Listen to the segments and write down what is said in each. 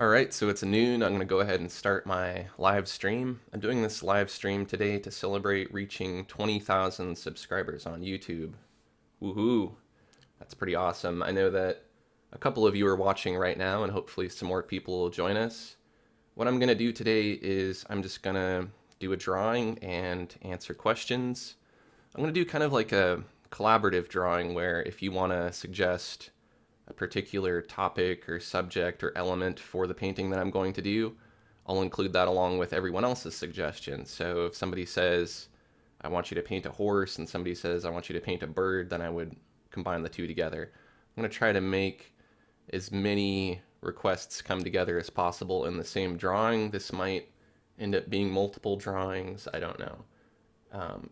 Alright, so it's noon. I'm going to go ahead and start my live stream. I'm doing this live stream today to celebrate reaching 20,000 subscribers on YouTube. Woohoo! That's pretty awesome. I know that a couple of you are watching right now, and hopefully some more people will join us. What I'm going to do today is I'm just going to do a drawing and answer questions. I'm going to do kind of like a collaborative drawing where if you want to suggest a particular topic or subject or element for the painting that I'm going to do, I'll include that along with everyone else's suggestions. So if somebody says, I want you to paint a horse, and somebody says, I want you to paint a bird, then I would combine the two together. I'm going to try to make as many requests come together as possible in the same drawing. This might end up being multiple drawings, I don't know.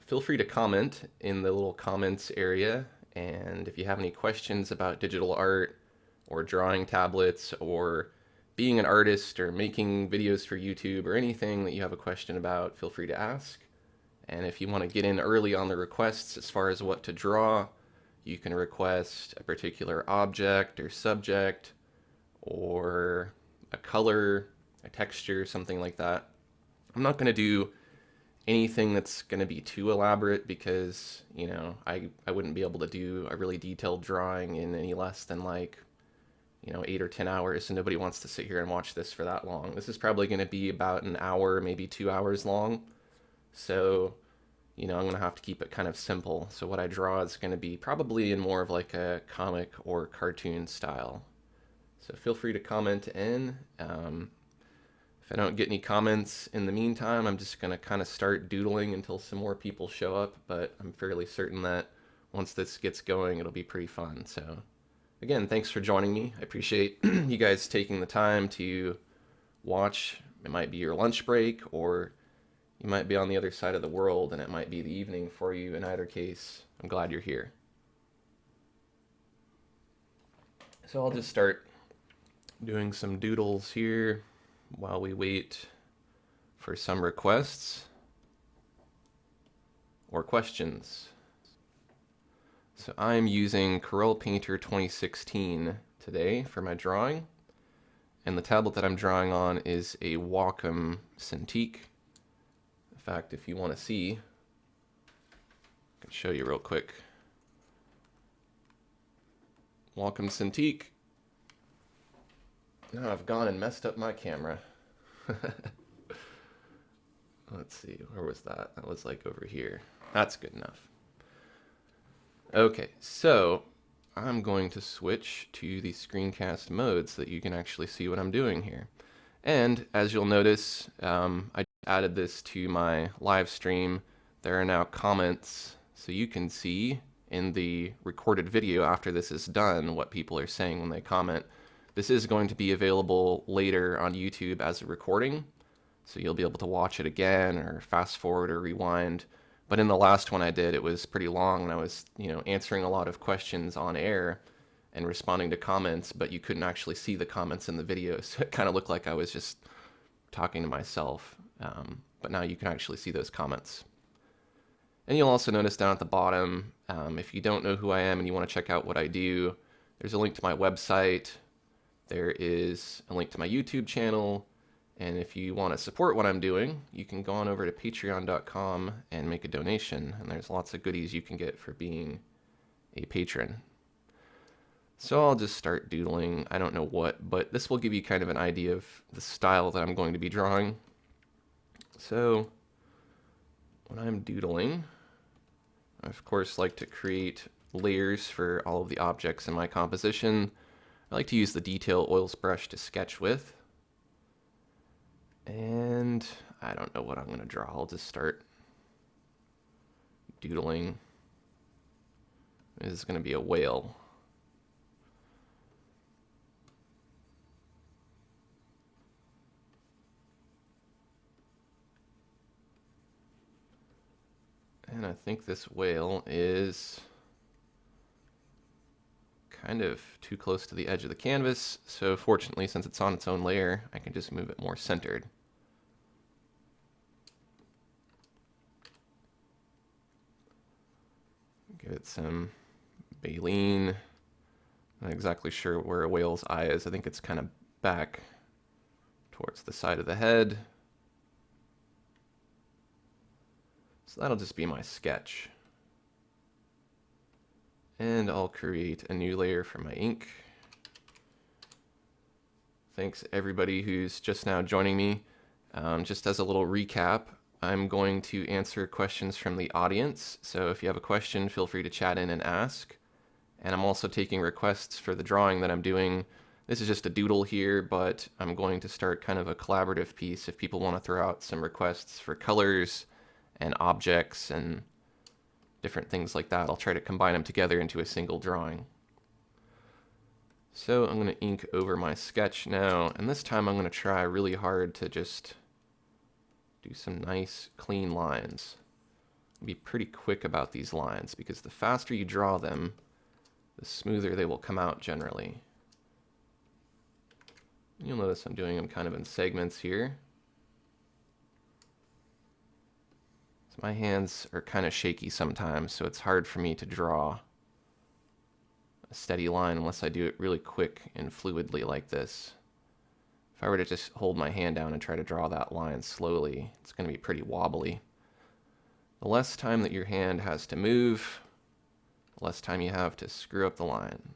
Feel free to comment in the little comments area, and if you have any questions about digital art or drawing tablets or being an artist or making videos for YouTube or anything that you have a question about, feel free to ask. And if you want to get in early on the requests as far as what to draw, you can request a particular object or subject or a color, a texture, something like that. I'm not going to do anything that's going to be too elaborate because, you know, I wouldn't be able to do a really detailed drawing in any less than like, 8 or 10 hours, and nobody wants to sit here and watch this for that long. This is probably going to be about an hour, maybe 2 hours long. So, I'm going to have to keep it kind of simple. So what I draw is going to be probably in more of like a comic or cartoon style. So feel free to comment in. If I don't get any comments in the meantime, I'm just going to kind of start doodling until some more people show up, but I'm fairly certain that once this gets going, it'll be pretty fun. So again, thanks for joining me. I appreciate you guys taking the time to watch. It might be your lunch break, or you might be on the other side of the world, and it might be the evening for you. In either case, I'm glad you're here. So I'll just start doing some doodles here while we wait for some requests or questions. So I'm using Corel Painter 2016 today for my drawing, and the tablet that I'm drawing on is a Wacom Cintiq. In fact, if you want to see, I can show you real quick. Wacom Cintiq. Now I've gone and messed up my camera. Let's see, where was that? That was like over here. That's good enough. Okay, so I'm going to switch to the screencast mode so that you can actually see what I'm doing here. And as you'll notice, I added this to my live stream. There are now comments, so you can see in the recorded video after this is done what people are saying when they comment. This is going to be available later on YouTube as a recording, so you'll be able to watch it again or fast forward or rewind. But in the last one I did, it was pretty long, and I was, answering a lot of questions on air and responding to comments, but you couldn't actually see the comments in the video, so it kind of looked like I was just talking to myself. But now you can actually see those comments. And you'll also notice down at the bottom, if you don't know who I am and you want to check out what I do, there's a link to my website. There is a link to my YouTube channel, and if you want to support what I'm doing, you can go on over to patreon.com and make a donation, and there's lots of goodies you can get for being a patron. So I'll just start doodling. I don't know what, but this will give you kind of an idea of the style that I'm going to be drawing. So when I'm doodling, I of course like to create layers for all of the objects in my composition. I like to use the detail oils brush to sketch with. And I don't know what I'm going to draw. I'll just start doodling. This is going to be a whale. And I think this whale is kind of too close to the edge of the canvas, so fortunately, since it's on its own layer, I can just move it more centered. Give it some baleen. Not exactly sure where a whale's eye is. I think it's kind of back towards the side of the head. So that'll just be my sketch. And I'll create a new layer for my ink. Thanks everybody who's just now joining me. Just as a little recap, I'm going to answer questions from the audience. So if you have a question, feel free to chat in and ask. And I'm also taking requests for the drawing that I'm doing. This is just a doodle here, but I'm going to start kind of a collaborative piece if people want to throw out some requests for colors and objects and different things like that. I'll try to combine them together into a single drawing. So I'm going to ink over my sketch now, and this time I'm going to try really hard to just do some nice clean lines. Be pretty quick about these lines, because the faster you draw them, the smoother they will come out generally. You'll notice I'm doing them kind of in segments here. So my hands are kind of shaky sometimes, so it's hard for me to draw a steady line unless I do it really quick and fluidly like this. If I were to just hold my hand down and try to draw that line slowly, it's going to be pretty wobbly. The less time that your hand has to move, the less time you have to screw up the line.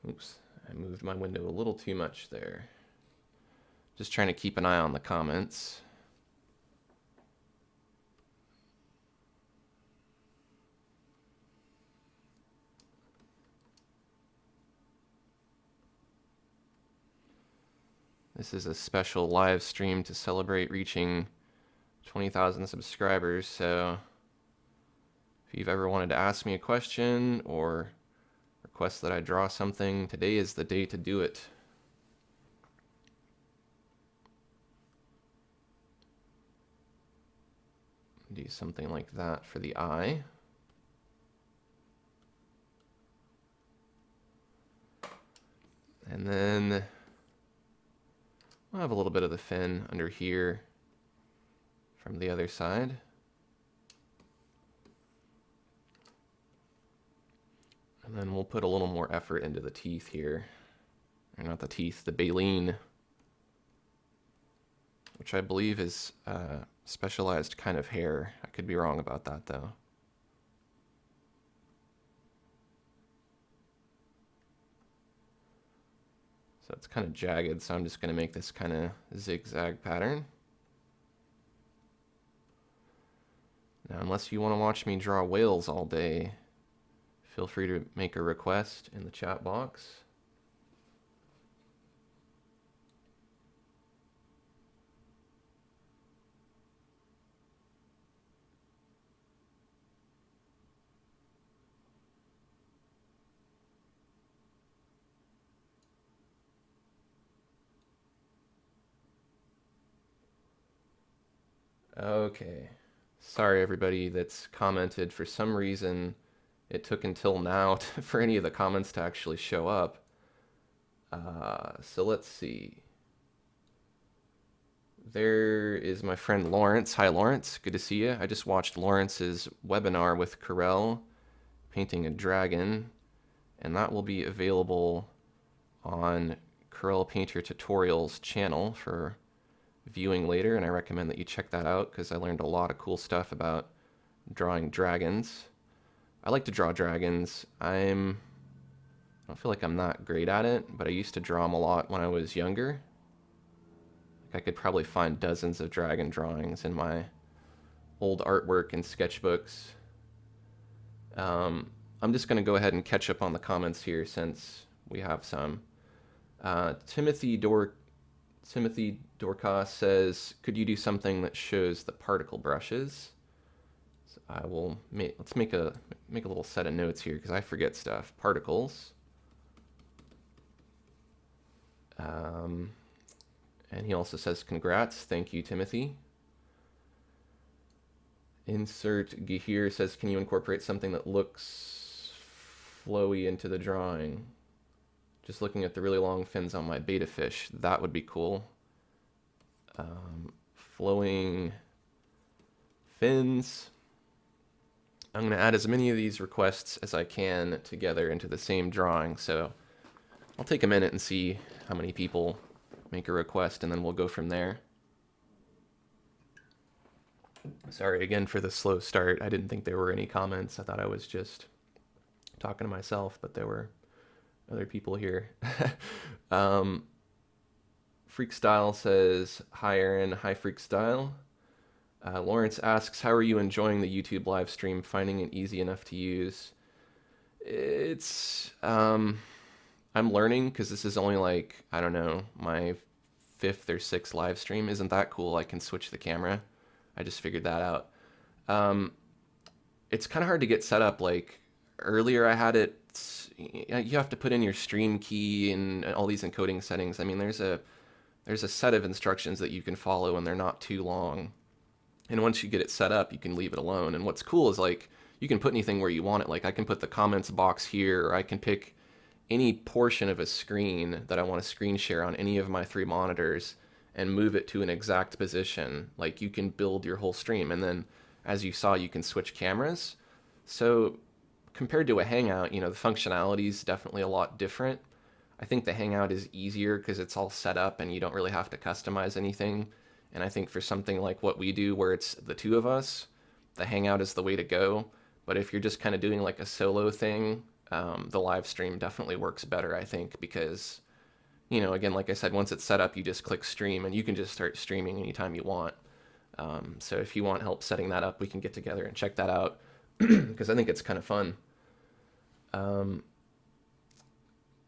Oops, I moved my window a little too much there. Just trying to keep an eye on the comments. This is a special live stream to celebrate reaching 20,000 subscribers, so if you've ever wanted to ask me a question or request that I draw something, today is the day to do it. Do something like that for the eye. And then I'll have a little bit of the fin under here from the other side. And then we'll put a little more effort into the teeth here. Or not the teeth, the baleen. Which I believe is specialized kind of hair. I could be wrong about that though. So it's kind of jagged, so I'm just going to make this kind of zigzag pattern. Now, unless you want to watch me draw whales all day, feel free to make a request in the chat box. Okay. Sorry, everybody that's commented. For some reason, it took until now for any of the comments to actually show up. So let's see. There is my friend Lawrence. Hi, Lawrence. Good to see you. I just watched Lawrence's webinar with Corel, painting a dragon, and that will be available on Corel Painter Tutorials channel for viewing later, and I recommend that you check that out because I learned a lot of cool stuff about drawing dragons. I like to draw dragons. I don't feel like I'm that great at it, but I used to draw them a lot when I was younger. I could probably find dozens of dragon drawings in my old artwork and sketchbooks. I'm just going to go ahead and catch up on the comments here since we have some. Timothy Dorcas says, could you do something that shows the particle brushes? So I will let's make a little set of notes here because I forget stuff. Particles. And he also says, congrats. Thank you, Timothy. Insert Gahir says, can you incorporate something that looks flowy into the drawing? Just looking at the really long fins on my betta fish. That would be cool. Flowing fins. I'm going to add as many of these requests as I can together into the same drawing. So I'll take a minute and see how many people make a request, and then we'll go from there. Sorry again for the slow start. I didn't think there were any comments. I thought I was just talking to myself, but there were other people here. Freak Style says, hi Aaron, hi Freak Style. Lawrence asks, how are you enjoying the YouTube live stream, finding it easy enough to use? It's, I'm learning because this is only like, I don't know, my 5th or 6th live stream. Isn't that cool? I can switch the camera. I just figured that out. It's kind of hard to get set up. Like earlier I had it, you have to put in your stream key and all these encoding settings. I mean, there's a set of instructions that you can follow and they're not too long. And once you get it set up, you can leave it alone. And what's cool is like, you can put anything where you want it. Like I can put the comments box here, or I can pick any portion of a screen that I want to screen share on any of my 3 monitors and move it to an exact position. Like you can build your whole stream. And then as you saw, you can switch cameras. So compared to a Hangout, you know, the functionality is definitely a lot different. I think the Hangout is easier because it's all set up and you don't really have to customize anything. And I think for something like what we do where it's the 2 of us, the Hangout is the way to go. But if you're just kind of doing like a solo thing, the live stream definitely works better, I think, because, you know, again, like I said, once it's set up, you just click stream and you can just start streaming anytime you want. So if you want help setting that up, we can get together and check that out because I think it's kind of fun.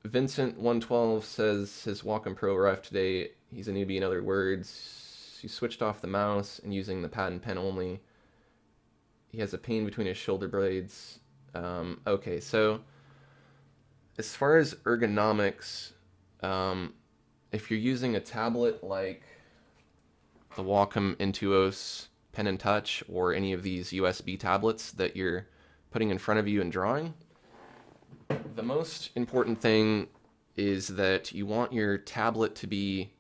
Vincent112 says his Wacom Pro arrived today. He's a newbie, in other words. He switched off the mouse and using the pad and pen only. He has a pain between his shoulder blades. Okay, so as far as ergonomics, if you're using a tablet like the Wacom Intuos Pen and Touch or any of these USB tablets that you're putting in front of you and drawing, the most important thing is that you want your tablet to be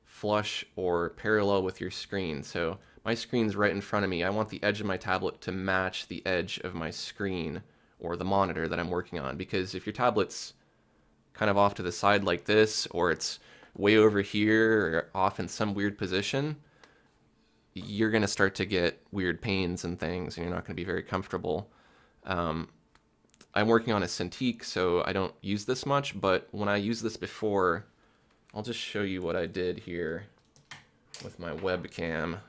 flush or parallel with your screen. So my screen's right in front of me. I want the edge of my tablet to match the edge of my screen or the monitor that I'm working on, because if your tablet's kind of off to the side like this, or it's way over here or off in some weird position, you're going to start to get weird pains and things, and you're not going to be very comfortable. I'm working on a Cintiq, so I don't use this much, but when I used this before, I'll just show you what I did here with my webcam.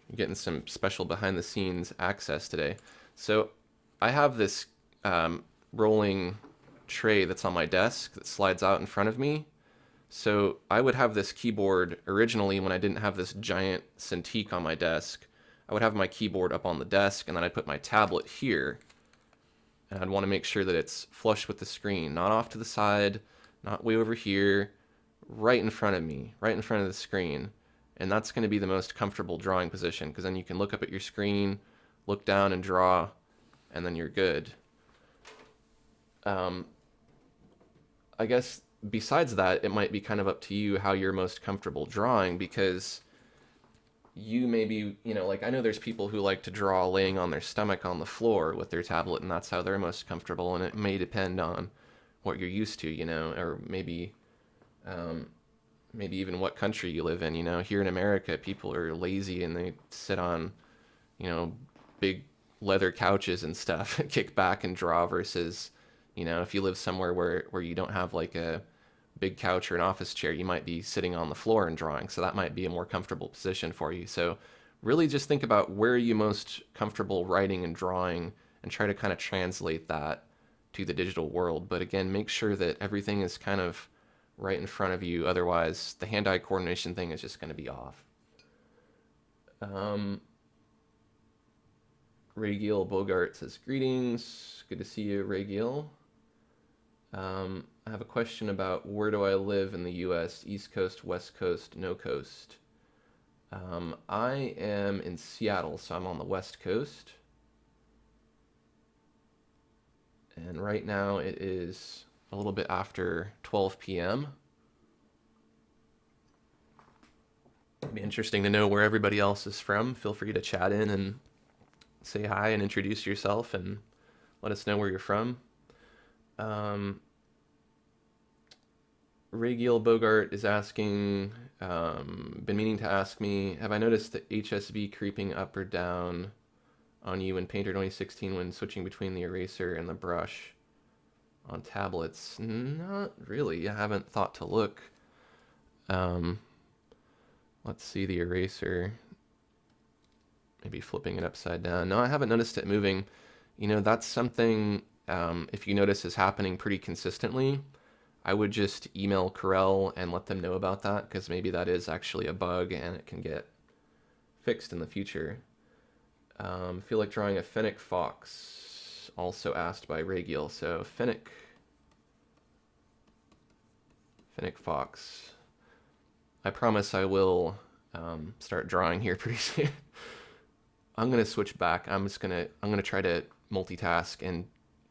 I'm getting some special behind-the-scenes access today. So I have this rolling tray that's on my desk that slides out in front of me. So I would have this keyboard originally when I didn't have this giant Cintiq on my desk. I would have my keyboard up on the desk, and then I'd put my tablet here. And I'd want to make sure that it's flush with the screen, not off to the side, not way over here, right in front of me, right in front of the screen. And that's going to be the most comfortable drawing position, because then you can look up at your screen, look down and draw, and then you're good. I guess besides that, it might be kind of up to you how you're most comfortable drawing, because you may be, you know, like I know there's people who like to draw laying on their stomach on the floor with their tablet, and that's how they're most comfortable, and it may depend on what you're used to, you know, or maybe even what country you live in. You know, here in America, people are lazy and they sit on, you know, big leather couches and stuff, kick back and draw, versus, you know, if you live somewhere where you don't have like a big couch or an office chair, you might be sitting on the floor and drawing. So that might be a more comfortable position for you. So really just think about where are you most comfortable writing and drawing, and try to kind of translate that to the digital world. But again, make sure that everything is kind of right in front of you. Otherwise, the hand-eye coordination thing is just going to be off. Ray Bogart says, greetings. Good to see you, Ray. I have a question about where do I live in the U.S., East Coast, West Coast, no coast. I am in Seattle, so I'm on the West Coast. And right now it is a little bit after 12 p.m. It'd be interesting to know where everybody else is from. Feel free to chat in and say hi and introduce yourself and let us know where you're from. Ragiel Bogart is asking, been meaning to ask me, have I noticed the HSV creeping up or down on you in Painter 2016 when switching between the eraser and the brush on tablets? Not really. I haven't thought to look. Let's see the eraser. Maybe flipping it upside down. No, I haven't noticed it moving. You know, that's something, if you notice, is happening pretty consistently. I would just email Corel and let them know about that, because maybe that is actually a bug and it can get fixed in the future. Feel like drawing a fennec fox, also asked by Ragiel. So fennec fox. I promise I will start drawing here pretty soon. I'm gonna switch back. I'm gonna try to multitask and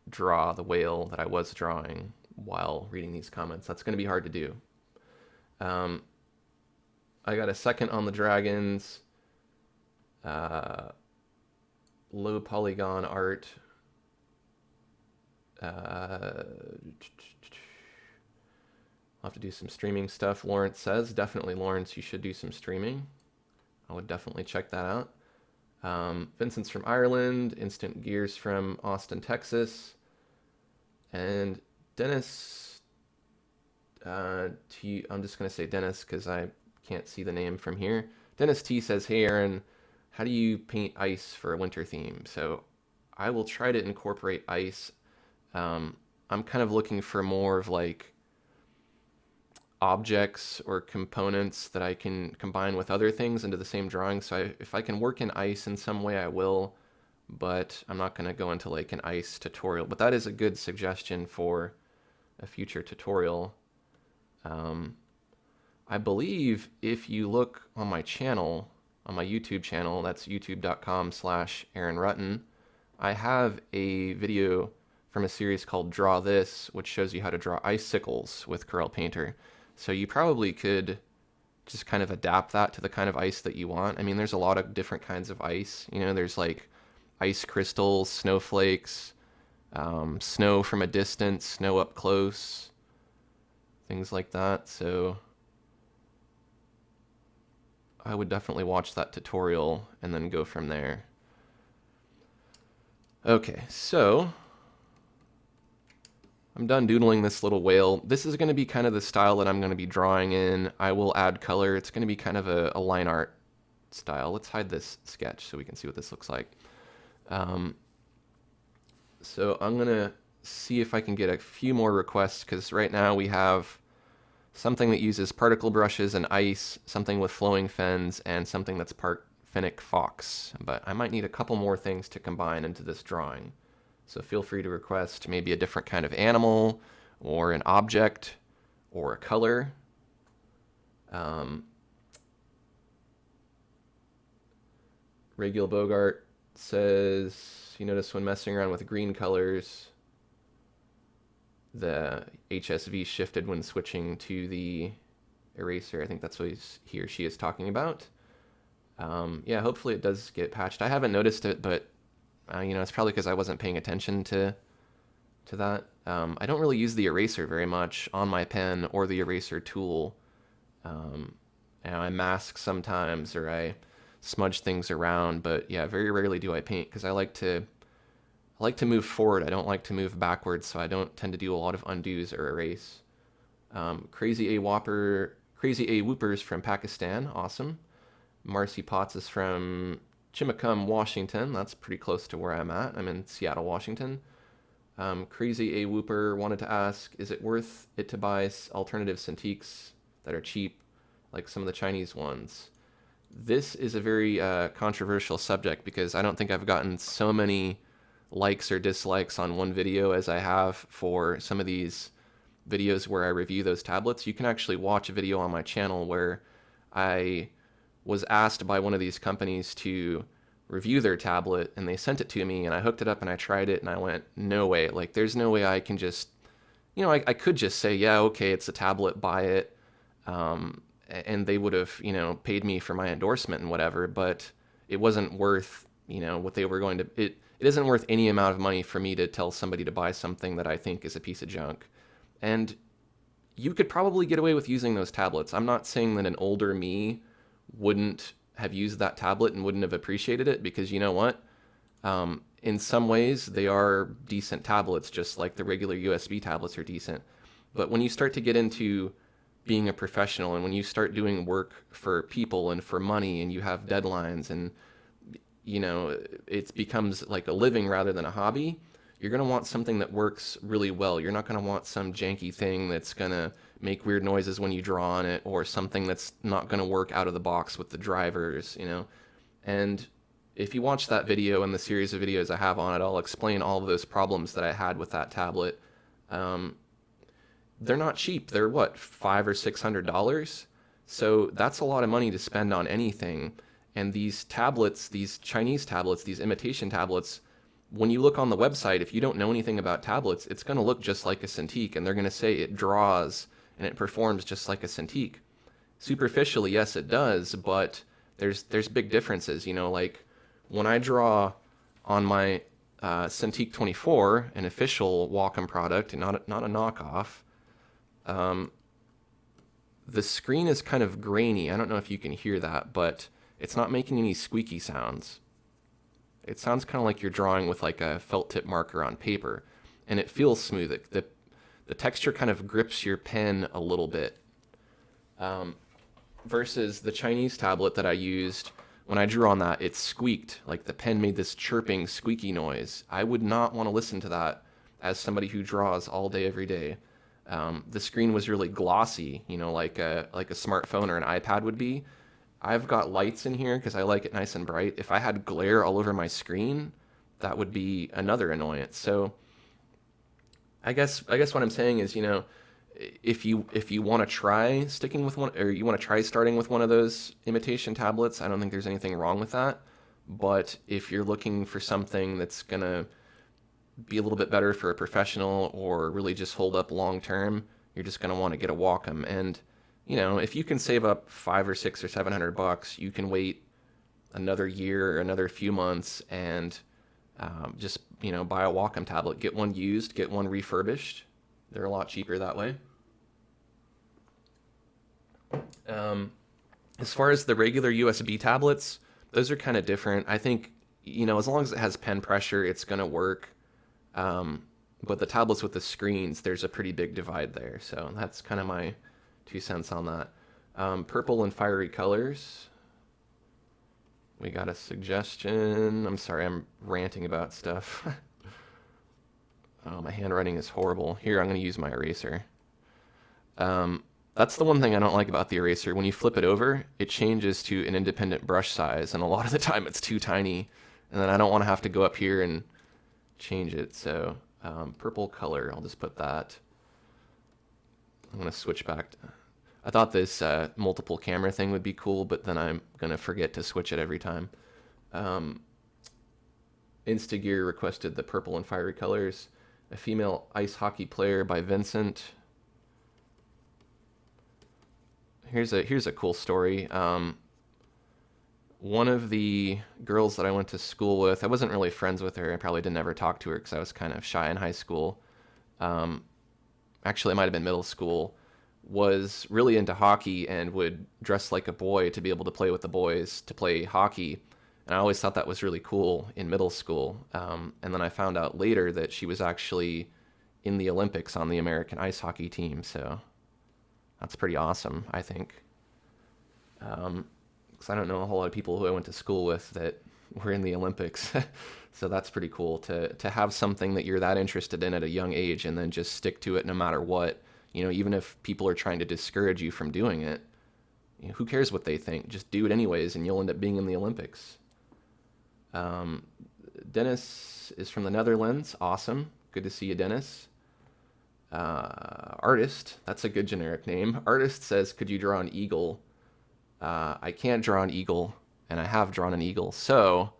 draw the whale that I was drawing while reading these comments. That's gonna be hard to do. I got a second on the dragons. Low polygon art. I'll have to do some streaming stuff. Lawrence says, definitely Lawrence, you should do some streaming. I would definitely check that out. Vincent's from Ireland. Instant Gears from Austin, Texas. And Dennis, I'm just going to say Dennis because I can't see the name from here. Dennis T says, hey Aaron, how do you paint ice for a winter theme? So I will try to incorporate ice. I'm kind of looking for more of like objects or components that I can combine with other things into the same drawing. So if I can work in ice in some way, I will, but I'm not going to go into like an ice tutorial. But that is a good suggestion for a future tutorial. I believe if you look on my channel, on my YouTube channel, that's youtube.com/Aaron Rutten, I have a video from a series called Draw This, which shows you how to draw icicles with Corel Painter. So you probably could just kind of adapt that to the kind of ice that you want. I mean, there's a lot of different kinds of ice. You know, there's like ice crystals, snowflakes, snow from a distance, snow up close, things like that. So I would definitely watch that tutorial and then go from there. Okay, so I'm done doodling this little whale. This is going to be kind of the style that I'm going to be drawing in. I will add color. It's going to be kind of a line art style. Let's hide this sketch so we can see what this looks like. So I'm going to see if I can get a few more requests, because right now we have something that uses particle brushes and ice, something with flowing fens, and something that's part fennec fox. But I might need a couple more things to combine into this drawing. So feel free to request maybe a different kind of animal, or an object, or a color. Ragiel Bogart says, you notice when messing around with green colors, the HSV shifted when switching to the eraser. I think that's what he or she is talking about. Yeah, hopefully it does get patched. I haven't noticed it, but you know, it's probably because I wasn't paying attention to that. I don't really use the eraser very much on my pen or the eraser tool. You know, I mask sometimes, or I smudge things around, but yeah, very rarely do I paint, because I like to move forward. I don't like to move backwards, so I don't tend to do a lot of undos or erase. Crazy A Whoopers from Pakistan, awesome. Marcy Potts is from Chimacum, Washington. That's pretty close to where I'm at. I'm in Seattle, Washington. Crazy A Whooper wanted to ask, is it worth it to buy alternative Cintiqs that are cheap, like some of the Chinese ones? This is a very controversial subject, because I don't think I've gotten so many likes or dislikes on one video as I have for some of these videos where I review those tablets. You can actually watch a video on my channel where I was asked by one of these companies to review their tablet, and they sent it to me, and I hooked it up and I tried it, and I went, no way. Like, there's no way I can just, I could just say, yeah, okay, it's a tablet, buy it. And they would have, paid me for my endorsement and whatever, but it wasn't worth, what they were going to, it isn't worth any amount of money for me to tell somebody to buy something that I think is a piece of junk. And you could probably get away with using those tablets. I'm not saying that an older me wouldn't have used that tablet and wouldn't have appreciated it, because you know what? In some ways, they are decent tablets, just like the regular USB tablets are decent. But when you start to get into being a professional, and when you start doing work for people and for money, and you have deadlines, and it becomes like a living rather than a hobby, you're going to want something that works really well. You're not going to want some janky thing that's going to make weird noises when you draw on it, or something that's not going to work out of the box with the drivers, And if you watch that video and the series of videos I have on it, I'll explain all of those problems that I had with that tablet. They're not cheap. They're what, $500 or $600? So that's a lot of money to spend on anything. And these tablets, these Chinese tablets, these imitation tablets, when you look on the website, if you don't know anything about tablets, it's going to look just like a Cintiq, and they're going to say it draws and it performs just like a Cintiq. Superficially, yes, it does, but there's big differences. Like when I draw on my Cintiq 24, an official Wacom product and not a knockoff, the screen is kind of grainy. I don't know if you can hear that, but it's not making any squeaky sounds. It sounds kind of like you're drawing with like a felt tip marker on paper, and it feels smooth. The texture kind of grips your pen a little bit. Versus the Chinese tablet that I used, when I drew on that, it squeaked. Like the pen made this chirping, squeaky noise. I would not want to listen to that as somebody who draws all day, every day. The screen was really glossy, like a smartphone or an iPad would be. I've got lights in here because I like it nice and bright. If I had glare all over my screen, that would be another annoyance. So I guess what I'm saying is, if you want to try sticking with one, or you want to try starting with one of those imitation tablets, I don't think there's anything wrong with that. But if you're looking for something that's going to be a little bit better for a professional, or really just hold up long term, you're just going to want to get a Wacom. And if you can save up $500 or $600 or $700, you can wait another year or another few months and just buy a Wacom tablet. Get one used, get one refurbished. They're a lot cheaper that way. As far as the regular USB tablets, those are kind of different. I think as long as it has pen pressure, it's going to work. But the tablets with the screens, there's a pretty big divide there. So that's kind of my 2 cents on that. Purple and fiery colors. We got a suggestion. I'm sorry, I'm ranting about stuff. Oh, my handwriting is horrible. Here, I'm going to use my eraser. That's the one thing I don't like about the eraser. When you flip it over, it changes to an independent brush size, and a lot of the time it's too tiny. And then I don't want to have to go up here and change it. So purple color, I'll just put that. I'm going to switch back. I thought this multiple camera thing would be cool, but then I'm going to forget to switch it every time. Instagear requested the purple and fiery colors. A female ice hockey player by Vincent. Here's a cool story. One of the girls that I went to school with, I wasn't really friends with her. I probably didn't ever talk to her because I was kind of shy in high school. Actually, it might have been middle school. Was really into hockey and would dress like a boy to be able to play with the boys to play hockey. And I always thought that was really cool in middle school. And then I found out later that she was actually in the Olympics on the American ice hockey team. So that's pretty awesome, I think. Because I don't know a whole lot of people who I went to school with that were in the Olympics. So that's pretty cool to have something that you're that interested in at a young age and then just stick to it no matter what. Even if people are trying to discourage you from doing it, who cares what they think? Just do it anyways, and you'll end up being in the Olympics. Dennis is from the Netherlands. Awesome. Good to see you, Dennis. Artist, that's a good generic name. Artist says, could you draw an eagle? I can't draw an eagle, and I have drawn an eagle. So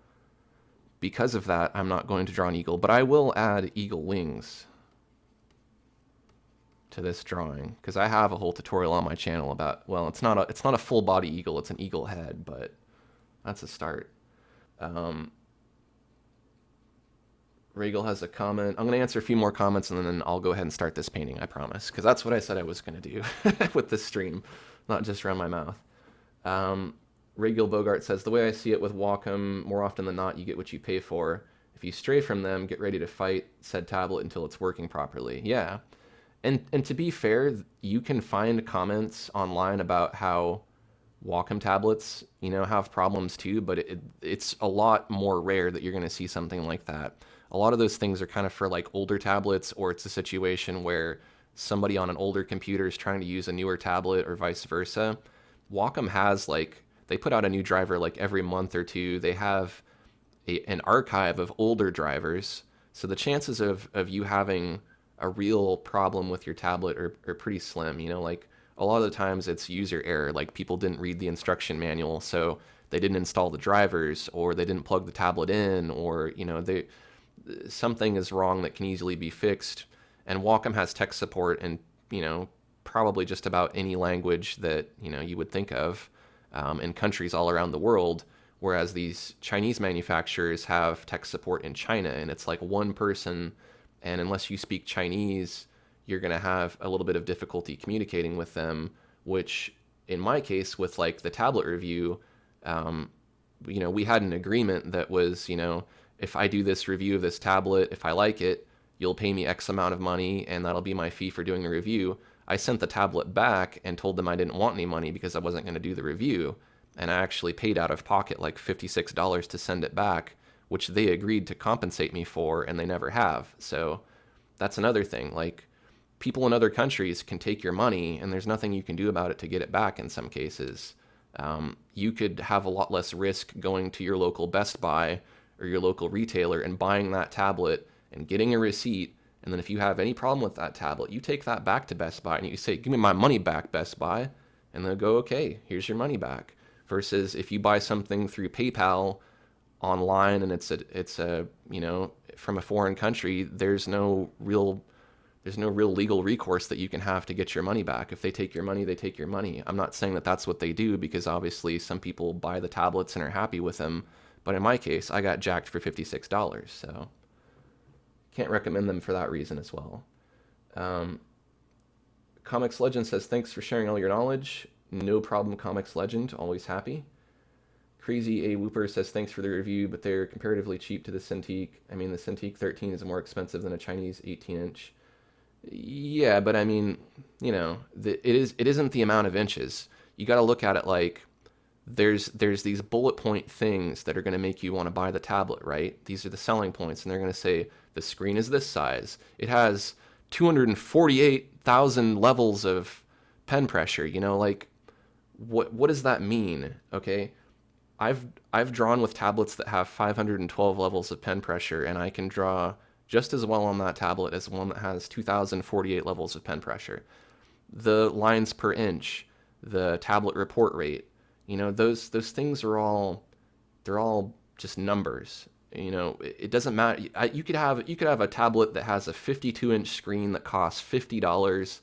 because of that, I'm not going to draw an eagle, but I will add eagle wings to this drawing because I have a whole tutorial on my channel about, well, it's not a full body eagle, it's an eagle head, but that's a start. Regal has a comment. I'm going to answer a few more comments and then I'll go ahead and start this painting, I promise, because that's what I said I was going to do with this stream, not just run my mouth. Regal Bogart says, the way I see it with Wacom, more often than not, you get what you pay for. If you stray from them, get ready to fight said tablet until it's working properly. Yeah. And to be fair, you can find comments online about how Wacom tablets, have problems too, but it's a lot more rare that you're going to see something like that. A lot of those things are kind of for like older tablets, or it's a situation where somebody on an older computer is trying to use a newer tablet or vice versa. Wacom has they put out a new driver like every month or two. They have an archive of older drivers. So the chances of you having a real problem with your tablet are pretty slim. A lot of the times it's user error. Like people didn't read the instruction manual, so they didn't install the drivers, or they didn't plug the tablet in, or something is wrong that can easily be fixed. And Wacom has tech support in probably just about any language that you would think of in countries all around the world. Whereas these Chinese manufacturers have tech support in China, and it's like one person, and unless you speak Chinese, you're going to have a little bit of difficulty communicating with them, which in my case with the tablet review, we had an agreement that was, if I do this review of this tablet, if I like it, you'll pay me X amount of money and that'll be my fee for doing the review. I sent the tablet back and told them I didn't want any money because I wasn't going to do the review. And I actually paid out of pocket like $56 to send it back, which they agreed to compensate me for, and they never have. So that's another thing. People in other countries can take your money and there's nothing you can do about it to get it back in some cases. You could have a lot less risk going to your local Best Buy or your local retailer and buying that tablet and getting a receipt. And then if you have any problem with that tablet, you take that back to Best Buy and you say, give me my money back, Best Buy. And they'll go, okay, here's your money back. Versus if you buy something through PayPal online and it's a from a foreign country, there's no real legal recourse that you can have to get your money back. If they take your money, they take your money. I'm not saying that that's what they do, because obviously some people buy the tablets and are happy with them. But in my case, I got jacked for $56, so can't recommend them for that reason as well. Comics Legend says, thanks for sharing all your knowledge. No problem, Comics Legend. Always happy. Crazy A Whooper says, thanks for the review, but they're comparatively cheap to the Cintiq. I mean, the Cintiq 13 is more expensive than a Chinese 18-inch. Yeah, but I mean, it isn't the amount of inches. You got to look at it like there's these bullet point things that are going to make you want to buy the tablet, right? These are the selling points, and they're going to say the screen is this size. It has 248,000 levels of pen pressure. What does that mean? Okay, I've drawn with tablets that have 512 levels of pen pressure, and I can draw just as well on that tablet as one that has 2,048 levels of pen pressure. The lines per inch, the tablet report rate, those things are all just numbers. It doesn't matter. You could have a tablet that has a 52-inch screen that costs $50,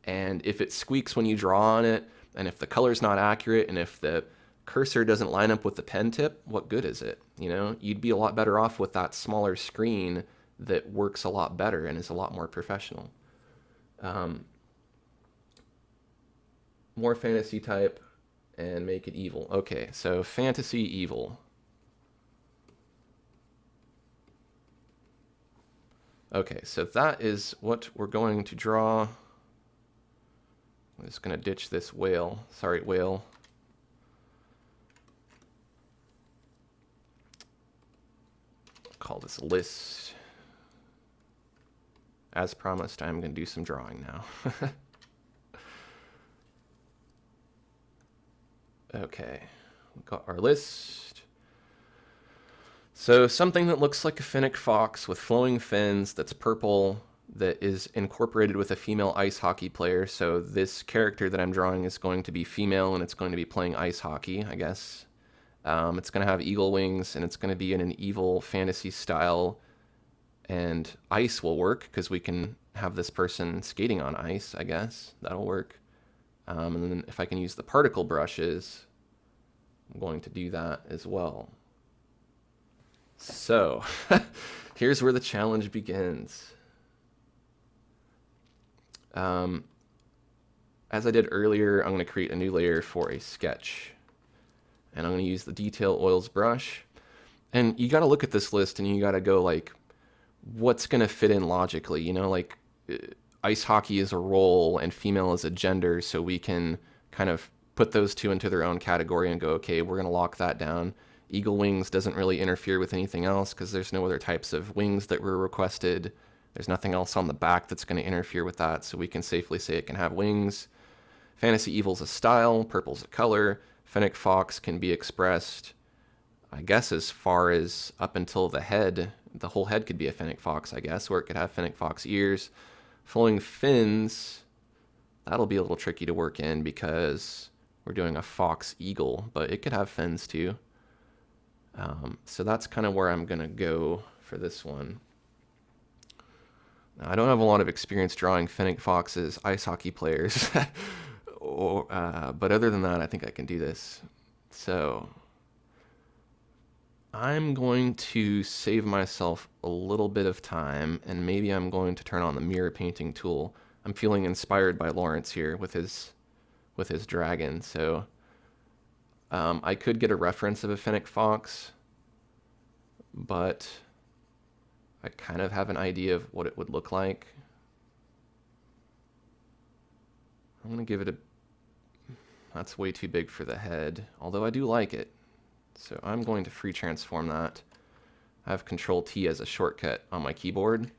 and if it squeaks when you draw on it, and if the color's not accurate, and if the cursor doesn't line up with the pen tip, what good is it? You'd be a lot better off with that smaller screen that works a lot better and is a lot more professional. More fantasy type and make it evil. Okay, so fantasy evil. Okay, so that is what we're going to draw. I'm just going to ditch this whale. Sorry, whale. Call this list. As promised, I'm going to do some drawing now. Okay, we've got our list. So something that looks like a fennec fox with flowing fins that's purple that is incorporated with a female ice hockey player. So this character that I'm drawing is going to be female and it's going to be playing ice hockey, I guess. It's going to have eagle wings and it's going to be in an evil fantasy style. And ice will work because we can have this person skating on ice, I guess. That'll work. And then if I can use the particle brushes, I'm going to do that as well. So, here's where the challenge begins. As I did earlier, I'm going to create a new layer for a sketch. And I'm going to use the Detail Oils brush. And you got to look at this list and you got to go like, what's going to fit in logically? You know, like ice hockey is a role and female is a gender, so we can kind of put those two into their own category and go, okay, we're going to lock that down. Eagle wings doesn't really interfere with anything else because there's no other types of wings that were requested. There's nothing else on the back that's going to interfere with that, so we can safely say it can have wings. Fantasy Evil's a style, purple's a color. Fennec Fox can be expressed, I guess, as far as up until the head. The whole head could be a Fennec Fox, I guess, or it could have Fennec Fox ears. Flowing fins, that'll be a little tricky to work in because we're doing a fox eagle, but it could have fins too. So that's kind of where I'm going to go for this one. Now, I don't have a lot of experience drawing Fennec Foxes, ice hockey players, but other than that, I think I can do this. So I'm going to save myself a little bit of time, and maybe I'm going to turn on the mirror painting tool. I'm feeling inspired by Lawrence here with his dragon, so I could get a reference of a Fennec Fox, but I kind of have an idea of what it would look like. I'm going to give it a... That's way too big for the head, although I do like it. So I'm going to free transform that. I have Control T as a shortcut on my keyboard.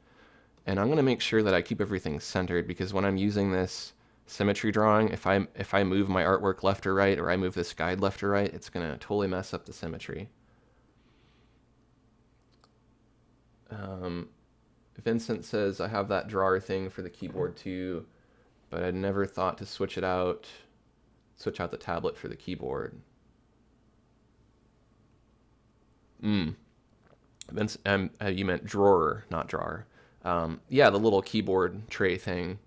And I'm going to make sure that I keep everything centered, because when I'm using this symmetry drawing, if I move my artwork left or right, or I move this guide left or right, it's going to totally mess up the symmetry. Vincent says, I have that drawer thing for the keyboard too, but I'd never thought to switch out the tablet for the keyboard. Vince, you meant drawer, not drawer. Yeah, the little keyboard tray thing.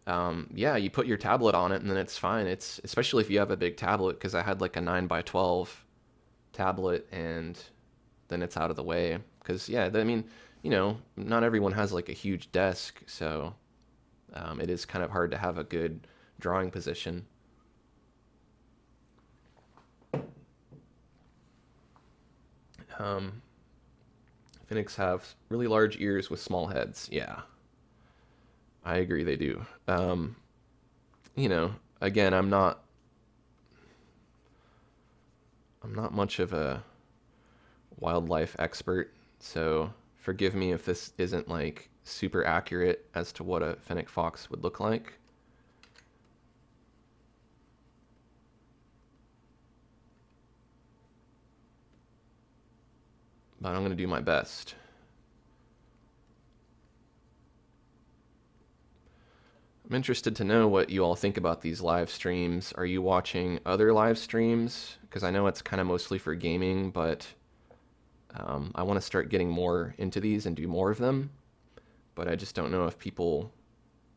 Yeah, you put your tablet on it and then it's fine. It's especially if you have a big tablet, because I had like a 9x12 tablet and then it's out of the way. Because yeah, I mean, you know, not everyone has like a huge desk, so it is kind of hard to have a good drawing position. Phoenix have really large ears with small heads. Yeah, I agree they do. You know, again, I'm not much of a wildlife expert, so forgive me if this isn't like super accurate as to what a Fennec Fox would look like. But I'm going to do my best. I'm interested to know what you all think about these live streams. Are you watching other live streams? Because I know it's kind of mostly for gaming, but I want to start getting more into these and do more of them. But I just don't know if people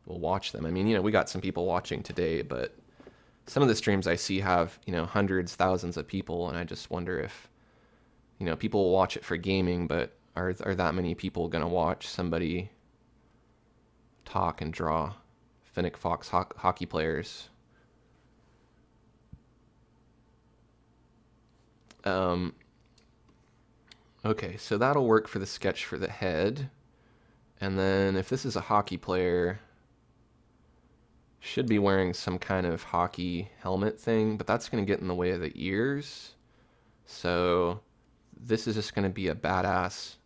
will watch them. I mean, you know, we got some people watching today, but some of the streams I see have, you know, hundreds, thousands of people, and I just wonder if, you know, people will watch it for gaming, but are that many people going to watch somebody talk and draw Fennec Fox hockey players? Okay, so that'll work for the sketch for the head. And then if this is a hockey player, should be wearing some kind of hockey helmet thing, but that's going to get in the way of the ears. So this is just going to be a badass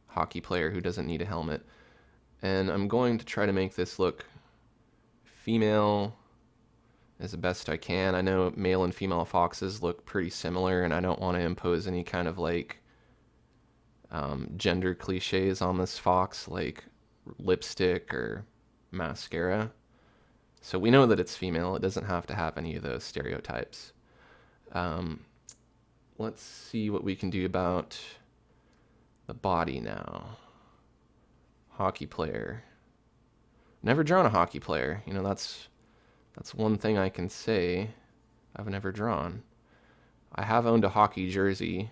hockey player who doesn't need a helmet. And I'm going to try to make this look female as best I can. I know male and female foxes look pretty similar, and I don't want to impose any kind of like gender cliches on this fox, like lipstick or mascara. So we know that it's female. It doesn't have to have any of those stereotypes. Um, let's see what we can do about the body now. Hockey player. Never drawn a hockey player. You know, that's one thing I can say I've never drawn. I have owned a hockey jersey.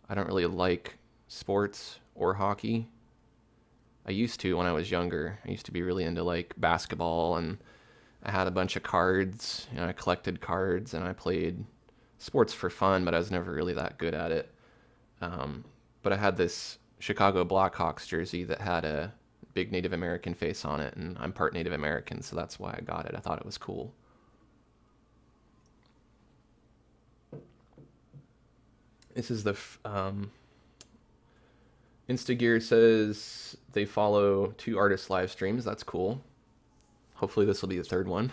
I don't really like sports or hockey. I used to when I was younger. I used to be really into like basketball, and I had a bunch of cards. You know, I collected cards and I played sports for fun, but I was never really that good at it. But I had this Chicago Blackhawks jersey that had a big Native American face on it, and I'm part Native American, so that's why I got it. I thought it was cool. This is the Instagear says they follow 2 artists' live streams. That's cool. Hopefully this will be the 3rd one.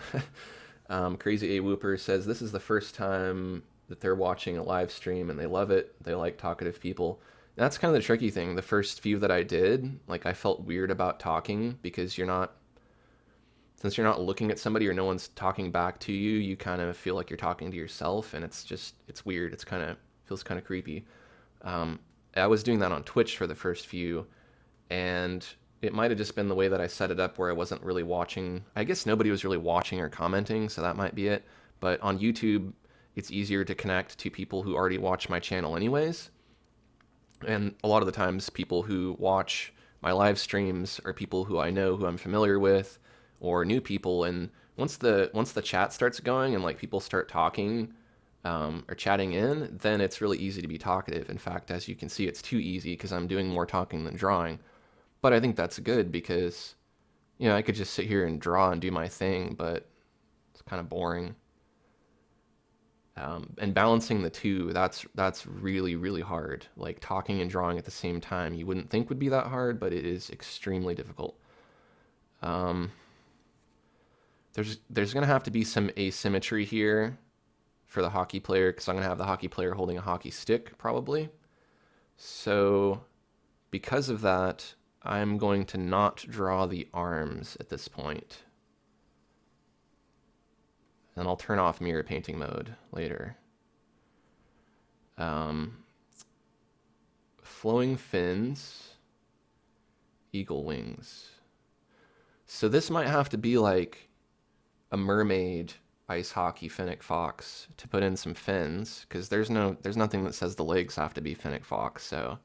Crazy A Whooper says this is the first time that they're watching a live stream and they love it. They like talkative people. That's kind of the tricky thing. The first few that I did, like, I felt weird about talking because since you're not looking at somebody or no one's talking back to you, you kind of feel like you're talking to yourself, and it's weird. Feels kind of creepy. I was doing that on Twitch for the first few, and it might have just been the way that I set it up where I wasn't really watching. I guess nobody was really watching or commenting, so that might be it. But on YouTube, it's easier to connect to people who already watch my channel anyways. And a lot of the times people who watch my live streams are people who I know, who I'm familiar with, or new people. And once the chat starts going and like people start talking or chatting in, then it's really easy to be talkative. In fact, as you can see, it's too easy because I'm doing more talking than drawing. But I think that's good because, you know, I could just sit here and draw and do my thing, but it's kind of boring. And balancing the two, that's really, really hard. Like talking and drawing at the same time, you wouldn't think would be that hard, but it is extremely difficult. There's going to have to be some asymmetry here for the hockey player, because I'm going to have the hockey player holding a hockey stick, probably. So because of that, I'm going to not draw the arms at this point. And I'll turn off mirror painting mode later. Flowing fins, eagle wings. So this might have to be like a mermaid ice hockey Fennec Fox to put in some fins, because there's nothing that says the legs have to be Fennec Fox, so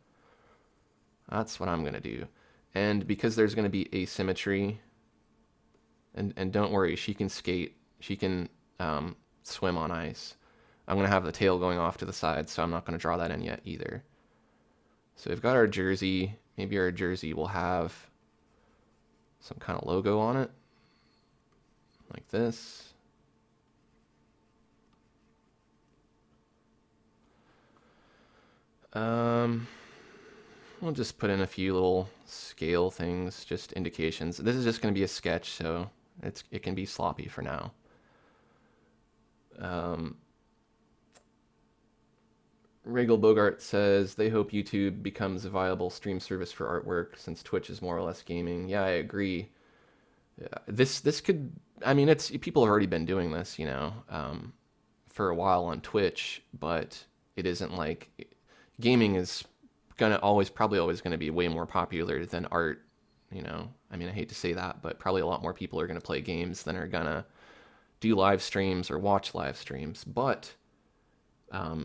that's what I'm gonna do. And because there's gonna be asymmetry, and don't worry, she can skate, she can swim on ice. I'm gonna have the tail going off to the side, so I'm not gonna draw that in yet either. So we've got our jersey. Maybe our jersey will have some kind of logo on it, like this. We'll just put in a few little scale things, just indications. This is just going to be a sketch, so it can be sloppy for now. Regal Bogart says they hope YouTube becomes a viable stream service for artwork since Twitch is more or less gaming. Yeah, I agree. Yeah, this could, I mean, people have already been doing this, you know, for a while on Twitch, but it isn't like gaming is probably always gonna be way more popular than art, you know. I mean, I hate to say that, but probably a lot more people are gonna play games than are gonna do live streams or watch live streams. But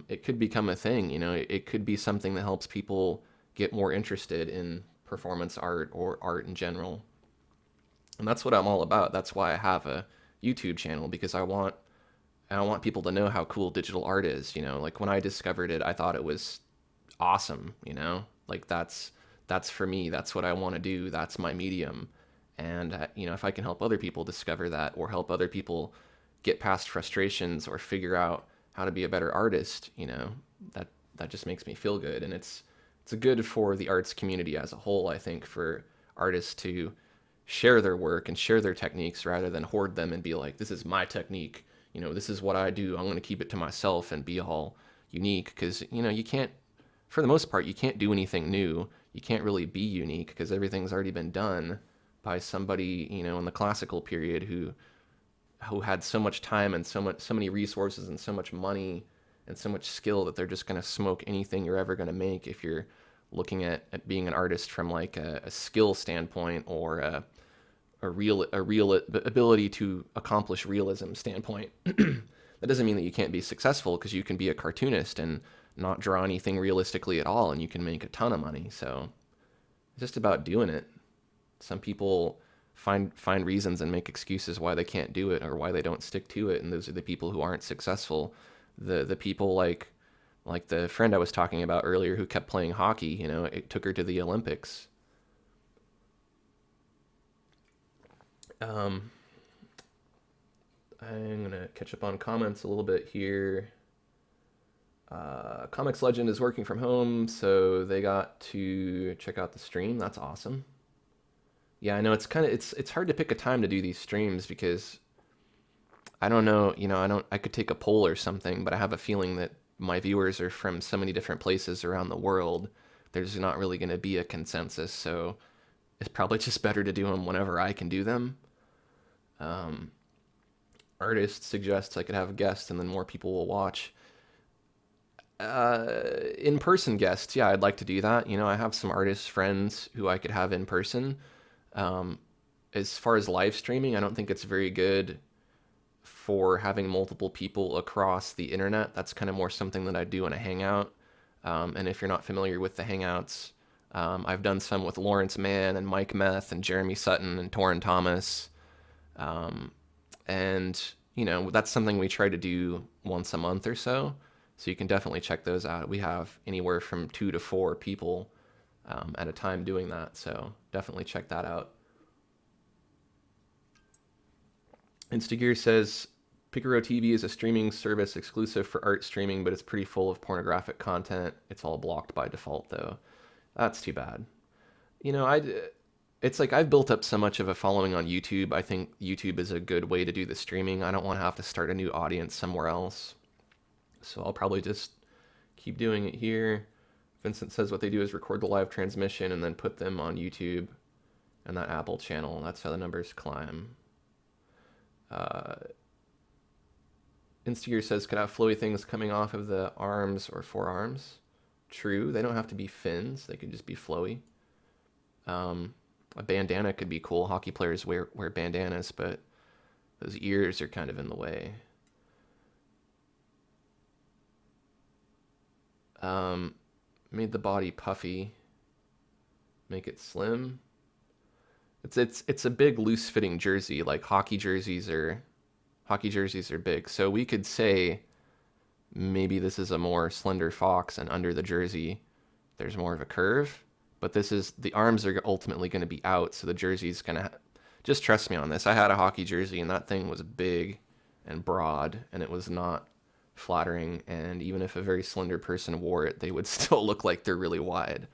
it could become a thing, you know. It could be something that helps people get more interested in performance art or art in general. And that's what I'm all about. That's why I have a YouTube channel, because I want people to know how cool digital art is, you know. Like when I discovered it, I thought it was awesome, you know. Like that's for me. That's what I want to do. That's my medium. And you know, if I can help other people discover that, or help other people get past frustrations or figure out how to be a better artist, you know, that just makes me feel good. And it's good for the arts community as a whole, I think, for artists to share their work and share their techniques rather than hoard them and be like, this is my technique, you know, this is what I do, I'm going to keep it to myself and be all unique. Because, you know, you can't, for the most part, you can't do anything new. you can't really be unique because everything's already been done by somebody, in the classical period who had so much time and so many resources and so much money and so much skill that they're just going to smoke anything you're ever going to make if you're looking at being an artist from like a skill standpoint or a real ability to accomplish realism standpoint. That doesn't mean that you can't be successful, because you can be a cartoonist and not draw anything realistically at all and you can make a ton of money. So it's just about doing it. Some people find reasons and make excuses why they can't do it or why they don't stick to it, and those are the people who aren't successful. The people like the friend I was talking about earlier who kept playing hockey, it took her to the Olympics. I'm gonna catch up on comments a little bit here. Comics Legend is working from home, so they got to check out the stream. That's awesome. Yeah, I know it's hard to pick a time to do these streams because I don't know, I could take a poll or something, but I have a feeling that my viewers are from so many different places around the world. There's not really going to be a consensus, so it's probably just better to do them whenever I can do them. Artist suggests I could have a guest and then more people will watch. In-person guests, yeah, I'd like to do that. I have some artist friends who I could have in person. As far as live streaming, I don't think it's very good for having multiple people across the internet. That's kind of more something that I do in a Hangout. And if you're not familiar with the Hangouts, I've done some with Lawrence Mann and Mike Meth and Jeremy Sutton and Torrin Thomas. And, that's something we try to do once a month or so. So you can definitely check those out. We have anywhere from 2 to 4 people at a time doing that. So definitely check that out. Instagear says, Picaro TV is a streaming service exclusive for art streaming, but it's pretty full of pornographic content. It's all blocked by default, though. That's too bad. It's like I've built up so much of a following on YouTube. I think YouTube is a good way to do the streaming. I don't want to have to start a new audience somewhere else. So I'll probably just keep doing it here. Vincent says what they do is record the live transmission and then put them on YouTube and that Apple channel. That's how the numbers climb. Instagear says, could have flowy things coming off of the arms or forearms. True, they don't have to be fins. They could just be flowy. A bandana could be cool. Hockey players wear bandanas, but those ears are kind of in the way. Made the body puffy. Make it slim. It's a big loose fitting jersey. Like hockey jerseys are big. So we could say maybe this is a more slender fox and under the jersey there's more of a curve, but the arms are ultimately going to be out, so the jersey's going to just trust me on this. I had a hockey jersey and that thing was big and broad and it was not flattering, and even if a very slender person wore it, they would still look like they're really wide.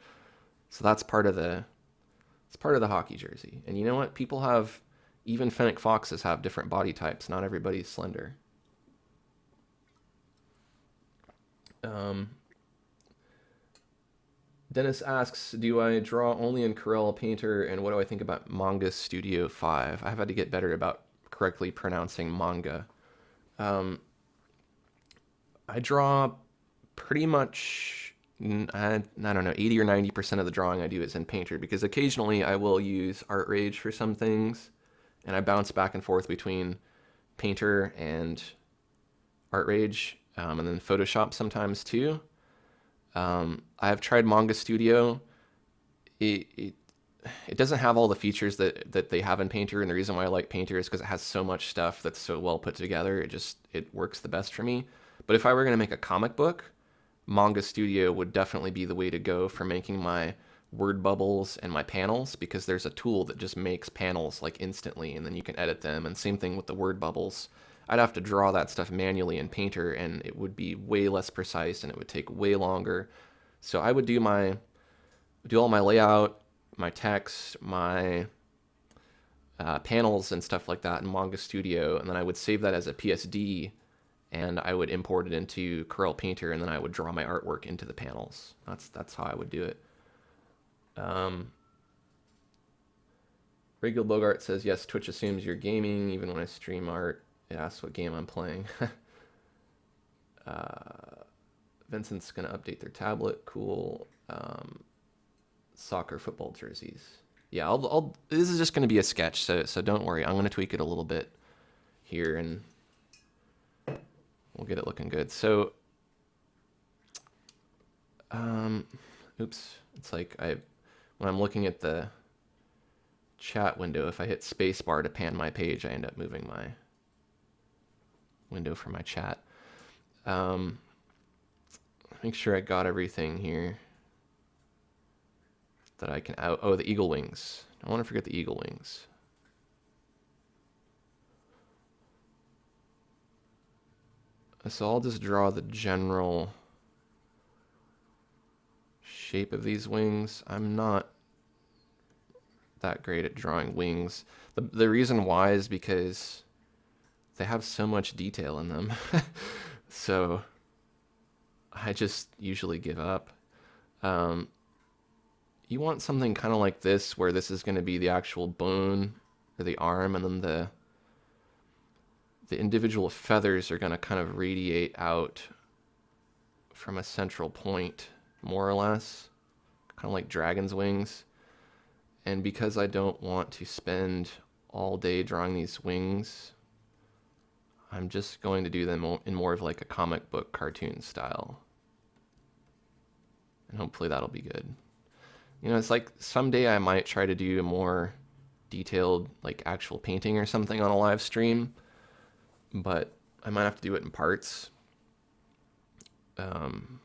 So that's part of the hockey jersey. And you know what? Even fennec foxes have different body types. Not everybody's slender. Dennis asks, do I draw only in Corel Painter, and what do I think about Manga Studio 5? I've had to get better about correctly pronouncing manga. I draw pretty much, I don't know, 80 or 90% of the drawing I do is in Painter, because occasionally I will use Art Rage for some things, and I bounce back and forth between Painter and Art Rage, and then Photoshop sometimes too. I have tried Manga Studio. It doesn't have all the features that they have in Painter, and the reason why I like Painter is because it has so much stuff that's so well put together. It works the best for me. But if I were going to make a comic book, Manga Studio would definitely be the way to go for making my word bubbles and my panels, because there's a tool that just makes panels like instantly, and then you can edit them. And same thing with the word bubbles. I'd have to draw that stuff manually in Painter, and it would be way less precise, and it would take way longer. So I would do all my layout, my text, my panels and stuff like that in Manga Studio, and then I would save that as a PSD, and I would import it into Corel Painter, and then I would draw my artwork into the panels. That's how I would do it. Um, Regal Bogart says, yes, Twitch assumes you're gaming. Even when I stream art, it asks what game I'm playing. Vincent's going to update their tablet. Cool. Soccer football jerseys. Yeah, this is just going to be a sketch, so don't worry. I'm going to tweak it a little bit here, and we'll get it looking good. So, oops. It's like when I'm looking at the chat window, if I hit spacebar to pan my page, I end up moving my window for my chat. Make sure I got everything here that I can out. Oh, the eagle wings. I want to forget the eagle wings. So I'll just draw the general shape of these wings. I'm not that great at drawing wings. The reason why is because they have so much detail in them. So I just usually give up. You want something kind of like this, where this is going to be the actual bone or the arm, and then the individual feathers are going to kind of radiate out from a central point, more or less, kind of like dragon's wings. And because I don't want to spend all day drawing these wings, I'm just going to do them in more of like a comic book cartoon style. And hopefully that'll be good. You know, it's like someday I might try to do a more detailed, like actual painting or something on a live stream, but I might have to do it in parts. And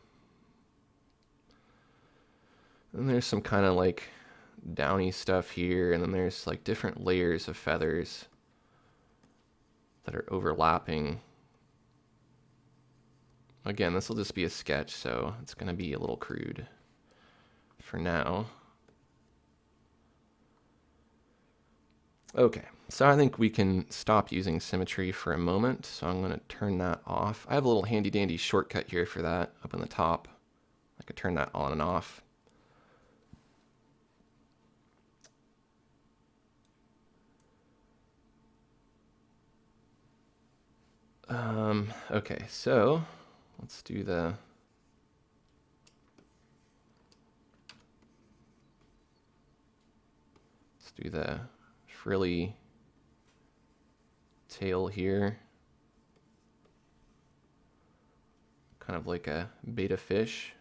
there's some kind of like downy stuff here, and then there's like different layers of feathers that are overlapping. Again, this will just be a sketch, so it's going to be a little crude for now. Okay, so I think we can stop using symmetry for a moment, so I'm going to turn that off. I have a little handy dandy shortcut here for that up in the top. I could turn that on and off. Okay, so let's do the frilly tail here. Kind of like a beta fish.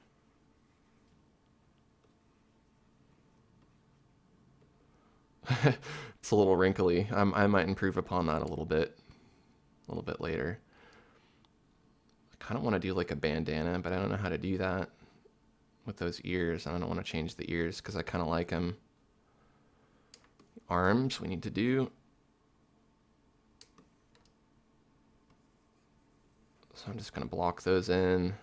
It's a little wrinkly. I might improve upon that a little bit later. I kind of want to do like a bandana, but I don't know how to do that with those ears. I don't want to change the ears because I kind of like them. Arms we need to do. So I'm just going to block those in.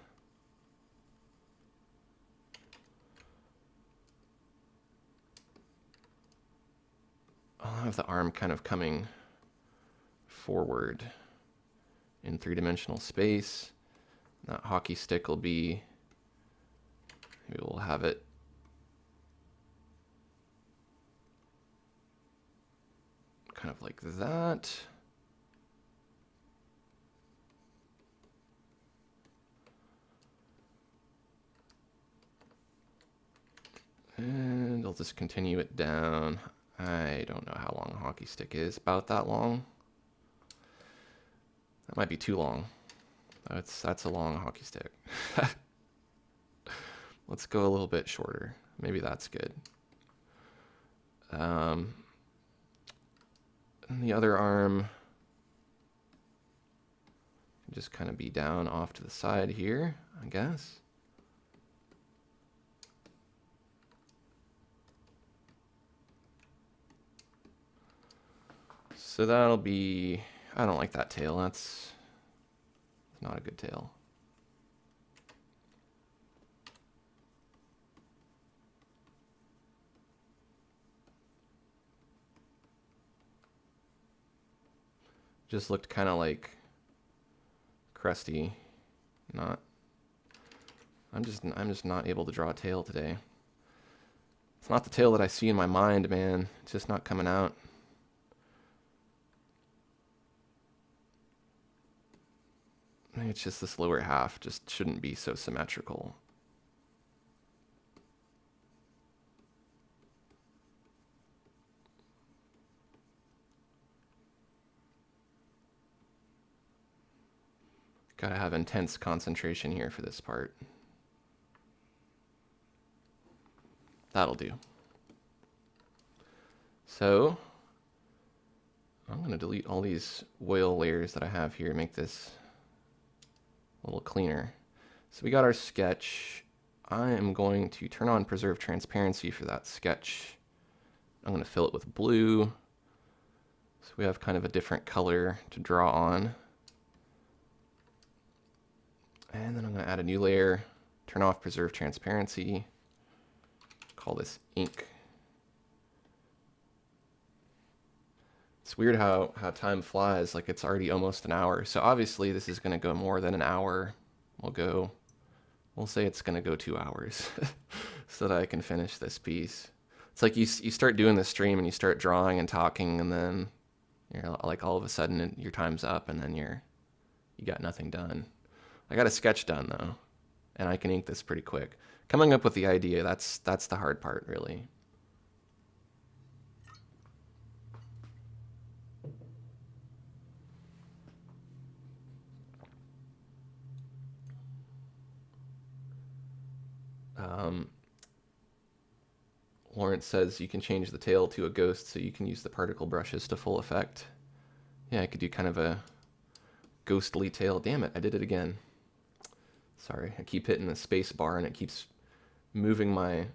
I'll have the arm kind of coming forward in three-dimensional space. That hockey stick will be, maybe we'll have it kind of like that. And I'll just continue it down. I don't know how long a hockey stick is. About that long. That might be too long. That's a long hockey stick. Let's go a little bit shorter. Maybe that's good. And the other arm can just kind of be down off to the side here, I guess. So that'll be, I don't like that tail. That's not a good tail. Just looked kind of like crusty. I'm just not able to draw a tail today. It's not the tail that I see in my mind, man. It's just not coming out. Maybe it's just this lower half just shouldn't be so symmetrical. Gotta have intense concentration here for this part. That'll do. So I'm going to delete all these oil layers that I have here, make this a little cleaner. So we got our sketch. I am going to turn on preserve transparency for that sketch. I'm going to fill it with blue. So we have kind of a different color to draw on. And then I'm going to add a new layer, turn off preserve transparency, call this ink. It's weird how time flies, like it's already almost an hour. So obviously this is going to go more than an hour. We'll say it's going to go 2 hours so that I can finish this piece. It's like you start doing the stream and you start drawing and talking, and then you're like all of a sudden your time's up and then you got nothing done. I got a sketch done though, and I can ink this pretty quick. Coming up with the idea, that's the hard part, really. Lawrence says you can change the tail to a ghost so you can use the particle brushes to full effect. Yeah, I could do kind of a ghostly tail. Damn it, I did it again. Sorry, I keep hitting the space bar and it keeps moving my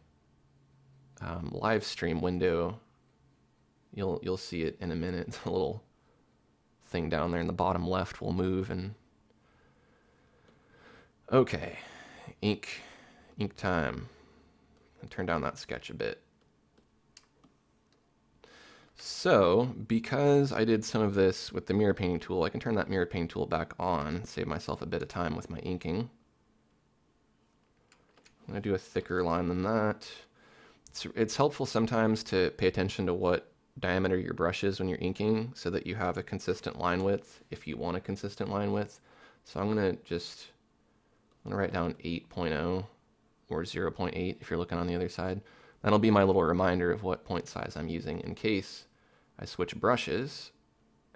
live stream window. You'll see it in a minute. A little thing down there in the bottom left will move. And okay, ink time. And turn down that sketch a bit. So, because I did some of this with the mirror painting tool, I can turn that mirror painting tool back on, save myself a bit of time with my inking. I'm going to do a thicker line than that. It's helpful sometimes to pay attention to what diameter your brush is when you're inking so that you have a consistent line width if you want a consistent line width. So I'm going to write down 8.0 or 0.8 if you're looking on the other side. That'll be my little reminder of what point size I'm using in case I switch brushes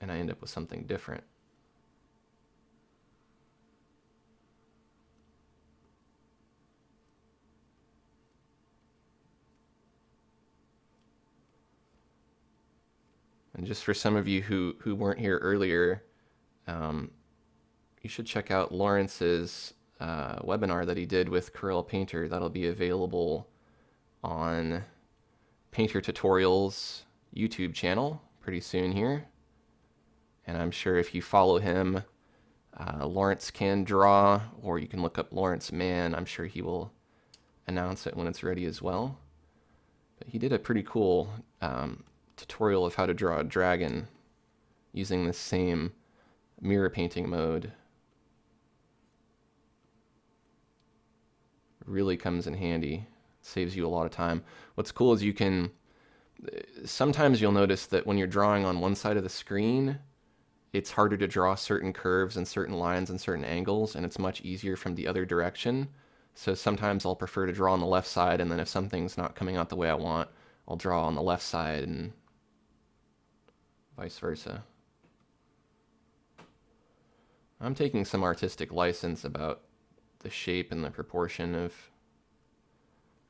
and I end up with something different. And just for some of you who weren't here earlier, you should check out Lawrence's webinar that he did with Corel Painter. That'll be available on Painter Tutorials YouTube channel pretty soon here. And I'm sure if you follow him, Lawrence Can Draw, or you can look up Lawrence Man, I'm sure he will announce it when it's ready as well. But he did a pretty cool tutorial of how to draw a dragon using this same mirror painting mode. Really comes in handy. Saves you a lot of time. What's cool is sometimes you'll notice that when you're drawing on one side of the screen, it's harder to draw certain curves and certain lines and certain angles, and it's much easier from the other direction. So sometimes I'll prefer to draw on the left side, and then if something's not coming out the way I want, I'll draw on the left side and vice versa. I'm taking some artistic license about the shape and the proportion of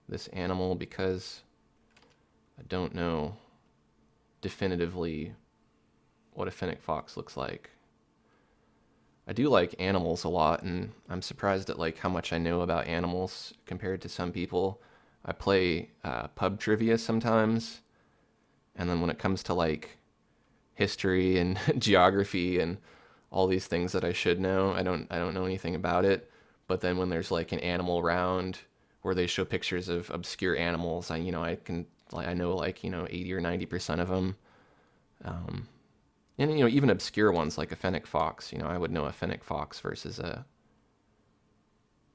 this animal because I don't know definitively what a fennec fox looks like. I do like animals a lot, and I'm surprised at like how much I know about animals compared to some people. I play pub trivia sometimes, and then when it comes to like history and geography and all these things that I should know, I don't know anything about it. But then when there's like an animal round where they show pictures of obscure animals, I know like 80 or 90% of them. And even obscure ones like a fennec fox, I would know a fennec fox versus a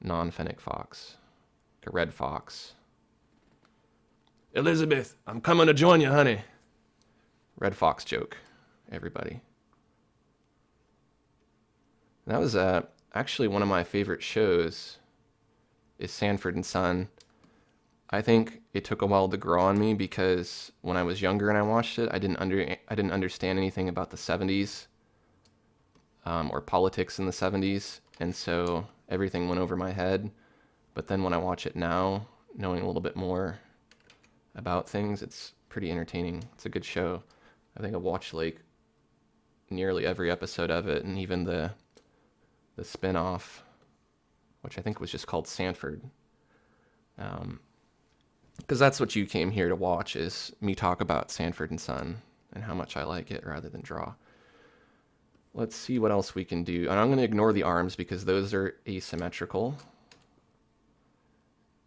non-fennec fox, like a red fox. Elizabeth, I'm coming to join you, honey. Red Fox joke, everybody. That was actually one of my favorite shows is Sanford and Son. I think it took a while to grow on me because when I was younger and I watched it, I didn't understand anything about the 70s or politics in the 70s, and so everything went over my head. But then when I watch it now, knowing a little bit more about things, it's pretty entertaining. It's a good show. I think I watched like nearly every episode of it, and even the spin-off, which I think was just called Sanford. Because that's what you came here to watch, is me talk about Sanford and Son and how much I like it rather than draw. Let's see what else we can do. And I'm going to ignore the arms because those are asymmetrical.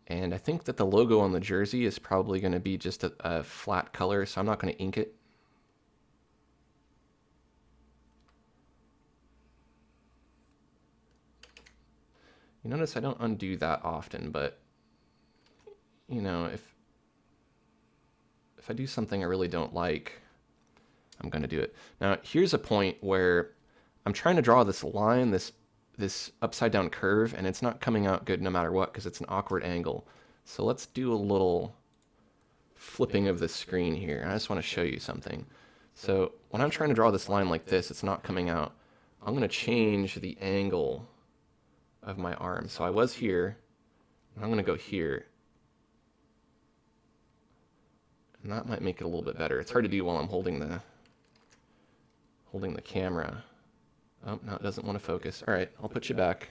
And I think that the logo on the jersey is probably going to be just a flat color, so I'm not going to ink it. You notice I don't undo that often, but you know, if I do something I really don't like, I'm going to do it. Now, here's a point where I'm trying to draw this line, this upside down curve, and it's not coming out good no matter what because it's an awkward angle. So let's do a little flipping of the screen here. I just want to show you something. So when I'm trying to draw this line like this, it's not coming out. I'm going to change the angle of my arm. So I was here, and I'm going to go here. And that might make it a little bit better. It's hard to do while I'm holding the camera. Oh, no, it doesn't want to focus. All right, I'll put you back.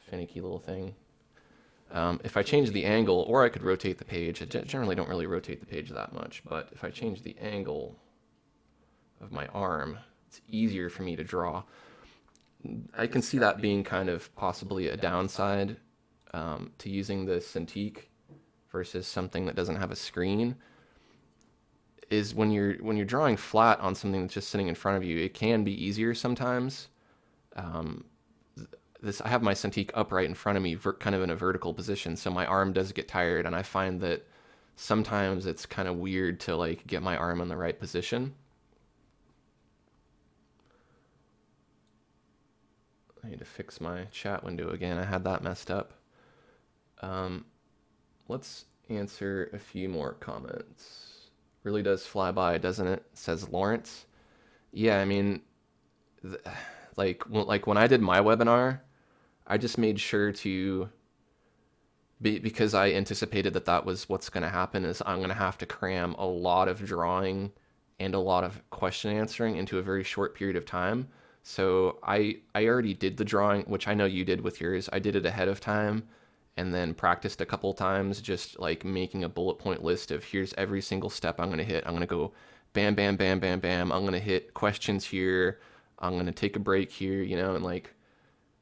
Finicky little thing. If I change the angle, or I could rotate the page. I generally don't really rotate the page that much, but if I change the angle of my arm, it's easier for me to draw. I can see that being kind of possibly a downside to using the Cintiq versus something that doesn't have a screen, is when you're drawing flat on something that's just sitting in front of you, it can be easier sometimes. I have my Cintiq upright in front of me, kind of in a vertical position, so my arm does get tired, and I find that sometimes it's kind of weird to like get my arm in the right position. I need to fix my chat window again. I had that messed up. Let's answer a few more comments. Really does fly by, doesn't it? Says Lawrence. Yeah, I mean, like when I did my webinar, I just made sure to, because I anticipated that was what's going to happen, is I'm going to have to cram a lot of drawing and a lot of question answering into a very short period of time. So I already did the drawing, which I know you did with yours. I did it ahead of time and then practiced a couple times, just like making a bullet point list of here's every single step I'm going to hit. I'm going to go bam, bam, bam, bam, bam. I'm going to hit questions here. I'm going to take a break here, and like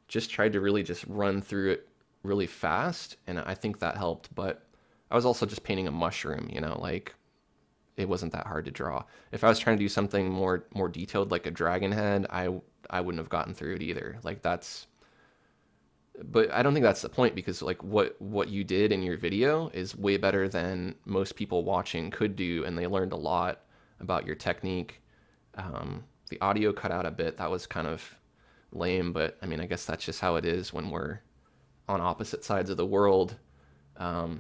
just tried to really just run through it really fast. And I think that helped. But I was also just painting a mushroom, like it wasn't that hard to draw. If I was trying to do something more detailed, like a dragon head, I wouldn't have gotten through it either. But I don't think that's the point, because like what you did in your video is way better than most people watching could do, and they learned a lot about your technique. The audio cut out a bit. That was kind of lame, but I mean, I guess that's just how it is when we're on opposite sides of the world. But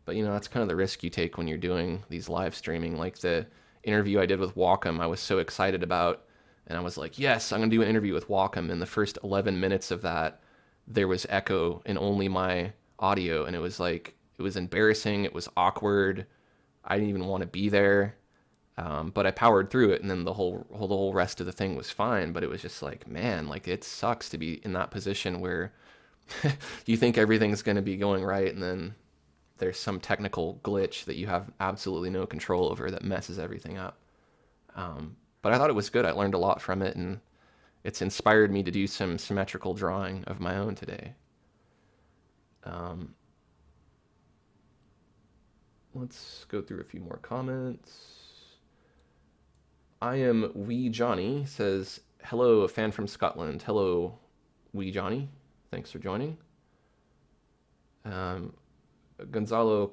that's kind of the risk you take when you're doing these live streaming. Like the interview I did with Wacom, I was so excited about, and I was like, yes, I'm going to do an interview with Wacom. In the first 11 minutes of that, there was echo in only my audio, and it was embarrassing. It was awkward. I didn't even want to be there. But I powered through it, and then the whole rest of the thing was fine. But it was just like, man, like it sucks to be in that position where you think everything's going to be going right, and then there's some technical glitch that you have absolutely no control over that messes everything up. But I thought it was good. I learned a lot from it, and it's inspired me to do some symmetrical drawing of my own today. Let's go through a few more comments. I am Wee Johnny, says, hello, a fan from Scotland. Hello, Wee Johnny. Thanks for joining. Gonzalo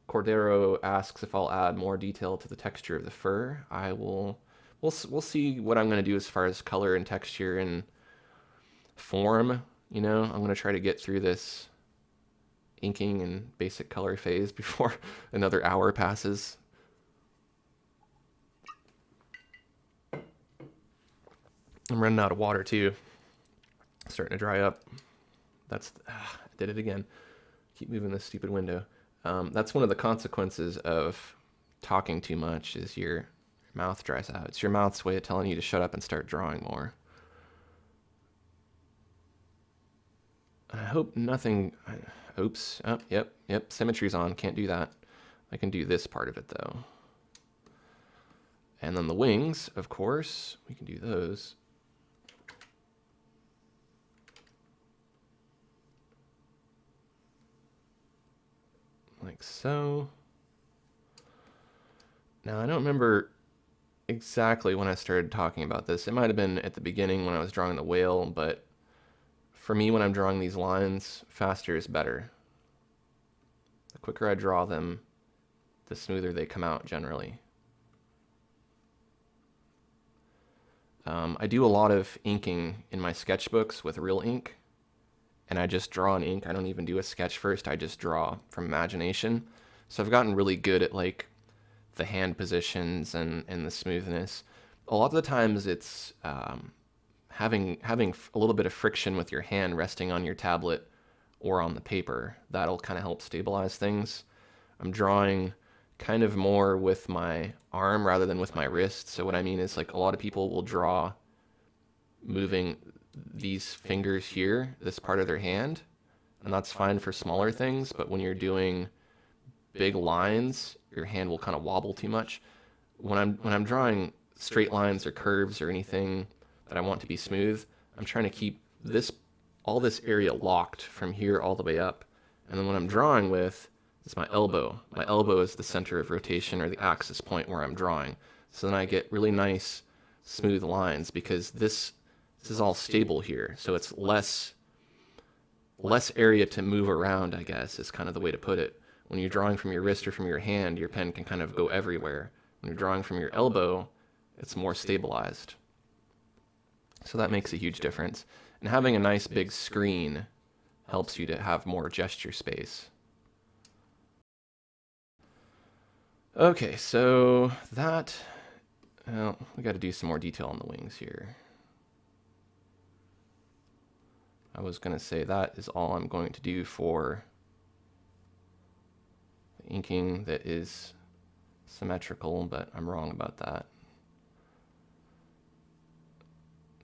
Cordero asks if I'll add more detail to the texture of the fur. I will. We'll see what I'm going to do as far as color and texture and form. You know, I'm going to try to get through this inking and basic color phase before another hour passes. I'm running out of water too. Starting to dry up. I did it again. Keep moving this stupid window. That's one of the consequences of talking too much is your mouth dries out. It's your mouth's way of telling you to shut up and start drawing more. I hope nothing... Oops. Oh, yep. Symmetry's on. Can't do that. I can do this part of it, though. And then the wings, of course. We can do those. Like so. Now, I don't remember exactly when I started talking about this. It might have been at the beginning when I was drawing the whale, but for me, when I'm drawing these lines, faster is better. The quicker I draw them, the smoother they come out generally. I do a lot of inking in my sketchbooks with real ink, and I just draw in ink. I don't even do a sketch first. I just draw from imagination. So I've gotten really good at like the hand positions and the smoothness. A lot of the times it's having a little bit of friction with your hand resting on your tablet or on the paper. That'll kind of help stabilize things. I'm drawing kind of more with my arm rather than with my wrist. So what I mean is like a lot of people will draw moving these fingers here, this part of their hand, and that's fine for smaller things, but when you're doing big lines, your hand will kind of wobble too much. When I'm drawing straight lines or curves or anything that I want to be smooth, I'm trying to keep all this area locked from here all the way up. And then when I'm drawing with, it's my elbow. My elbow is the center of rotation or the axis point where I'm drawing. So then I get really nice smooth lines because this is all stable here. So it's less area to move around, I guess, is kind of the way to put it. When you're drawing from your wrist or from your hand, your pen can kind of go everywhere. When you're drawing from your elbow, it's more stabilized. So that makes a huge difference. And having a nice big screen helps you to have more gesture space. Okay, so that, well, we got to do some more detail on the wings here. I was going to say that is all I'm going to do for the inking that is symmetrical, but I'm wrong about that.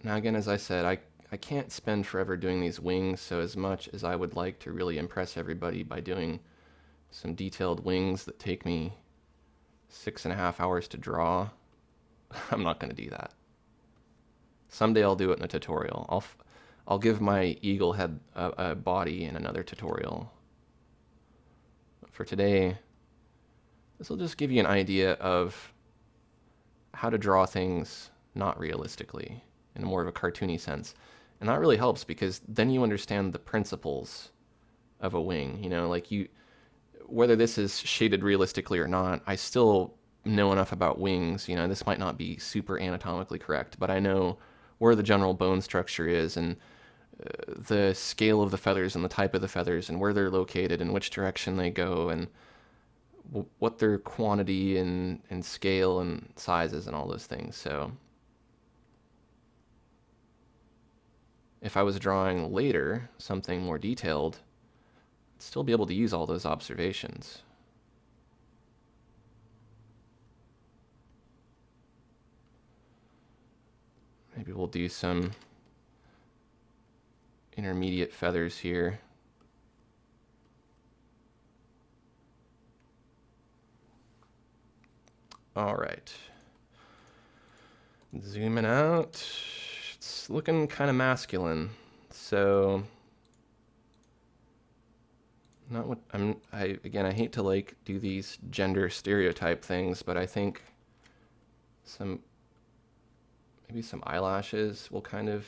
Now again, as I said, I can't spend forever doing these wings, so as much as I would like to really impress everybody by doing some detailed wings that take me 6.5 hours to draw, I'm not going to do that. Someday I'll do it in a tutorial. I'll give my eagle head a body in another tutorial. But for today, this will just give you an idea of how to draw things not realistically, in more of a cartoony sense. And that really helps because then you understand the principles of a wing. You know, like whether this is shaded realistically or not, I still know enough about wings. You know, this might not be super anatomically correct, but I know where the general bone structure is and the scale of the feathers and the type of the feathers and where they're located and which direction they go and what their quantity and scale and sizes and all those things. So if I was drawing later something more detailed, I'd still be able to use all those observations. Maybe we'll do some intermediate feathers here. All right. Zooming out. It's looking kind of masculine. So not what I hate to like do these gender stereotype things, but I think maybe some eyelashes will kind of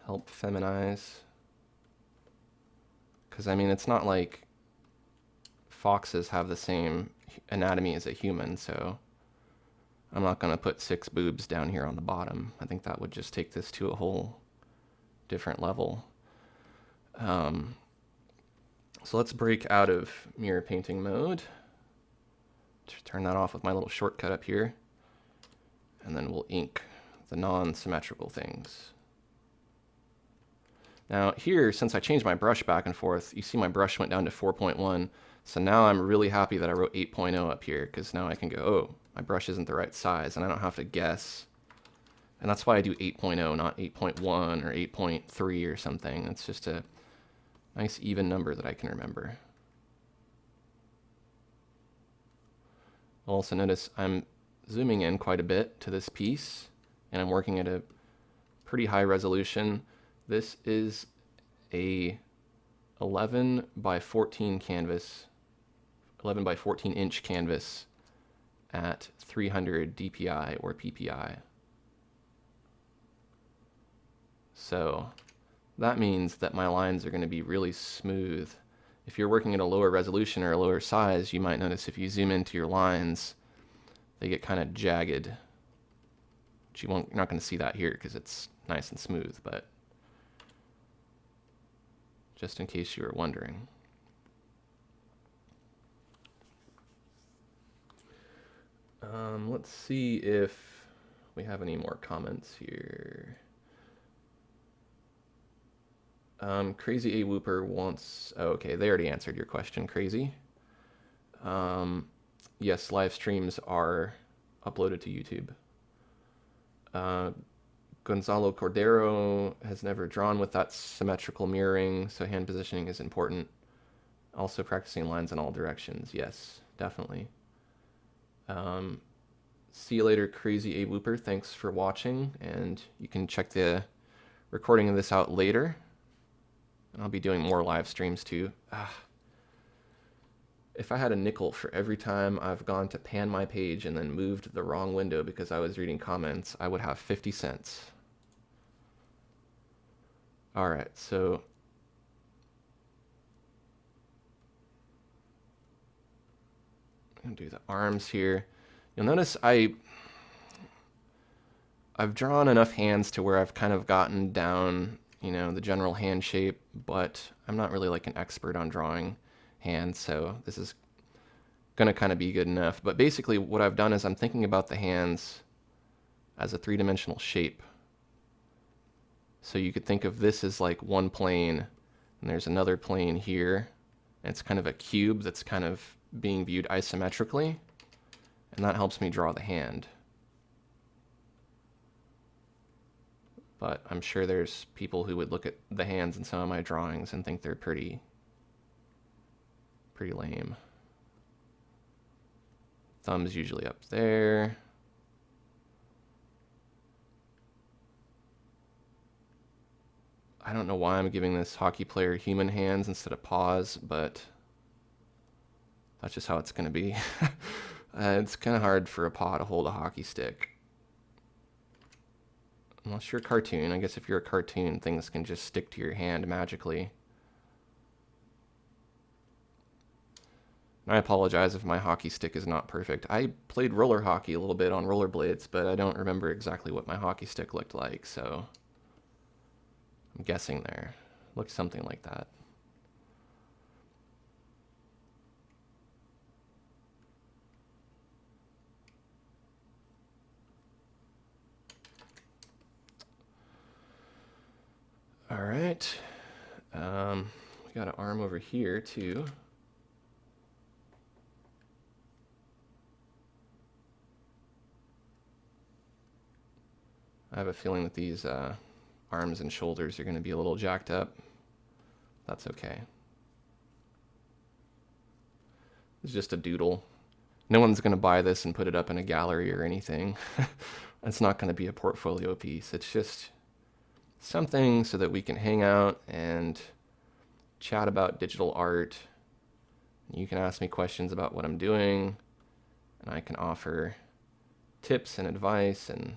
help feminize, Because, I mean, it's not like foxes have the same anatomy as a human, so I'm not going to put 6 boobs down here on the bottom. I think that would just take this to a whole different level. So let's break out of mirror painting mode. Just turn that off with my little shortcut up here. And then we'll ink the non-symmetrical things. Now here, since I changed my brush back and forth, you see my brush went down to 4.1. So now I'm really happy that I wrote 8.0 up here, because now I can go, oh, my brush isn't the right size, and I don't have to guess. And that's why I do 8.0, not 8.1 or 8.3 or something. It's just a nice even number that I can remember. Also notice I'm zooming in quite a bit to this piece, and I'm working at a pretty high resolution. This is a 11 by 14 canvas, 11 by 14 inch canvas at 300 DPI or PPI. So that means that my lines are going to be really smooth. If you're working at a lower resolution or a lower size, you might notice if you zoom into your lines, they get kind of jagged. But you're not going to see that here because it's nice and smooth, but just in case you were wondering. Let's see if we have any more comments here. Crazy A Whooper wants... Oh, okay, they already answered your question, Crazy. Yes, live streams are uploaded to YouTube. Gonzalo Cordero has never drawn with that symmetrical mirroring, so hand positioning is important. Also practicing lines in all directions. Yes, definitely. See you later, Crazy A Whooper. Thanks for watching, and you can check the recording of this out later. And I'll be doing more live streams too. If I had a nickel for every time I've gone to pan my page and then moved the wrong window because I was reading comments, I would have 50 cents. All right, so I'm gonna do the arms here. You'll notice I've drawn enough hands to where I've kind of gotten down, you know, the general hand shape, but I'm not really like an expert on drawing hands, so this is gonna kind of be good enough. But basically what I've done is I'm thinking about the hands as a three-dimensional shape. So you could think of this as like one plane, and there's another plane here, and it's kind of a cube that's kind of being viewed isometrically, and that helps me draw the hand. But I'm sure there's people who would look at the hands in some of my drawings and think they're pretty lame. Thumb's usually up there. I don't know why I'm giving this hockey player human hands instead of paws, but that's just how it's going to be. It's kind of hard for a paw to hold a hockey stick. Unless you're a cartoon. I guess if you're a cartoon, things can just stick to your hand magically. And I apologize if my hockey stick is not perfect. I played roller hockey a little bit on rollerblades, but I don't remember exactly what my hockey stick looked like, so I'm guessing there. Looked something like that. All right. We got an arm over here too. I have a feeling that these arms and shoulders are going to be a little jacked up. That's okay. It's just a doodle. No one's going to buy this and put it up in a gallery or anything. It's not going to be a portfolio piece. It's just something so that we can hang out and chat about digital art. You can ask me questions about what I'm doing, and I can offer tips and advice and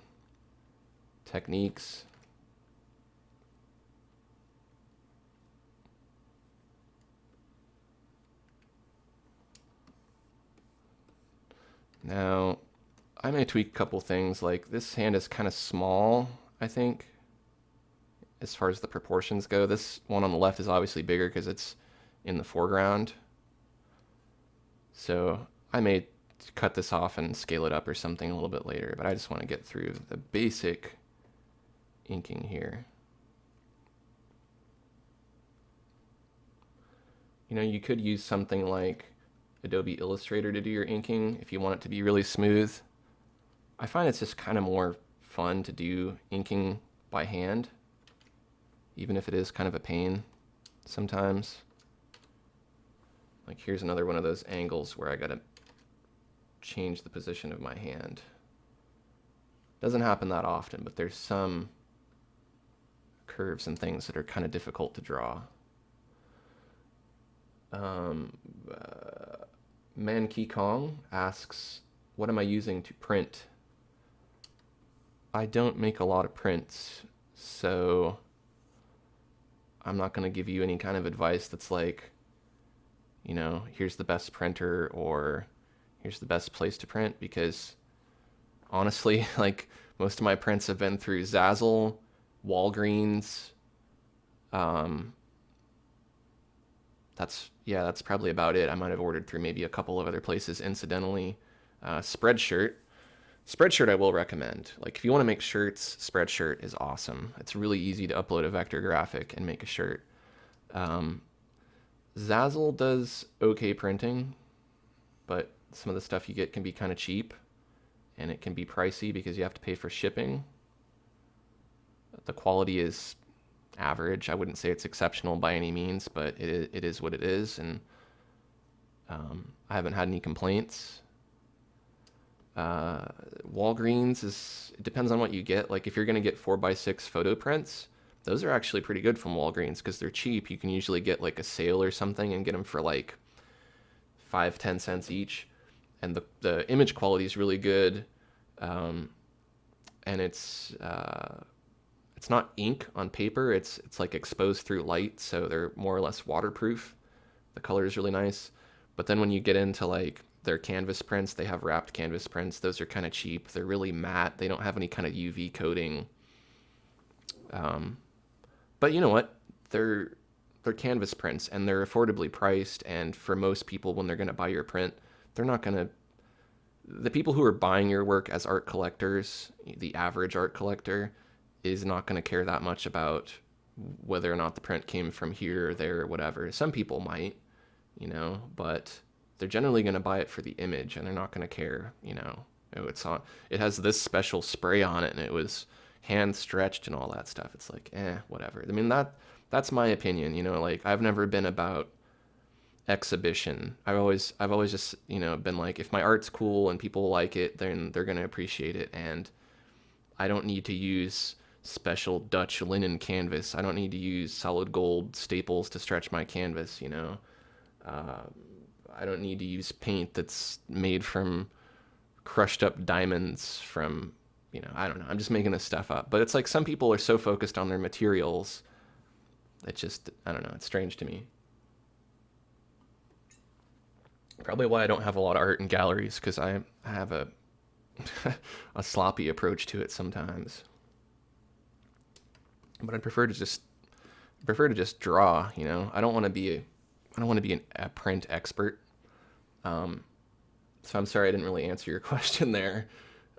techniques. Now, I may tweak a couple things, like this hand is kind of small, I think, as far as the proportions go. This one on the left is obviously bigger because it's in the foreground. So I may cut this off and scale it up or something a little bit later, but I just want to get through the basic inking here. You know, you could use something like Adobe Illustrator to do your inking if you want it to be really smooth. I find it's just kind of more fun to do inking by hand, even if it is kind of a pain sometimes. Like here's another one of those angles where I gotta change the position of my hand. Doesn't happen that often, but there's some curves and things that are kind of difficult to draw. Man Ki Kong asks, what am I using to print? I don't make a lot of prints, so I'm not going to give you any kind of advice that's like, you know, here's the best printer or here's the best place to print, because honestly, like most of my prints have been through Zazzle, Walgreens. That's probably about it. I might have ordered through maybe a couple of other places incidentally. Spreadshirt I will recommend. Like if you want to make shirts, Spreadshirt is awesome. It's really easy to upload a vector graphic and make a shirt. Zazzle does okay printing, but some of the stuff you get can be kind of cheap, and it can be pricey because you have to pay for shipping. The quality is average. I wouldn't say it's exceptional by any means, but it is what it is, and I haven't had any complaints. Walgreens it depends on what you get. Like if you're going to get 4x6 photo prints, those are actually pretty good from Walgreens because they're cheap. You can usually get like a sale or something and get them for like 5-10 cents each, and the image quality is really good, and it's not ink on paper. It's like exposed through light, so they're more or less waterproof. The color is really nice. But then when you get into like their canvas prints, they have wrapped canvas prints. Those are kind of cheap. They're really matte. They don't have any kind of UV coating. But you know what? They're canvas prints and they're affordably priced. And for most people, when they're going to buy your print, they're not going to. The people who are buying your work as art collectors, the average art collector, is not going to care that much about whether or not the print came from here or there or whatever. Some people might, you know, but they're generally going to buy it for the image and they're not going to care, you know. It has this special spray on it and it was hand stretched and all that stuff. It's like, whatever. I mean, that's my opinion, you know, like I've never been about exhibition. I've always just, you know, been like, if my art's cool and people like it, then they're going to appreciate it. And I don't need to use special Dutch linen canvas. I don't need to use solid gold staples to stretch my canvas, you know. I don't need to use paint that's made from crushed up diamonds from, you know, I don't know. I'm just making this stuff up. But it's like some people are so focused on their materials. It's just, I don't know. It's strange to me. Probably why I don't have a lot of art in galleries, because I have a a sloppy approach to it sometimes. But I prefer to just draw, you know. I don't want to be a print expert. So I'm sorry I didn't really answer your question there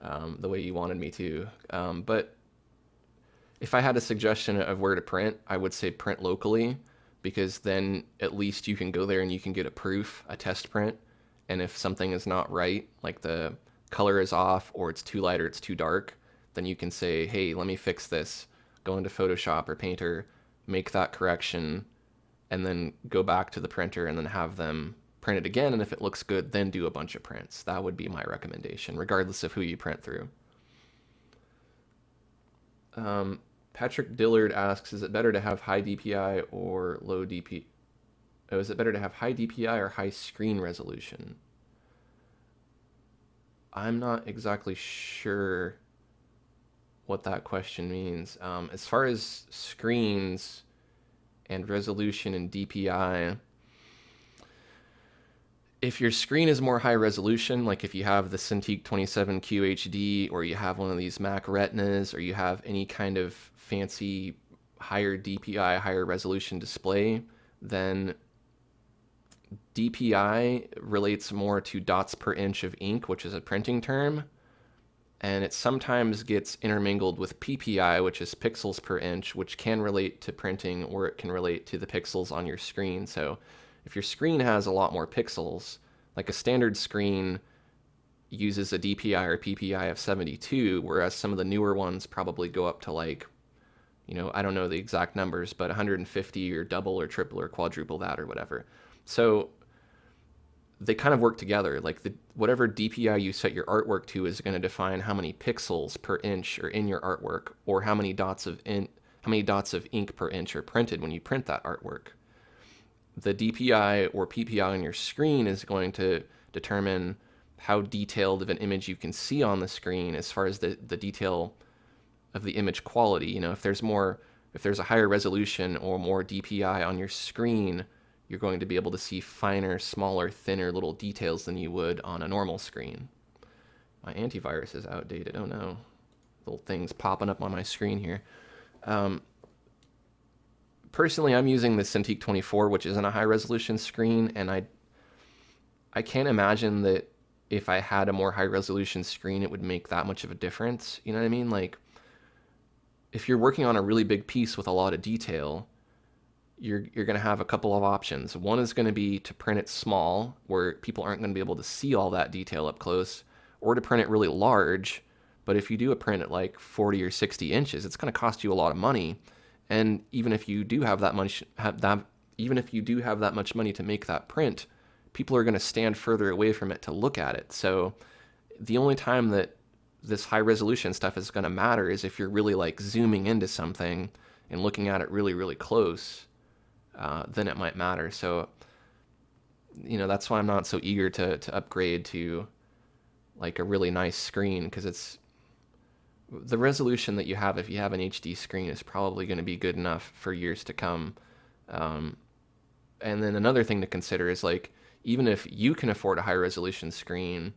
the way you wanted me to. But if I had a suggestion of where to print, I would say print locally, because then at least you can go there and you can get a test print. And if something is not right, like the color is off or it's too light or it's too dark, then you can say, hey, let me fix this. Go into Photoshop or Painter, make that correction, and then go back to the printer and then have them print it again. And if it looks good, then do a bunch of prints. That would be my recommendation, regardless of who you print through. Patrick Dillard asks, is it better to have high DPI or low DPI? Oh, is it better to have high DPI or high screen resolution? I'm not exactly sure what that question means. As far as screens and resolution and DPI, if your screen is more high resolution, like if you have the Cintiq 27 QHD, or you have one of these Mac Retinas, or you have any kind of fancy higher DPI, higher resolution display, then DPI relates more to dots per inch of ink, which is a printing term, and it sometimes gets intermingled with PPI, which is pixels per inch, which can relate to printing, or it can relate to the pixels on your screen. So if your screen has a lot more pixels, like a standard screen uses a DPI or PPI of 72, whereas some of the newer ones probably go up to like, I don't know the exact numbers, but 150 or double or triple or quadruple that or whatever. So they kind of work together. Like whatever DPI you set your artwork to is going to define how many pixels per inch are in your artwork, or how many dots of ink per inch are printed when you print that artwork. The DPI or PPI on your screen is going to determine how detailed of an image you can see on the screen as far as the detail of the image quality. If there's a higher resolution or more DPI on your screen, you're going to be able to see finer, smaller, thinner little details than you would on a normal screen. My antivirus is outdated. Oh no. Little things popping up on my screen here. Personally, I'm using the Cintiq 24, which isn't a high-resolution screen, and I can't imagine that if I had a more high-resolution screen, it would make that much of a difference. You know what I mean? Like, if you're working on a really big piece with a lot of detail, you're going to have a couple of options. One is going to be to print it small, where people aren't going to be able to see all that detail up close, or to print it really large. But if you do a print at like 40 or 60 inches, it's going to cost you a lot of money. And even if you do have that much money to make that print, people are going to stand further away from it to look at it. So the only time that this high resolution stuff is going to matter is if you're really like zooming into something and looking at it really, really close. Then it might matter. So, that's why I'm not so eager to upgrade to like a really nice screen, because it's the resolution that you have if you have an HD screen is probably going to be good enough for years to come. And then another thing to consider is, like, even if you can afford a high resolution screen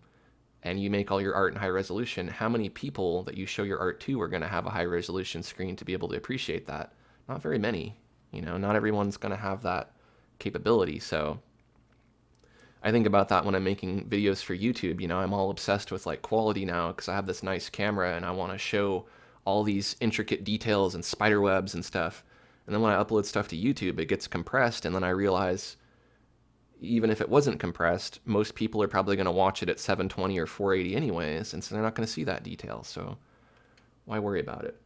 and you make all your art in high resolution, how many people that you show your art to are going to have a high resolution screen to be able to appreciate that? Not very many. Not everyone's going to have that capability. So I think about that when I'm making videos for YouTube. I'm all obsessed with like quality now because I have this nice camera and I want to show all these intricate details and spider webs and stuff. And then when I upload stuff to YouTube, it gets compressed, and then I realize even if it wasn't compressed, most people are probably going to watch it at 720 or 480 anyways, and so they're not going to see that detail. So why worry about it?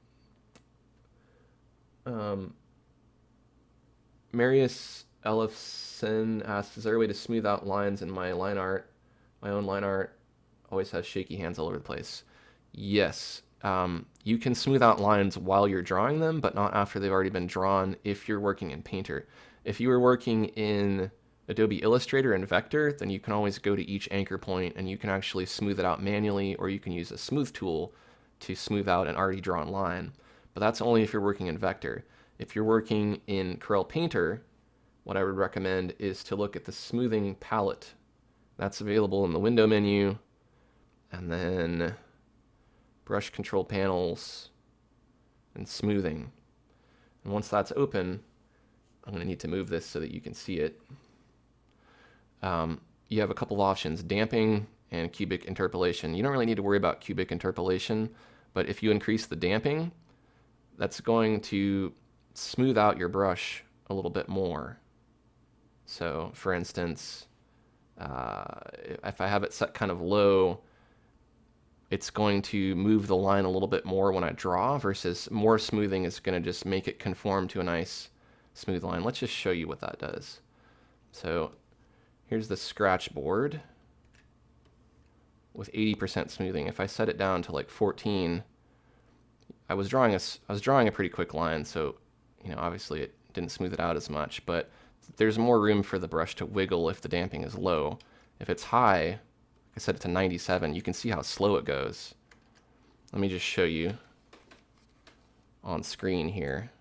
Marius Ellefson asks, is there a way to smooth out lines in my line art? My own line art always has shaky hands all over the place. Yes. You can smooth out lines while you're drawing them, but not after they've already been drawn if you're working in Painter. If you were working in Adobe Illustrator and Vector, then you can always go to each anchor point and you can actually smooth it out manually, or you can use a smooth tool to smooth out an already drawn line. But that's only if you're working in Vector. If you're working in Corel Painter, what I would recommend is to look at the smoothing palette. That's available in the window menu, and then brush control panels and smoothing. And once that's open, I'm going to need to move this so that you can see it. You have a couple of options, damping and cubic interpolation. You don't really need to worry about cubic interpolation, but if you increase the damping, that's going to smooth out your brush a little bit more. So for instance, if I have it set kind of low, it's going to move the line a little bit more when I draw, versus more smoothing is going to just make it conform to a nice smooth line. Let's just show you what that does. So here's the scratch board with 80% smoothing. If I set it down to like 14, I was drawing a pretty quick line, so obviously it didn't smooth it out as much, but there's more room for the brush to wiggle if the damping is low. If it's high, I set it to 97, you can see how slow it goes. Let me just show you on screen here.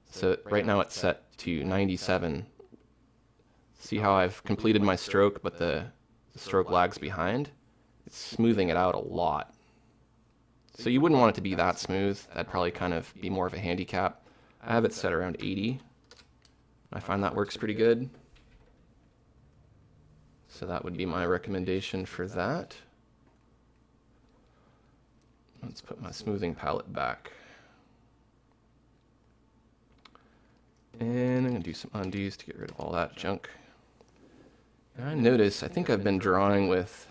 So right now it's set to 97. See how I've completed my stroke, but the stroke lags behind? It's smoothing it out a lot. So you wouldn't want it to be that smooth. That'd probably kind of be more of a handicap. I have it set around 80. I find that works pretty good. So that would be my recommendation for that. Let's put my smoothing palette back. And I'm going to do some undos to get rid of all that junk. And I notice, I think I've been drawing with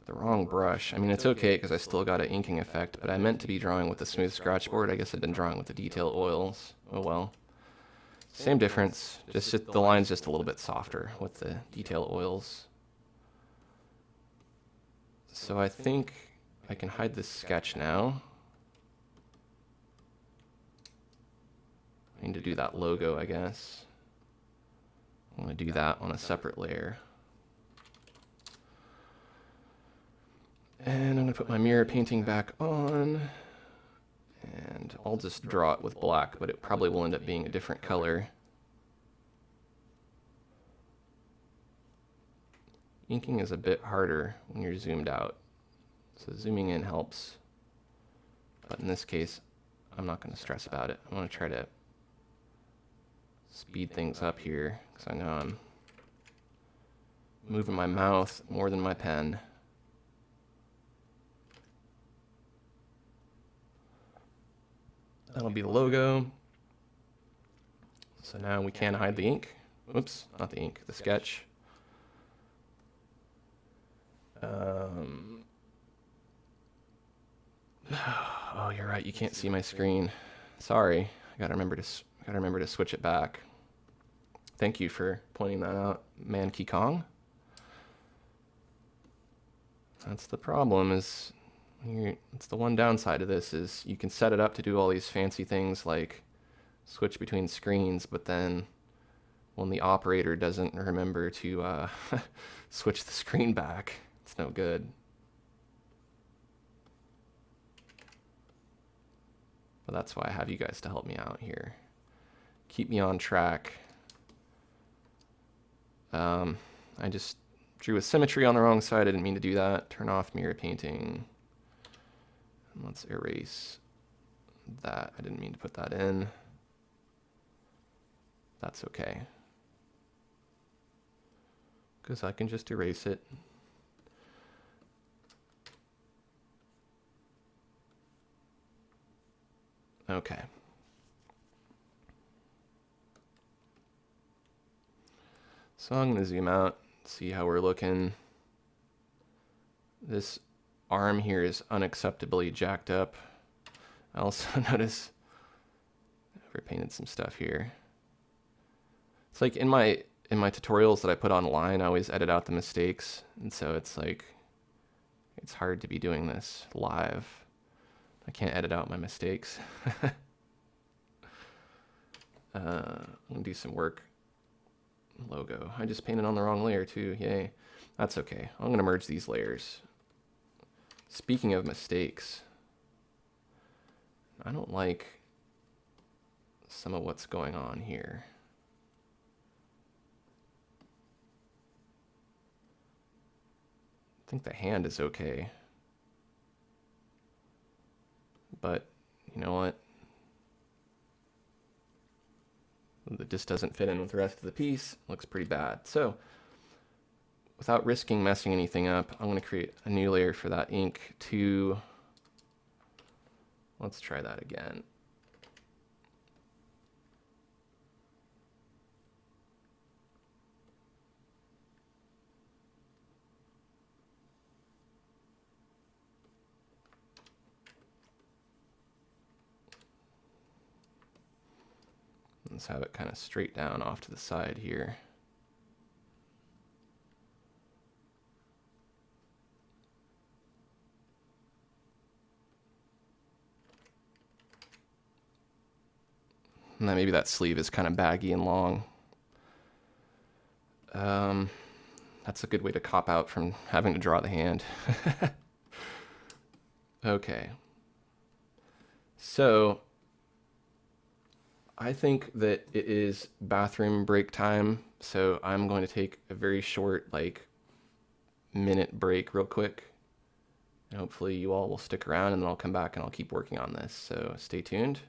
the wrong brush. I mean, it's okay because I still got an inking effect, but I meant to be drawing with the smooth scratch board. I guess I've been drawing with the detail oils. Oh well. Same difference, just the line's just a little bit softer with the detail oils. So I think I can hide this sketch now. I need to do that logo, I guess. I'm going to do that on a separate layer. And I'm going to put my mirror painting back on. And I'll just draw it with black, but it probably will end up being a different color. Inking is a bit harder when you're zoomed out. So zooming in helps. But in this case, I'm not going to stress about it. I'm going to try to speed things up here, because I know I'm moving my mouth more than my pen. That'll be the logo. So now we can hide the ink. Oops, not the ink, the sketch. Oh, you're right. You can't see my screen. Sorry. I gotta remember to switch it back. Thank you for pointing that out, Manky Kong. That's the problem. It's the one downside of this is you can set it up to do all these fancy things like switch between screens, but then when the operator doesn't remember to switch the screen back, it's no good. But that's why I have you guys to help me out here. Keep me on track. I just drew a symmetry on the wrong side. I didn't mean to do that. Turn off mirror painting. And let's erase that. I didn't mean to put that in. That's okay, because I can just erase it. Okay. So I'm going to zoom out, see how we're looking. This arm here is unacceptably jacked up. I also notice I've painted some stuff here. It's like in my tutorials that I put online, I always edit out the mistakes, and so it's like it's hard to be doing this live. I can't edit out my mistakes. I'm gonna do some work. Logo. I just painted on the wrong layer too. Yay. That's okay. I'm gonna merge these layers. Speaking of mistakes, I don't like some of what's going on here. I think the hand is okay. But you know what? It just doesn't fit in with the rest of the piece. Looks pretty bad. So without risking messing anything up, I'm going to create a new layer for that ink to, let's try that again. Let's have it kind of straight down off to the side here. And then maybe that sleeve is kind of baggy and long. That's a good way to cop out from having to draw the hand. Okay. So I think that it is bathroom break time, so I'm going to take a very short, like, minute break real quick. And hopefully you all will stick around, and then I'll come back and I'll keep working on this. So stay tuned.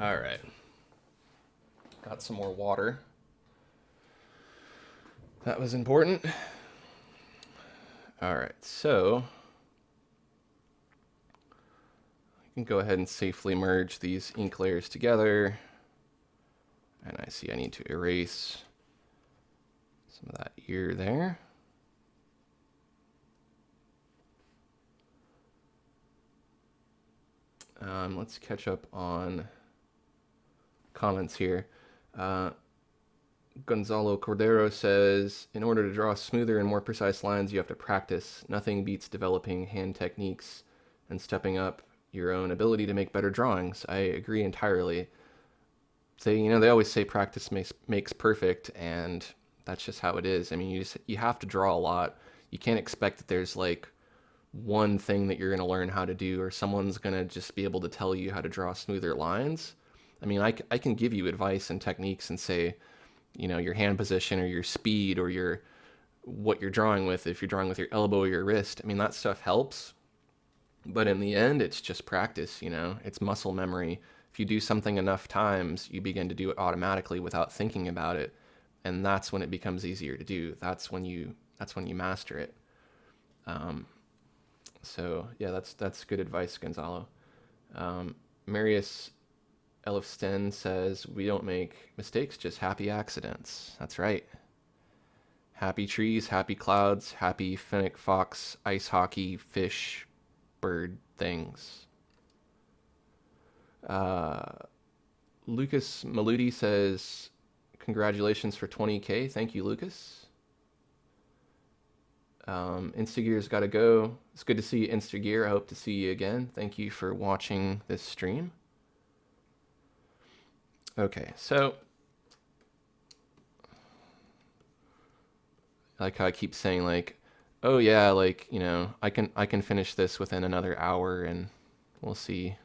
All right. Got some more water. That was important. All right, so I can go ahead and safely merge these ink layers together. And I see I need to erase some of that ear there. Let's catch up on comments here. Gonzalo Cordero says, in order to draw smoother and more precise lines, you have to practice. Nothing beats developing hand techniques and stepping up your own ability to make better drawings. I agree entirely. They always say practice makes perfect, and that's just how it is. I mean, you have to draw a lot. You can't expect that there's like one thing that you're going to learn how to do, or someone's going to just be able to tell you how to draw smoother lines. I mean, I can give you advice and techniques and say, your hand position or your speed or what you're drawing with, if you're drawing with your elbow or your wrist. I mean, that stuff helps. But in the end, it's just practice, it's muscle memory. If you do something enough times, you begin to do it automatically without thinking about it. And that's when it becomes easier to do. That's when you master it. So yeah, that's good advice, Gonzalo. Marius Elfsten says, we don't make mistakes, just happy accidents. That's right. Happy trees, happy clouds, happy fennec fox, ice hockey, fish, bird things. Lucas Maludi says, congratulations for 20K. Thank you, Lucas. Instagear's got to go. It's good to see you, Instagear. I hope to see you again. Thank you for watching this stream. Okay, so like how I keep saying, like, oh yeah, like, I can finish this within another hour, and we'll see.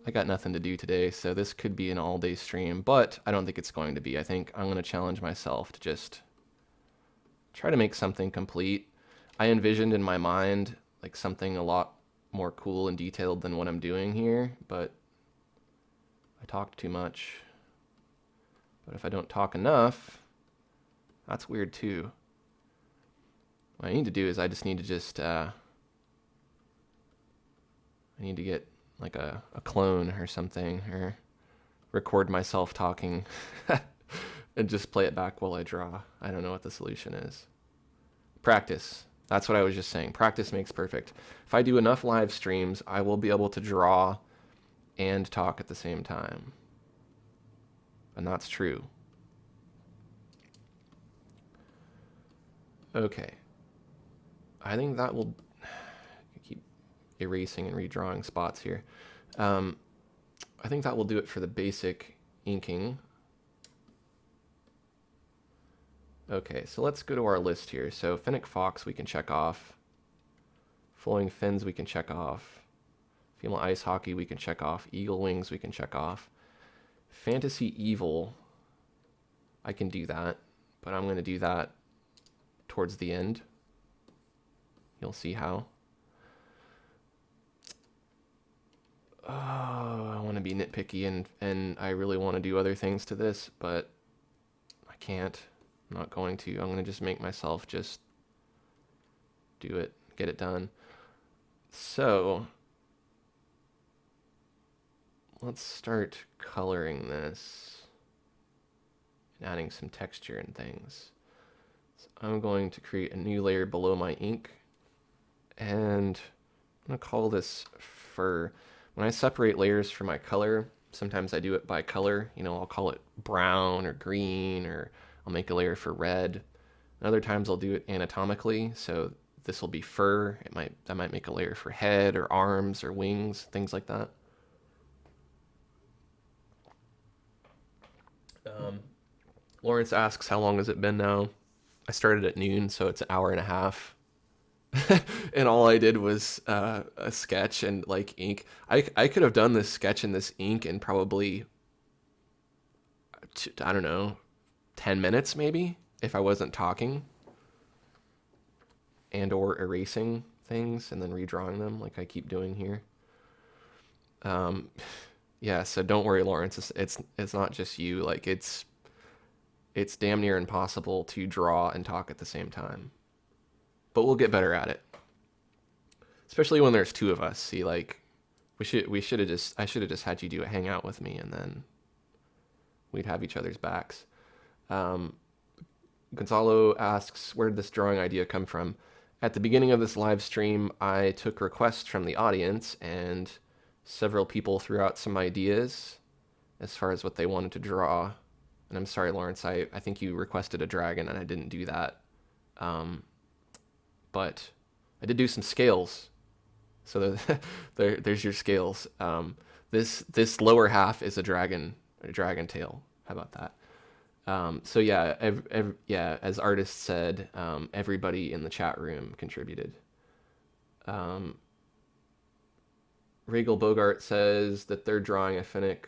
I got nothing to do today, so this could be an all-day stream, but I don't think it's going to be. I think I'm going to challenge myself to just try to make something complete. I envisioned in my mind like something a lot more cool and detailed than what I'm doing here, but I talked too much. But if I don't talk enough, that's weird too. What I need to do is I just need to I need to get like a clone or something, or record myself talking and just play it back while I draw. I don't know what the solution is. Practice. That's what I was just saying. Practice makes perfect. If I do enough live streams, I will be able to draw and talk at the same time. And that's true. Okay. I think that will erasing and redrawing spots here. I think that will do it for the basic inking. Okay, so let's go to our list here. So Fennec Fox we can check off. Flowing Fins we can check off. Female Ice Hockey we can check off. Eagle Wings we can check off. Fantasy Evil, I can do that, but I'm going to do that towards the end. You'll see how. Oh, I want to be nitpicky and I really want to do other things to this, but I can't. I'm not going to. I'm going to just make myself just do it, get it done. So let's start coloring this and adding some texture and things. So I'm going to create a new layer below my ink, and I'm going to call this fur. When I separate layers for my color, sometimes I do it by color. You know, I'll call it brown or green, or I'll make a layer for red. And other times I'll do it anatomically. So this will be fur. I might make a layer for head or arms or wings, things like that. Lawrence asks, how long has it been now? I started at noon, so it's an hour and a half. And all I did was a sketch and like ink. I could have done this sketch and this ink in probably, I don't know, 10 minutes maybe, if I wasn't talking and or erasing things and then redrawing them like I keep doing here. Yeah, so don't worry, Lawrence. It's not just you. Like it's damn near impossible to draw and talk at the same time. But we'll get better at it. Especially when there's two of us. See, like I should have just had you do a hangout with me, and then we'd have each other's backs. Gonzalo asks, where did this drawing idea come from? At the beginning of this live stream, I took requests from the audience, and several people threw out some ideas as far as what they wanted to draw. And I'm sorry, Lawrence, I think you requested a dragon, and I didn't do that. But I did do some scales. So there's your scales. This lower half is a dragon tail. How about that? So yeah, yeah, as artist said, everybody in the chat room contributed. Regal Bogart says that they're drawing a Finnick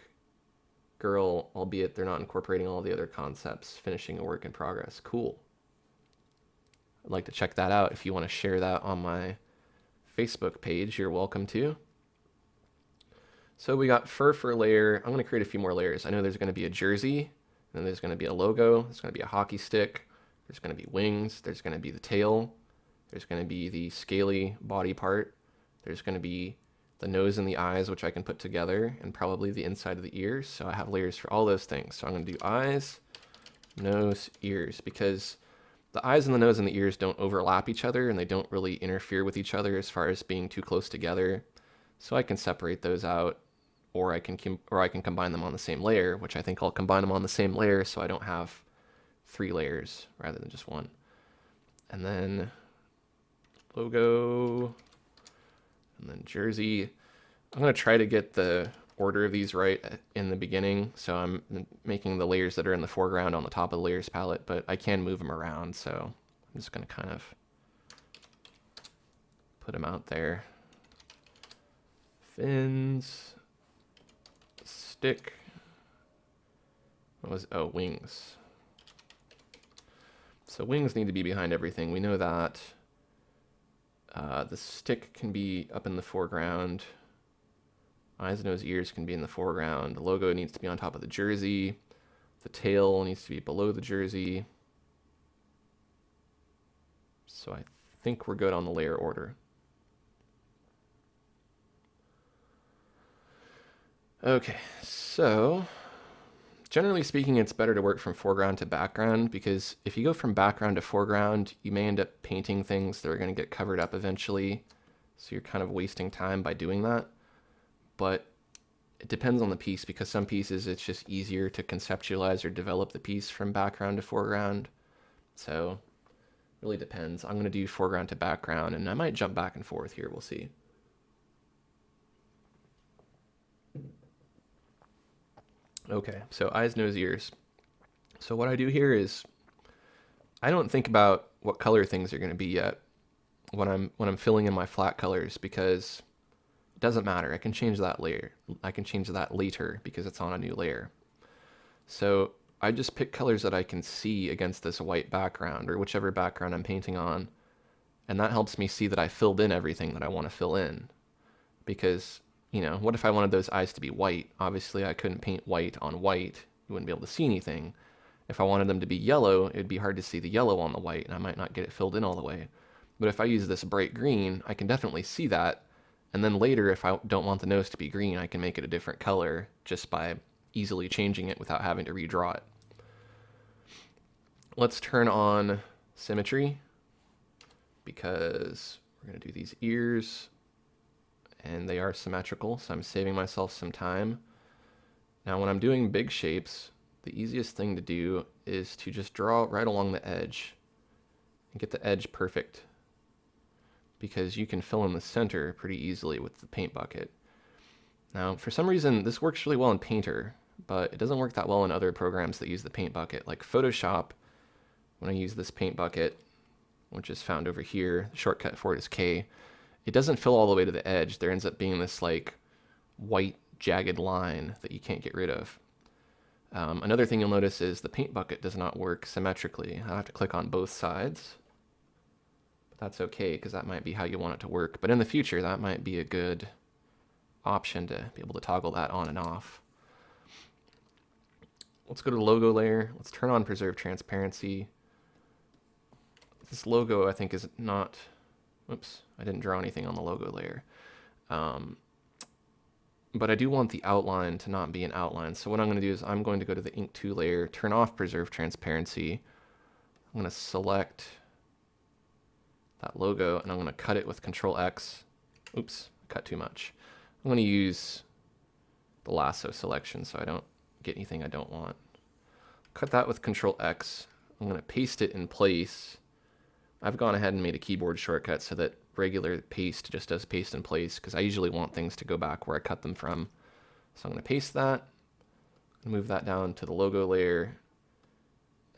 girl, albeit they're not incorporating all the other concepts, finishing a work in progress. Cool. I'd like to check that out. If you want to share that on my Facebook page, you're welcome to. So we got fur layer. I'm going to create a few more layers. I know there's going to be a jersey, and then there's going to be a logo. There's going to be a hockey stick. There's going to be wings. There's going to be the tail. There's going to be the scaly body part. There's going to be the nose and the eyes, which I can put together, and probably the inside of the ears. So I have layers for all those things. So I'm going to do eyes, nose, ears, because the eyes and the nose and the ears don't overlap each other, and they don't really interfere with each other as far as being too close together. So I can separate those out, or I can combine them on the same layer, which I think I'll combine them on the same layer so I don't have 3 layers rather than just 1. And then logo, and then jersey. I'm going to try to get the order of these right in the beginning, so I'm making the layers that are in the foreground on the top of the layers palette, but I can move them around, so I'm just going to kind of put them out there. Fins, stick, wings. So wings need to be behind everything, we know that. The stick can be up in the foreground. Eyes, nose, ears can be in the foreground. The logo needs to be on top of the jersey. The tail needs to be below the jersey. So I think we're good on the layer order. Okay, so generally speaking, it's better to work from foreground to background, because if you go from background to foreground, you may end up painting things that are going to get covered up eventually. So you're kind of wasting time by doing that. But it depends on the piece, because some pieces it's just easier to conceptualize or develop the piece from background to foreground. So it really depends. I'm going to do foreground to background, and I might jump back and forth here. We'll see. Okay, so eyes, nose, ears. So what I do here is I don't think about what color things are going to be yet when I'm filling in my flat colors, because it doesn't matter. I can change that later. I can change that later because it's on a new layer. So I just pick colors that I can see against this white background or whichever background I'm painting on, and that helps me see that I filled in everything that I want to fill in. Because, what if I wanted those eyes to be white? Obviously, I couldn't paint white on white. You wouldn't be able to see anything. If I wanted them to be yellow, it'd be hard to see the yellow on the white, and I might not get it filled in all the way. But if I use this bright green, I can definitely see that. And then later, if I don't want the nose to be green, I can make it a different color just by easily changing it without having to redraw it. Let's turn on symmetry, because we're going to do these ears, and they are symmetrical, so I'm saving myself some time. Now, when I'm doing big shapes, the easiest thing to do is to just draw right along the edge and get the edge perfect, because you can fill in the center pretty easily with the paint bucket. Now, for some reason, this works really well in Painter, but it doesn't work that well in other programs that use the paint bucket. Like Photoshop, when I use this paint bucket, which is found over here, the shortcut for it is K, it doesn't fill all the way to the edge. There ends up being this like white jagged line that you can't get rid of. Another thing you'll notice is the paint bucket does not work symmetrically. I have to click on both sides. But that's okay, because that might be how you want it to work. But in the future, that might be a good option to be able to toggle that on and off. Let's go to the logo layer. Let's turn on preserve transparency. This logo, I think, is not... Oops, I didn't draw anything on the logo layer. But I do want the outline to not be an outline. So what I'm going to do is I'm going to go to the Ink 2 layer, turn off preserve transparency. I'm going to select that logo, and I'm going to cut it with Control X. Oops, cut too much. I'm going to use the lasso selection so I don't get anything I don't want. Cut that with Control X. I'm going to paste it in place. I've gone ahead and made a keyboard shortcut so that regular paste just does paste in place, because I usually want things to go back where I cut them from. So I'm going to paste that, move that down to the logo layer,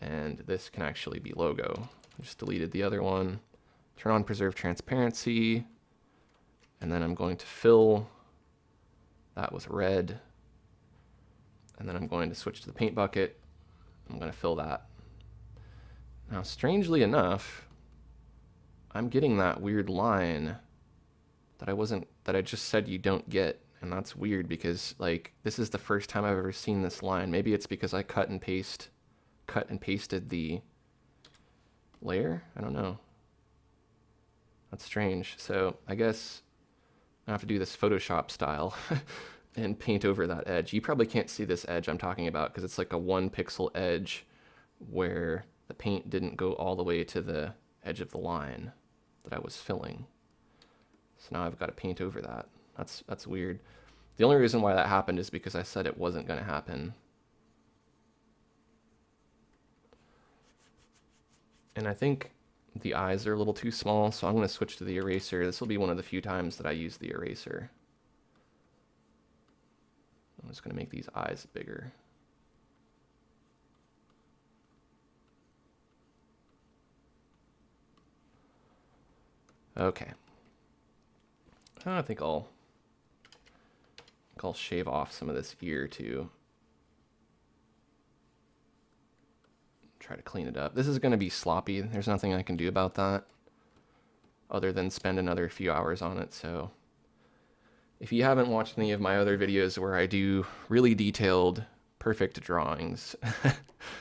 and this can actually be logo. I just deleted the other one. Turn on preserve transparency, and then I'm going to fill that with red, and then I'm going to switch to the paint bucket. I'm going to fill that. Now, strangely enough, I'm getting that weird line that I just said you don't get, and that's weird because like this is the first time I've ever seen this line. Maybe it's because I cut and pasted the layer. I don't know. That's strange. So I guess I have to do this Photoshop style and paint over that edge. You probably can't see this edge I'm talking about because it's like a 1 pixel edge where the paint didn't go all the way to the edge of the line that I was filling. So now I've got to paint over that. That's weird. The only reason why that happened is because I said it wasn't going to happen. And I think the eyes are a little too small, so I'm going to switch to the eraser. This will be one of the few times that I use the eraser. I'm just going to make these eyes bigger. Okay. I think I'll shave off some of this ear too. Try to clean it up. This is going to be sloppy. There's nothing I can do about that other than spend another few hours on it. So if you haven't watched any of my other videos where I do really detailed, perfect drawings,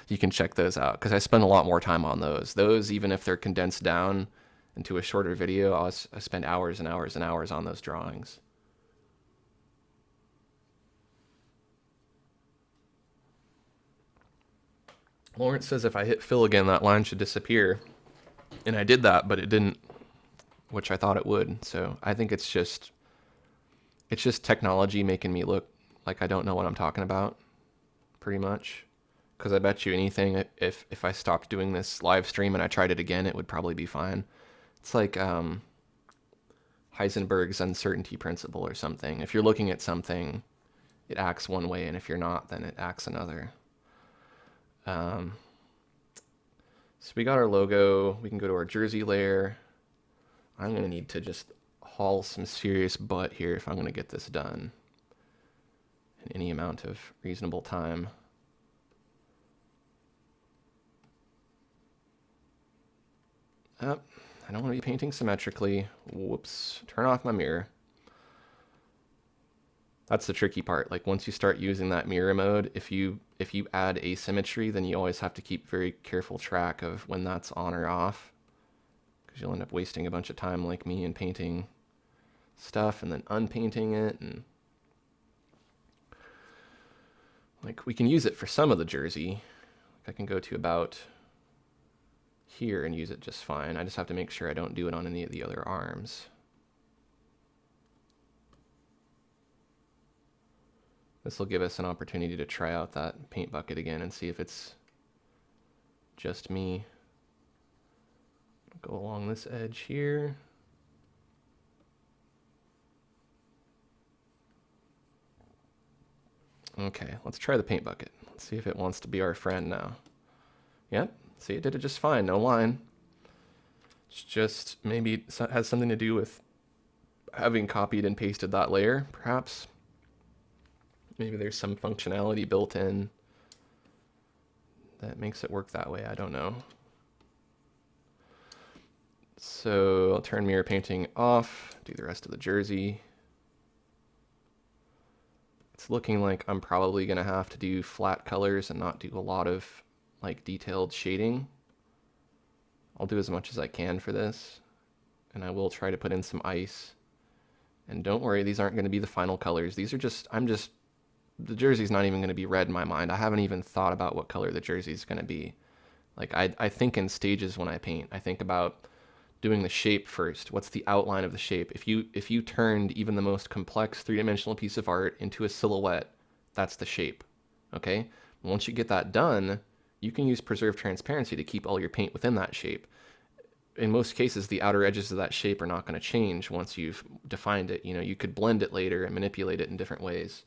you can check those out because I spend a lot more time on those. Those, even if they're condensed down into a shorter video, I spend hours and hours and hours on those drawings. Lawrence says if I hit fill again, that line should disappear. And I did that, but it didn't, which I thought it would. So I think it's just technology making me look like I don't know what I'm talking about, pretty much. Because I bet you anything, if I stopped doing this live stream and I tried it again, it would probably be fine. It's like Heisenberg's uncertainty principle or something. If you're looking at something it acts one way, and if you're not, then it acts another. So we got our logo. We can go to our jersey layer. I'm going to need to just haul some serious butt here if I'm going to get this done in any amount of reasonable time. Oh, I don't want to be painting symmetrically. Whoops. Turn off my mirror. That's the tricky part. Like once you start using that mirror mode, if you add asymmetry, then you always have to keep very careful track of when that's on or off, because you'll end up wasting a bunch of time like me and painting stuff and then unpainting it. And like we can use it for some of the jersey. I can go to about here and use it just fine. I just have to make sure I don't do it on any of the other arms. This will give us an opportunity to try out that paint bucket again and see if it's just me. Go along this edge here. Okay, let's try the paint bucket. Let's see if it wants to be our friend now. Yep, see, it did it just fine, no line. It's just maybe it has something to do with having copied and pasted that layer, perhaps. Maybe there's some functionality built in that makes it work that way. I don't know. So I'll turn mirror painting off, do the rest of the jersey. It's looking like I'm probably going to have to do flat colors and not do a lot of like detailed shading. I'll do as much as I can for this, and I will try to put in some ice. And don't worry, these aren't going to be the final colors. These are just, the jersey's not even going to be red in my mind. I haven't even thought about what color the jersey's going to be. Like I think in stages when I paint. I think about doing the shape first. What's the outline of the shape? If you turned even the most complex three-dimensional piece of art into a silhouette, that's the shape. Okay? Once you get that done, you can use preserve transparency to keep all your paint within that shape. In most cases, the outer edges of that shape are not going to change once you've defined it. You know, you could blend it later and manipulate it in different ways.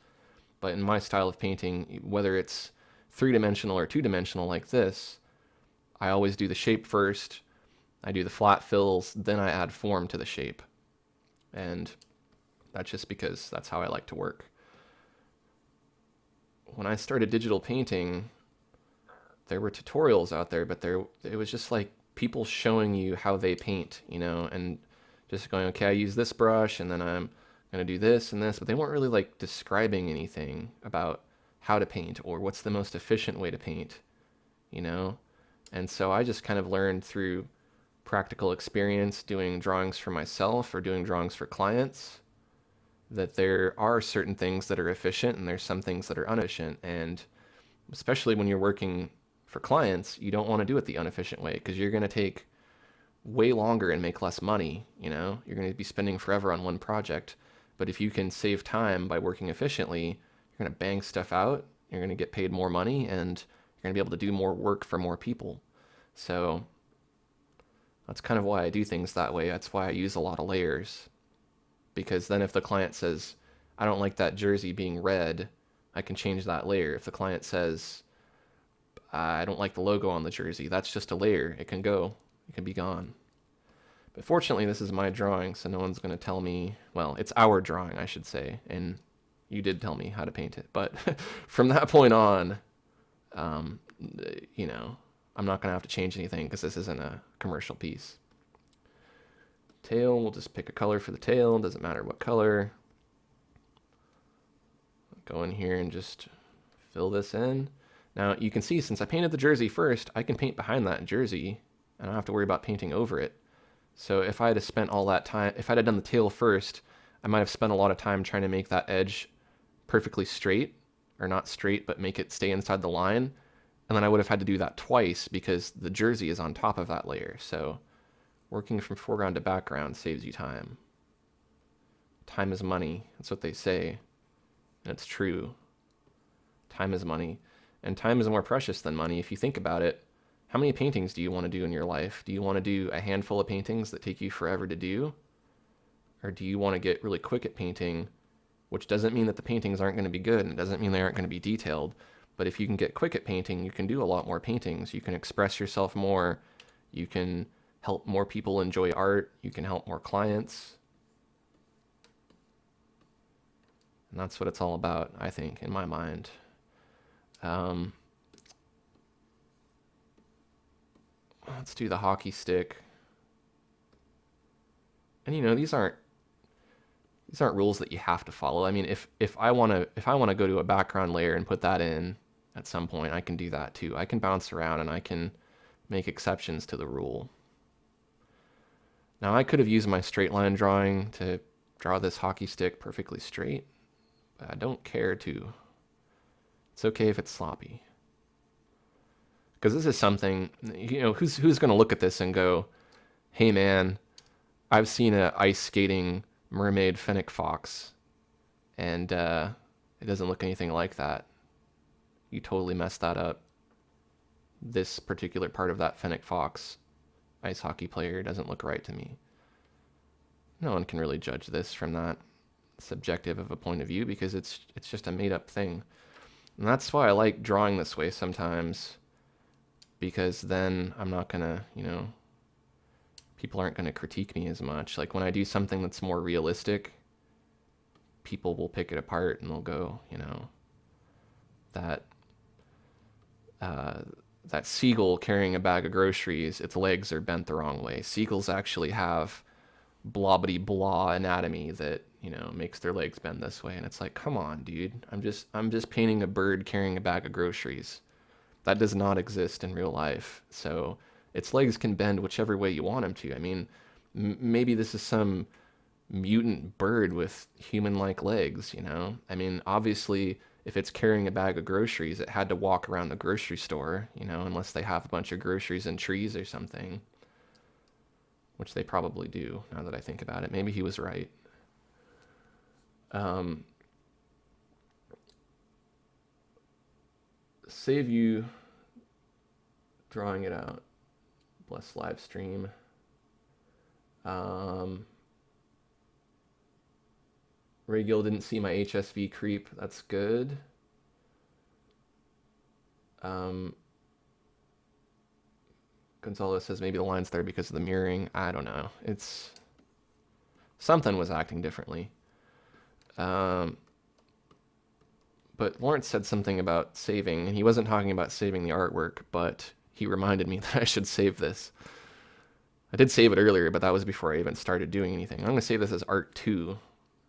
But in my style of painting, whether it's three-dimensional or two-dimensional like this, I always do the shape first. I do the flat fills, then I add form to the shape. And that's just because that's how I like to work. When I started digital painting, there were tutorials out there, but it was just like people showing you how they paint, you know, and just going, okay, I use this brush, and then I'm going to do this and this, but they weren't really like describing anything about how to paint or what's the most efficient way to paint, you know? And so I just kind of learned through practical experience doing drawings for myself or doing drawings for clients that there are certain things that are efficient and there's some things that are inefficient. And especially when you're working for clients, you don't want to do it the inefficient way because you're going to take way longer and make less money, you know? You're going to be spending forever on one project. But if you can save time by working efficiently, you're going to bang stuff out, you're going to get paid more money, and you're going to be able to do more work for more people. So that's kind of why I do things that way. That's why I use a lot of layers. Because then if the client says, I don't like that jersey being red, I can change that layer. If the client says, I don't like the logo on the jersey, that's just a layer. It can go. It can be gone. But fortunately, this is my drawing, so no one's going to tell me, well, it's our drawing, I should say, and you did tell me how to paint it. But from that point on, you know, I'm not going to have to change anything because this isn't a commercial piece. Tail, we'll just pick a color for the tail. Doesn't matter what color. Go in here and just fill this in. Now, you can see since I painted the jersey first, I can paint behind that jersey. I don't have to worry about painting over it. So if I had spent all that time, if I'd have done the tail first, I might have spent a lot of time trying to make that edge perfectly straight, or not straight, but make it stay inside the line. And then I would have had to do that twice because the jersey is on top of that layer. So working from foreground to background saves you time. Time is money. That's what they say. And it's true. Time is money. And time is more precious than money. If you think about it, how many paintings do you want to do in your life? Do you want to do a handful of paintings that take you forever to do? Or do you want to get really quick at painting which doesn't mean that the paintings aren't going to be good, and it doesn't mean they aren't going to be detailed. But if you can get quick at painting, you can do a lot more paintings. You can express yourself more. You can help more people enjoy art. You can help more clients. And that's what it's all about, I think, in my mind. Let's do the hockey stick. And you know, these aren't rules that you have to follow. I mean, if I want to go to a background layer and put that in at some point, I can do that too. I can bounce around and I can make exceptions to the rule. Now, I could have used my straight line drawing to draw this hockey stick perfectly straight, but I don't care to. It's okay if it's sloppy. Because this is something, you know, who's going to look at this and go, hey man, I've seen a ice skating mermaid fennec fox, and it doesn't look anything like that. You totally messed that up. This particular part of that fennec fox ice hockey player doesn't look right to me. No one can really judge this from that subjective of a point of view, because it's just a made up thing. And that's why I like drawing this way sometimes, because then I'm not gonna, you know, people aren't gonna critique me as much. Like when I do something that's more realistic, people will pick it apart and they'll go, you know, that seagull carrying a bag of groceries, its legs are bent the wrong way. Seagulls actually have blobbity blah anatomy that, you know, makes their legs bend this way. And it's like, come on, dude. I'm just painting a bird carrying a bag of groceries. That does not exist in real life. So its legs can bend whichever way you want them to. I mean, maybe this is some mutant bird with human-like legs, you know? I mean, obviously, if it's carrying a bag of groceries, it had to walk around the grocery store, you know, unless they have a bunch of groceries and trees or something. Which they probably do, now that I think about it. Maybe he was right. Save you drawing it out. Bless live stream. Ray Gill didn't see my HSV creep. That's good. Gonzalez says maybe the line's there because of the mirroring. I don't know. It's something was acting differently. But Lawrence said something about saving, and he wasn't talking about saving the artwork, but he reminded me that I should save this. I did save it earlier, but that was before I even started doing anything. I'm going to save this as Art 2.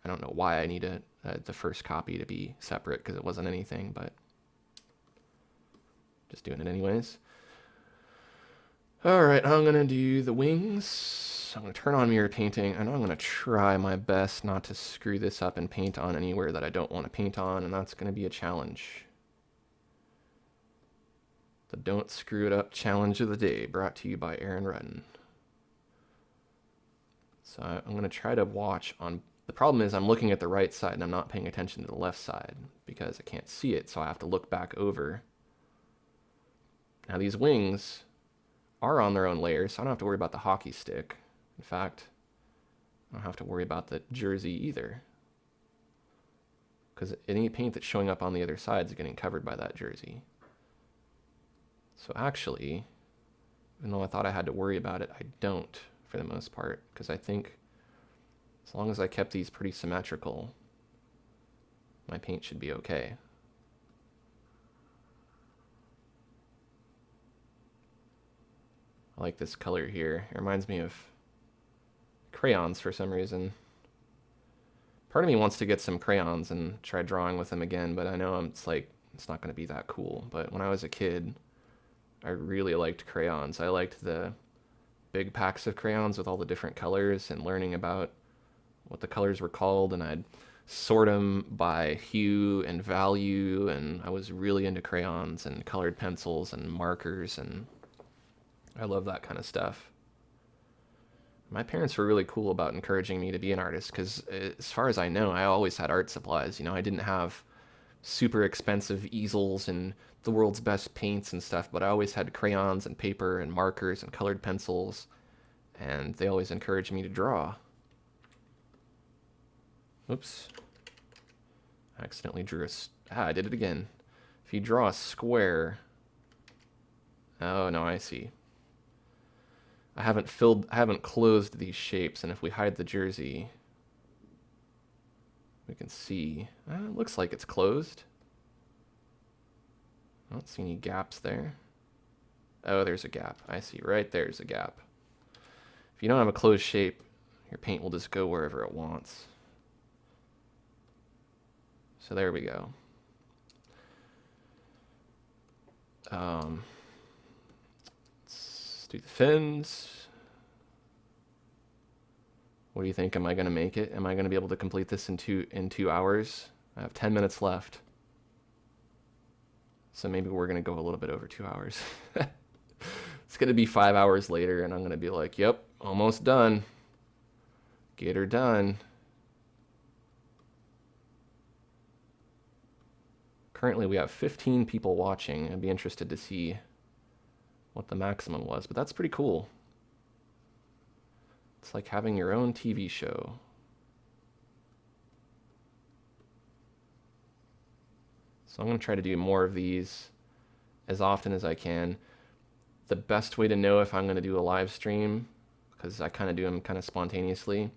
I don't know why I need the first copy to be separate, because it wasn't anything, but just doing it anyways. All right, I'm going to do the wings. I'm going to turn on mirror painting, and I'm going to try my best not to screw this up and paint on anywhere that I don't want to paint on, and that's going to be a challenge. The Don't Screw It Up Challenge of the Day, brought to you by Aaron Rutten. So I'm going to try to watch on... The problem is I'm looking at the right side, and I'm not paying attention to the left side, because I can't see it, so I have to look back over. Now these wings are on their own layer, so I don't have to worry about the hockey stick. In fact, I don't have to worry about the jersey either, because any paint that's showing up on the other side is getting covered by that jersey. So actually, even though I thought I had to worry about it, I don't for the most part, because I think as long as I kept these pretty symmetrical, my paint should be okay. I like this color here. It reminds me of crayons for some reason. Part of me wants to get some crayons and try drawing with them again, but I know it's not going to be that cool. But when I was a kid, I really liked crayons. I liked the big packs of crayons with all the different colors and learning about what the colors were called, and I'd sort them by hue and value, and I was really into crayons and colored pencils and markers, and I love that kind of stuff. My parents were really cool about encouraging me to be an artist, because as far as I know, I always had art supplies. You know, I didn't have super expensive easels and the world's best paints and stuff, but I always had crayons and paper and markers and colored pencils, and they always encouraged me to draw. Oops. I accidentally drew I did it again. If you draw a square... Oh, no, I see. I haven't closed these shapes, and if we hide the jersey, we can see. It looks like it's closed. I don't see any gaps there. Oh, there's a gap. I see. Right there's a gap. If you don't have a closed shape, your paint will just go wherever it wants. So there we go. Let's do the fins. What do you think? Am I going to make it? Am I going to be able to complete this in 2 hours? I have 10 minutes left. So maybe we're going to go a little bit over 2 hours. It's going to be 5 hours later, and I'm going to be like, yep, almost done. Get her done. Currently, we have 15 people watching. I'd be interested to see what the maximum was, but that's pretty cool. It's like having your own TV show. So I'm going to try to do more of these as often as I can. The best way to know if I'm going to do a live stream, because I kind of do them kind of spontaneously,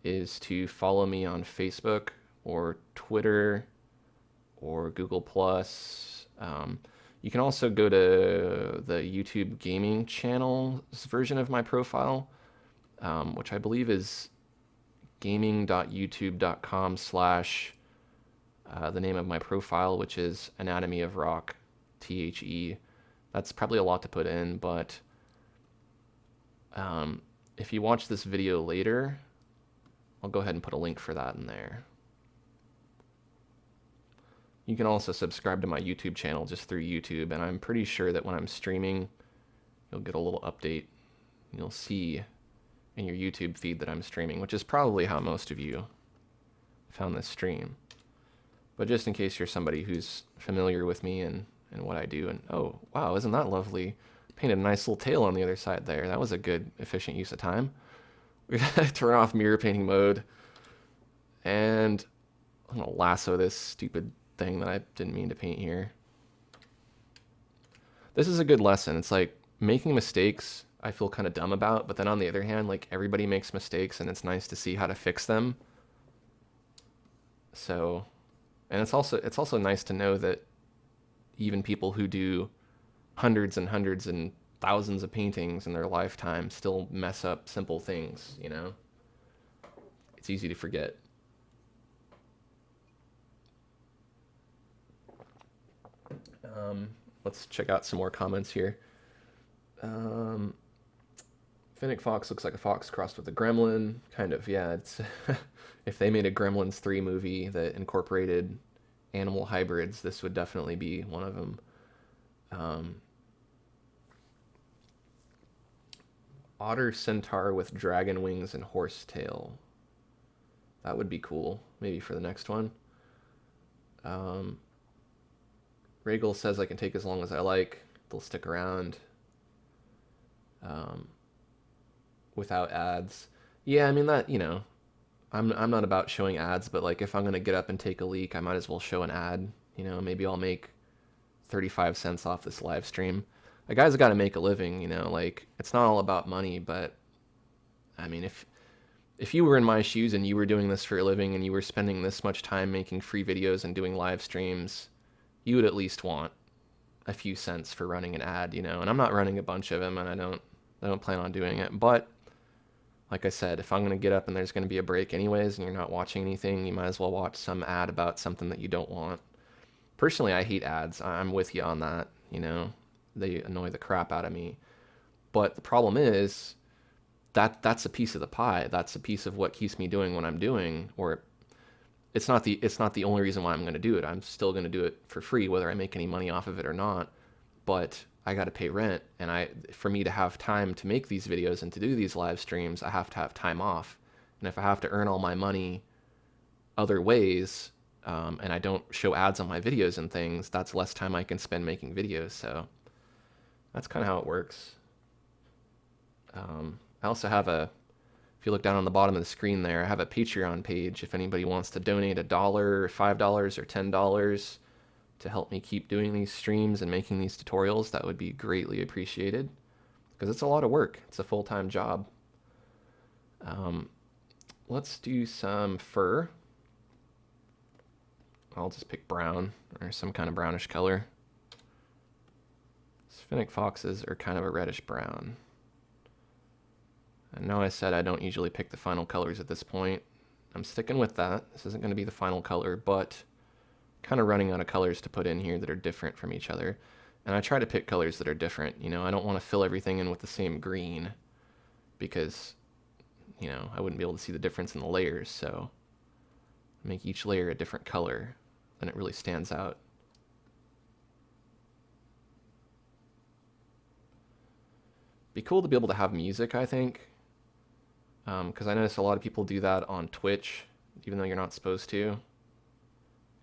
is to follow me on Facebook or Twitter or Google+. You can also go to the YouTube gaming channel's version of my profile, which I believe is gaming.youtube.com/ the name of my profile, which is Anatomy of Rock, THE. That's probably a lot to put in, but if you watch this video later, I'll go ahead and put a link for that in there. You can also subscribe to my YouTube channel just through YouTube, and I'm pretty sure that when I'm streaming, you'll get a little update. You'll see in your YouTube feed that I'm streaming, which is probably how most of you found this stream. But just in case you're somebody who's familiar with me and what I do, and oh, wow, isn't that lovely? Painted a nice little tail on the other side there. That was a good, efficient use of time. We're gonna turn off mirror painting mode, and I'm gonna lasso this stupid thing that I didn't mean to paint here. This is a good lesson. It's like making mistakes I feel kind of dumb about, but then on the other hand, like everybody makes mistakes and it's nice to see how to fix them. So, and it's also nice to know that even people who do hundreds and hundreds and thousands of paintings in their lifetime still mess up simple things, you know? It's easy to forget. Let's check out some more comments here. Finnick Fox looks like a fox crossed with a gremlin. Kind of, yeah. It's if they made a Gremlins 3 movie that incorporated animal hybrids, this would definitely be one of them. Otter centaur with dragon wings and horse tail. That would be cool. Maybe for the next one. Regal says I can take as long as I like. They'll stick around. Without ads. Yeah, I mean that, you know, I'm not about showing ads, but like if I'm gonna get up and take a leak, I might as well show an ad. You know, maybe I'll make 35 cents off this live stream. A guy's got to make a living, you know, like it's not all about money, but I mean, if you were in my shoes and you were doing this for a living and you were spending this much time making free videos and doing live streams, you would at least want a few cents for running an ad, you know, and I'm not running a bunch of them and I don't plan on doing it, but like I said, if I'm going to get up and there's going to be a break anyways and you're not watching anything, you might as well watch some ad about something that you don't want. Personally, I hate ads. I'm with you on that, you know. They annoy the crap out of me. But the problem is that's a piece of the pie. That's a piece of what keeps me doing what I'm doing, or it's not the only reason why I'm going to do it. I'm still going to do it for free whether I make any money off of it or not. But I got to pay rent, and for me to have time to make these videos and to do these live streams, I have to have time off. And if I have to earn all my money other ways, and I don't show ads on my videos and things, that's less time I can spend making videos. So that's kind of how it works. I also have if you look down on the bottom of the screen there, I have a Patreon page if anybody wants to donate $1 or $5 or $10 to help me keep doing these streams and making these tutorials. That would be greatly appreciated, because it's a lot of work. It's a full-time job. Let's do some fur. I'll just pick brown or some kind of brownish color. Finnick foxes are kind of a reddish brown. I know I said I don't usually pick the final colors at this point. I'm sticking with that. This isn't going to be the final color, but kind of running out of colors to put in here that are different from each other. And I try to pick colors that are different. You know, I don't want to fill everything in with the same green, because, you know, I wouldn't be able to see the difference in the layers. So make each layer a different color, then it really stands out. Be cool to be able to have music, I think, because I notice a lot of people do that on Twitch, even though you're not supposed to,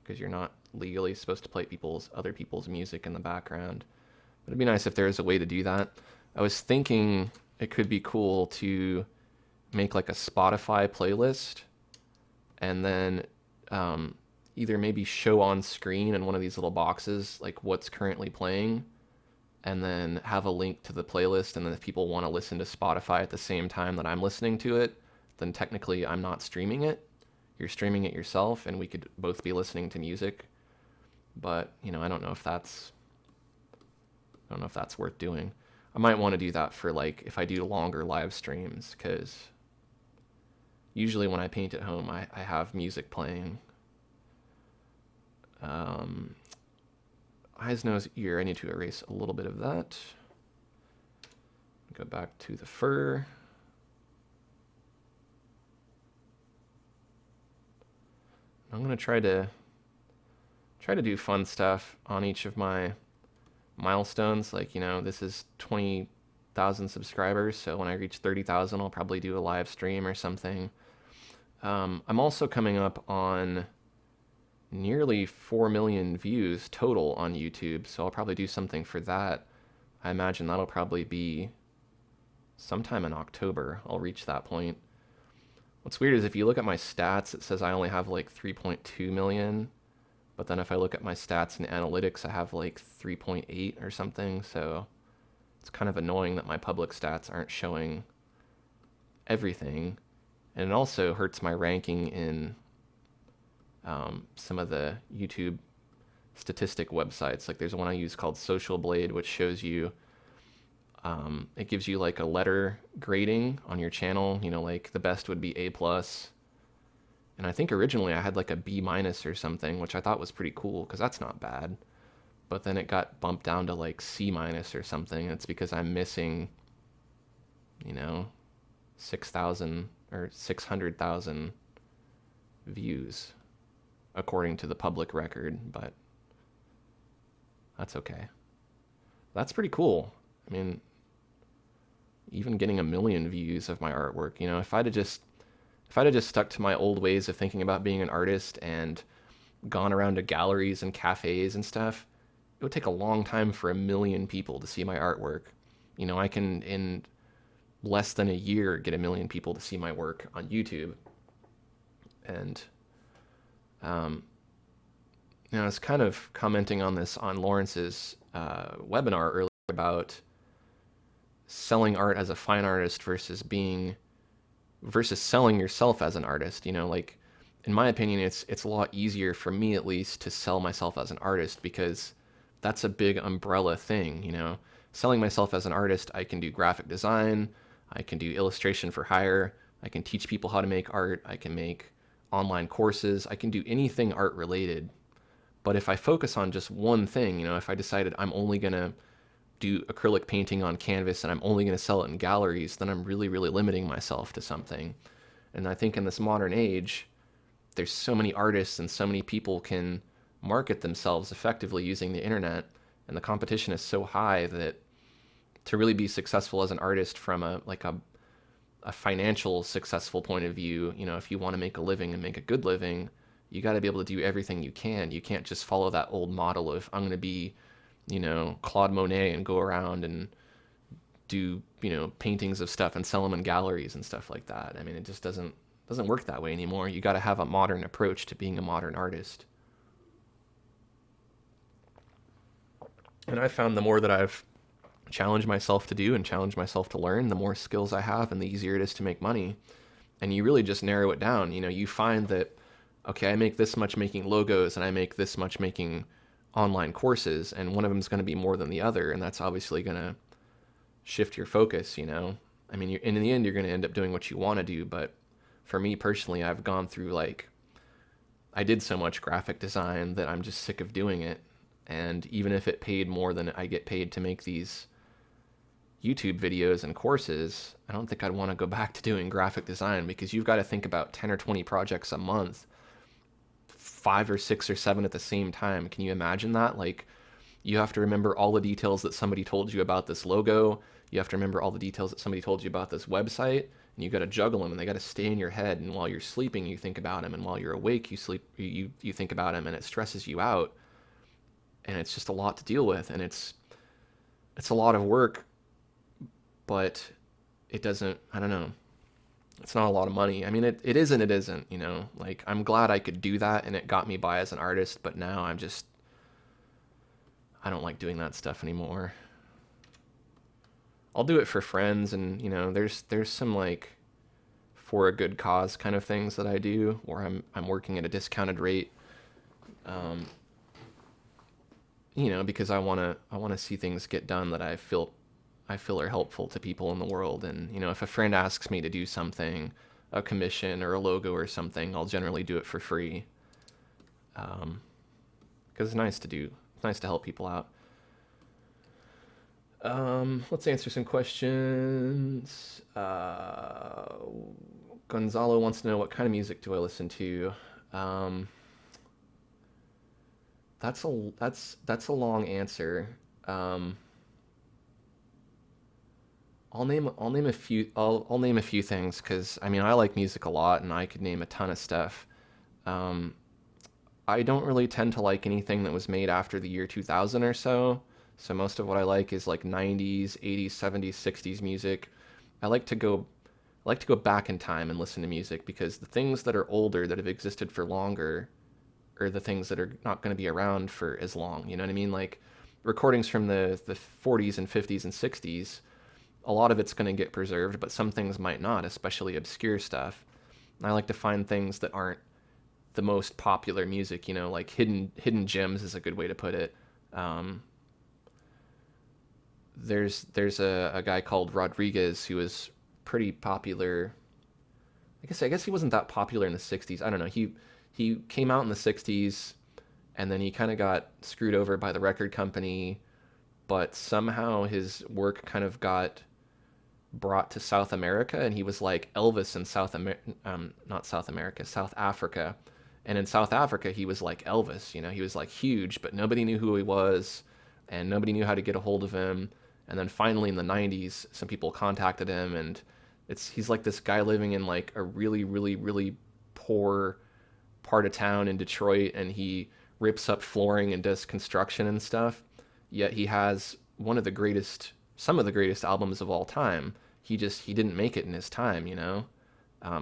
because you're not legally supposed to play other people's music in the background. But it'd be nice if there was a way to do that. I was thinking it could be cool to make like a Spotify playlist, and then either maybe show on screen in one of these little boxes like what's currently playing, and then have a link to the playlist, and then if people want to listen to Spotify at the same time that I'm listening to it, then technically I'm not streaming it. You're streaming it yourself, and we could both be listening to music. But, you know, I don't know if that's worth doing. I might want to do that for, like, if I do longer live streams, because usually when I paint at home, I have music playing. Eyes, nose, ear. I need to erase a little bit of that. Go back to the fur. I'm gonna try to do fun stuff on each of my milestones. Like, you know, this is 20,000 subscribers, so when I reach 30,000, I'll probably do a live stream or something. I'm also coming up on nearly 4 million views total on YouTube, so I'll probably do something for that. I imagine that'll probably be sometime in October. I'll reach that point. What's weird is if you look at my stats, it says I only have like 3.2 million, but then if I look at my stats in analytics, I have like 3.8 or something, so it's kind of annoying that my public stats aren't showing everything. And it also hurts my ranking in some of the YouTube statistic websites. Like there's one I use called Social Blade, which shows you, it gives you like a letter grading on your channel. You know, like the best would be A+. And I think originally I had like a B- or something, which I thought was pretty cool because that's not bad. But then it got bumped down to like C- or something. It's because I'm missing, you know, 6,000 or 600,000 views according to the public record, but that's okay. That's pretty cool. I mean, even getting 1 million views of my artwork, you know, if I'd have just stuck to my old ways of thinking about being an artist and gone around to galleries and cafes and stuff, it would take a long time for 1 million people to see my artwork. You know, I can, in less than a year, get 1 million people to see my work on YouTube. And you know, I was kind of commenting on this on Lawrence's webinar earlier about selling art as a fine artist versus selling yourself as an artist. You know, like in my opinion, it's a lot easier for me at least to sell myself as an artist, because that's a big umbrella thing. You know, selling myself as an artist, I can do graphic design, I can do illustration for hire, I can teach people how to make art, I can make online courses, I can do anything art related. But if I focus on just one thing, you know, if I decided I'm only going to do acrylic painting on canvas and I'm only going to sell it in galleries, then I'm really, really limiting myself to something. And I think in this modern age, there's so many artists and so many people can market themselves effectively using the internet, and the competition is so high that to really be successful as an artist from a financial successful point of view, you know, if you want to make a living and make a good living, you got to be able to do everything you can. You can't just follow that old model of I'm going to be, you know, Claude Monet and go around and do, paintings of stuff and sell them in galleries and stuff like that. I mean, it just doesn't work that way anymore. You got to have a modern approach to being a modern artist. And I found the more that I've challenged myself to do and challenged myself to learn, the more skills I have and the easier it is to make money. And you really just narrow it down. You find that, okay, I make this much making logos and I make this much making online courses, and one of them is going to be more than the other, and that's obviously going to shift your focus. I mean, in the end, you're going to end up doing what you want to do, but for me personally, I've gone through, like, I did so much graphic design that I'm just sick of doing it. And even if it paid more than I get paid to make these YouTube videos and courses, I don't think I'd want to go back to doing graphic design, because you've got to think about 10 or 20 projects a month, 5 or 6 or 7 at the same time. Can you imagine that? Like, you have to remember all the details that somebody told you about this logo. You have to remember all the details that somebody told you about this website, and you got to juggle them, and they got to stay in your head. And while you're sleeping, you think about them, and while you're awake, you think about them, and it stresses you out. And it's just a lot to deal with, and it's a lot of work, but it doesn't, I don't know, it's not a lot of money. I mean, it is and it isn't, like, I'm glad I could do that and it got me by as an artist, but now I don't like doing that stuff anymore. I'll do it for friends, and there's some, like, for a good cause kind of things that I do where I'm working at a discounted rate, because I want to see things get done that I feel are helpful to people in the world. And if a friend asks me to do something, a commission or a logo or something, I'll generally do it for free, because it's nice to help people out. Let's answer some questions. Gonzalo wants to know, what kind of music do I listen to? That's a long answer. I'll name a few. I'll name a few things, because I mean, I like music a lot, and I could name a ton of stuff. I don't really tend to like anything that was made after the year 2000 or so. So most of what I like is like 90s, 80s, 70s, 60s music. I like to go back in time and listen to music, because the things that are older, that have existed for longer, are the things that are not going to be around for as long. You know what I mean? Like, recordings from the 40s and 50s and 60s, a lot of it's going to get preserved, but some things might not, especially obscure stuff. And I like to find things that aren't the most popular music, like hidden gems is a good way to put it. There's a guy called Rodriguez who was pretty popular. I guess he wasn't that popular in the 60s. I don't know. He came out in the 60s, and then he kind of got screwed over by the record company, but somehow his work kind of got brought to South America, and he was like Elvis in South Africa. And in South Africa, he was like Elvis, he was like huge, but nobody knew who he was, and nobody knew how to get a hold of him. And then finally in the 90s, some people contacted him, and he's like this guy living in like a really, really, really poor part of town in Detroit, and he rips up flooring and does construction and stuff. Yet he has some of the greatest albums of all time. He didn't make it in his time,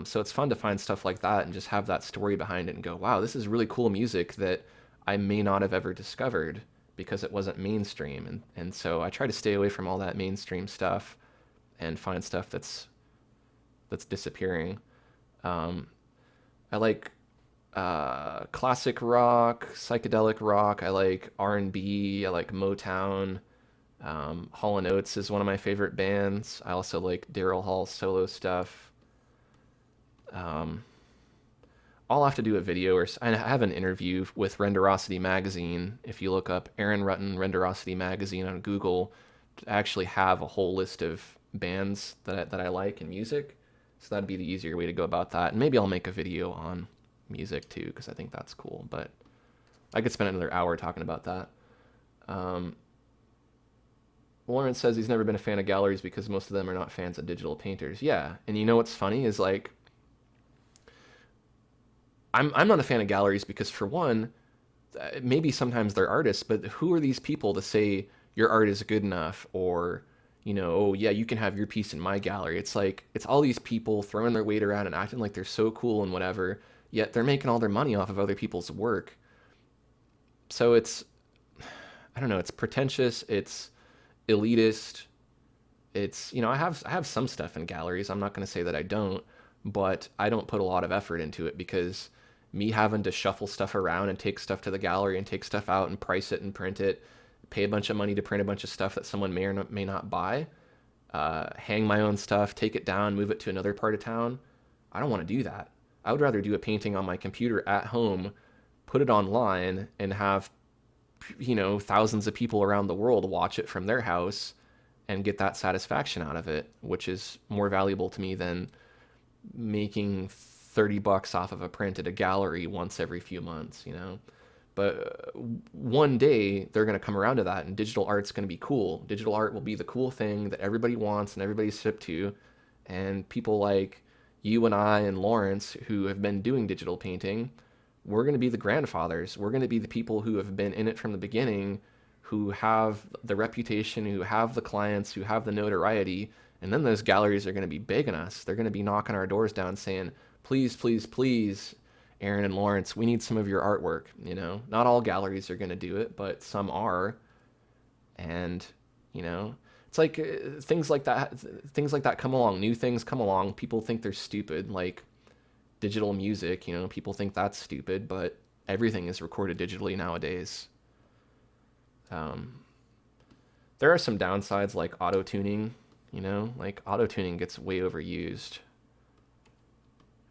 So it's fun to find stuff like that and just have that story behind it and go, wow, this is really cool music that I may not have ever discovered because it wasn't mainstream. And so I try to stay away from all that mainstream stuff and find stuff that's disappearing. I like classic rock, psychedelic rock. I like R&B. I like Motown. Hall & Oates is one of my favorite bands. I also like Daryl Hall's solo stuff. I'll have to do a video, or I have an interview with Renderosity Magazine. If you look up Aaron Rutten Renderosity Magazine on Google, I actually have a whole list of bands that I like in music. So that'd be the easier way to go about that. And maybe I'll make a video on music too, because I think that's cool. But I could spend another hour talking about that. Lawrence says he's never been a fan of galleries because most of them are not fans of digital painters. Yeah, and what's funny is, like, I'm not a fan of galleries because, for one, maybe sometimes they're artists, but who are these people to say your art is good enough, or oh yeah, you can have your piece in my gallery. It's like, it's all these people throwing their weight around and acting like they're so cool and whatever, yet they're making all their money off of other people's work. So it's, I don't know, it's pretentious, it's elitist. It's, I have some stuff in galleries. I'm not going to say that I don't, but I don't put a lot of effort into it because me having to shuffle stuff around and take stuff to the gallery and take stuff out and price it and print it, pay a bunch of money to print a bunch of stuff that someone may or may not buy, hang my own stuff, take it down, move it to another part of town. I don't want to do that. I would rather do a painting on my computer at home, put it online, and have, thousands of people around the world watch it from their house and get that satisfaction out of it, which is more valuable to me than making $30 off of a print at a gallery once every few months. But one day they're going to come around to that, and digital art's going to be cool. Digital art will be the cool thing that everybody wants and everybody's hip to. And people like you and I and Lawrence, who have been doing digital painting, we're going to be the grandfathers. We're going to be the people who have been in it from the beginning, who have the reputation, who have the clients, who have the notoriety. And then those galleries are going to be begging us. They're going to be knocking our doors down saying, please, please, please, Aaron and Lawrence, we need some of your artwork. Not all galleries are going to do it, but some are. And, it's like things like that come along. New things come along. People think they're stupid, like digital music. People think that's stupid, but everything is recorded digitally nowadays. There are some downsides like auto tuning. Like auto tuning gets way overused.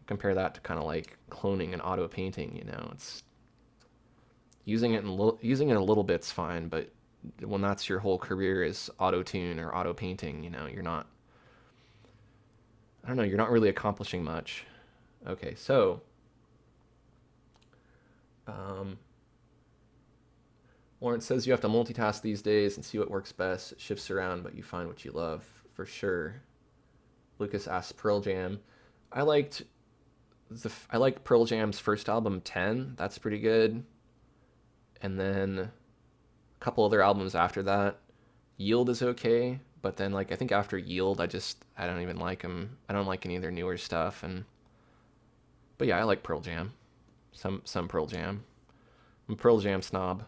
Compare that to kind of like cloning and auto painting. It's using it in a little bit's fine, but when that's your whole career is auto tune or auto painting, you're not. I don't know. You're not really accomplishing much. Okay, so. Lawrence says you have to multitask these days and see what works best. It shifts around, but you find what you love, for sure. Lucas asks Pearl Jam. I liked Pearl Jam's first album, 10. That's pretty good. And then a couple other albums after that. Yield is okay, but then I think after Yield, I don't even like them. I don't like any of their newer stuff. But yeah, I like Pearl Jam. Some Pearl Jam. I'm a Pearl Jam snob.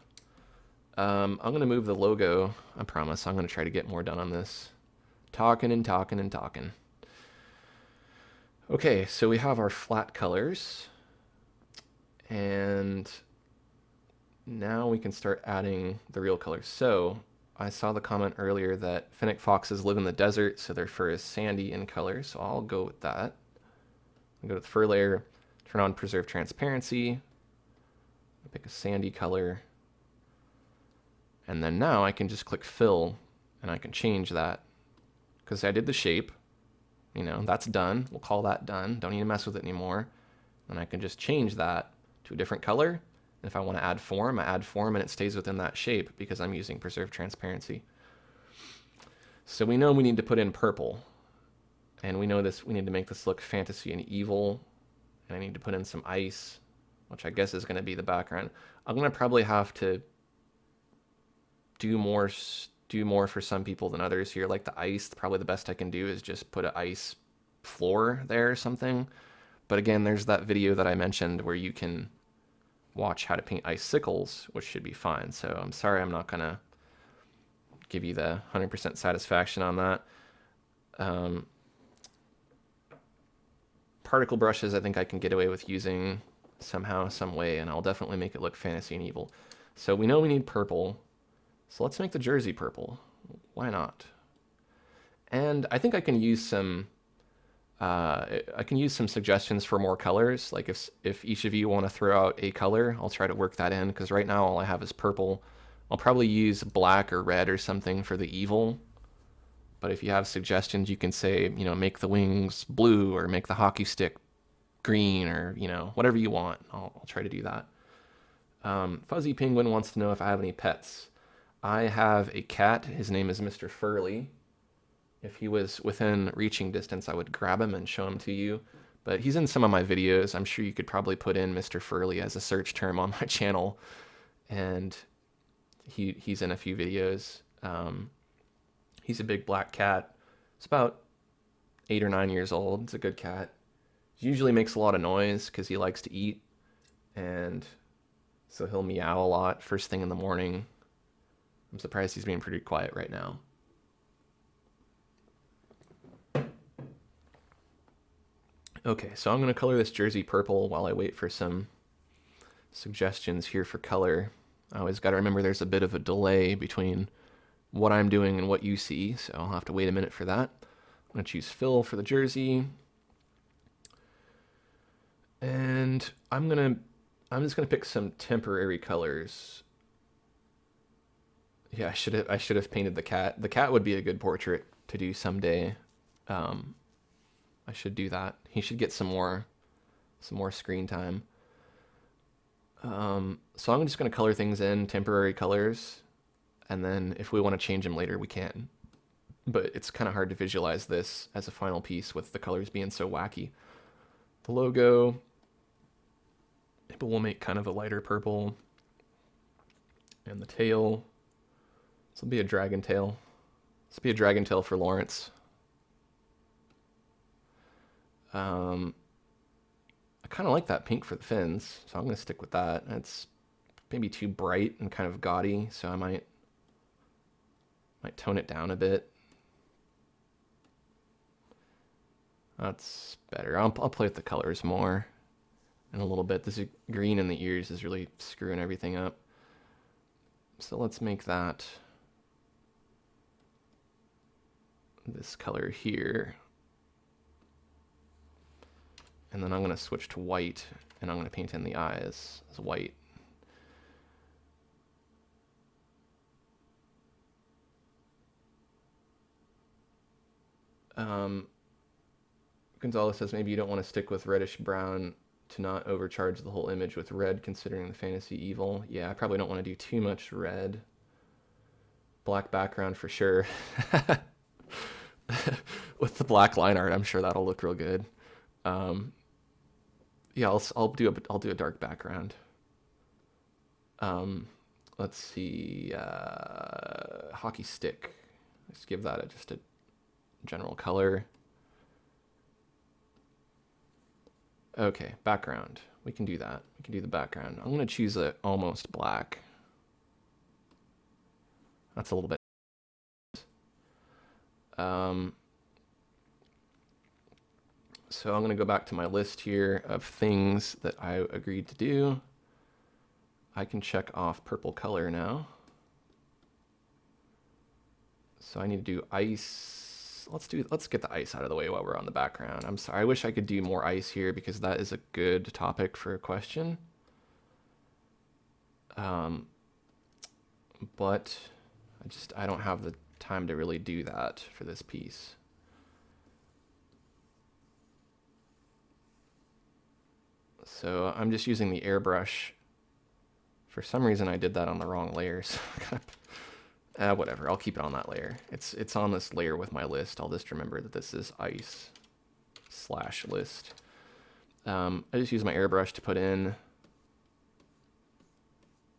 I'm going to move the logo. I promise. I'm going to try to get more done on this. Talking and talking and talking. Okay, so we have our flat colors. And now we can start adding the real colors. So I saw the comment earlier that fennec foxes live in the desert, so their fur is sandy in color. So I'll go with that. I'll go to the fur layer, turn on preserve transparency. I'll pick a sandy color. And then now I can just click fill and I can change that because I did the shape. That's done. We'll call that done. Don't need to mess with it anymore. And I can just change that to a different color. And if I want to add form, I add form and it stays within that shape because I'm using preserve transparency. So we know we need to put in purple. And we know we need to make this look fantasy and evil. And I need to put in some ice, which I guess is going to be the background. I'm going to probably have to do more for some people than others here. Like the ice, probably the best I can do is just put an ice floor there or something. But again, there's that video that I mentioned where you can watch how to paint icicles, which should be fine. So I'm sorry I'm not gonna give you the 100% satisfaction on that. Particle brushes I think I can get away with using somehow, some way, and I'll definitely make it look fantasy and evil. So we know we need purple. So let's make the jersey purple. Why not? And I think I can use some suggestions for more colors. Like if each of you want to throw out a color, I'll try to work that in because right now all I have is purple. I'll probably use black or red or something for the evil. But if you have suggestions, you can say, make the wings blue or make the hockey stick green or, whatever you want. I'll try to do that. Fuzzy Penguin wants to know if I have any pets. I have a cat. His name is Mr. Furley. If he was within reaching distance, I would grab him and show him to you. But he's in some of my videos. I'm sure you could probably put in Mr. Furley as a search term on my channel. And he's in a few videos. He's a big black cat. It's about 8 or 9 years old. It's a good cat. He usually makes a lot of noise because he likes to eat, and so he'll meow a lot first thing in the morning. I'm surprised he's being pretty quiet right now. Okay, so I'm going to color this jersey purple while I wait for some suggestions here for color. I always got to remember there's a bit of a delay between what I'm doing and what you see, so I'll have to wait a minute for that. I'm going to choose fill for the jersey. And I'm just gonna pick some temporary colors. Yeah, I should have painted the cat. The cat would be a good portrait to do someday. I should do that. He should get some more screen time. So I'm just gonna color things in temporary colors, and then if we want to change them later, we can. But it's kind of hard to visualize this as a final piece with the colors being so wacky. The logo, but we'll make kind of a lighter purple. And the tail, this will be a dragon tail. This will be a dragon tail for Lawrence. I kind of like that pink for the fins, so I'm going to stick with that. It's maybe too bright and kind of gaudy, so I might tone it down a bit. That's better. I'll play with the colors more in a little bit. This green in the ears is really screwing everything up. So let's make that this color here. And then I'm going to switch to white, and I'm going to paint in the eyes as white. Gonzalez says maybe you don't want to stick with reddish brown to not overcharge the whole image with red, considering the fantasy evil. Yeah, I probably don't want to do too much red. Black background for sure. With the black line art, I'm sure that'll look real good. Yeah, I'll do a dark background. Let's see, hockey stick. Let's give that just a general color. Okay, background. We can do that. We can do the background. I'm going to choose a almost black. That's a little bit. So I'm going to go back to my list here of things that I agreed to do. I can check off purple color now. So I need to do ice. Let's get the ice out of the way while we're on the background. I'm sorry, I wish I could do more ice here because that is a good topic for a question. But I don't have the time to really do that for this piece. So I'm just using the airbrush. For some reason I did that on the wrong layer, so whatever, I'll keep it on that layer. It's on this layer with my list. I'll just remember that this is ice/list. I just use my airbrush to put in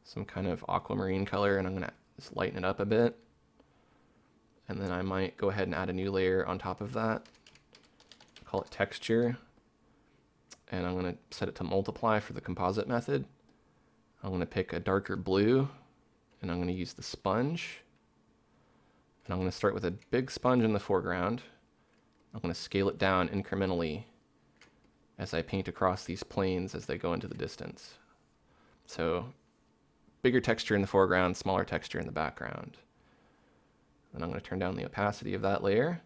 some kind of aquamarine color, and I'm going to just lighten it up a bit. And then I might go ahead and add a new layer on top of that. Call it texture. And I'm going to set it to multiply for the composite method. I'm going to pick a darker blue, and I'm going to use the sponge. And I'm going to start with a big sponge in the foreground. I'm going to scale it down incrementally as I paint across these planes as they go into the distance. So bigger texture in the foreground, smaller texture in the background. And I'm going to turn down the opacity of that layer.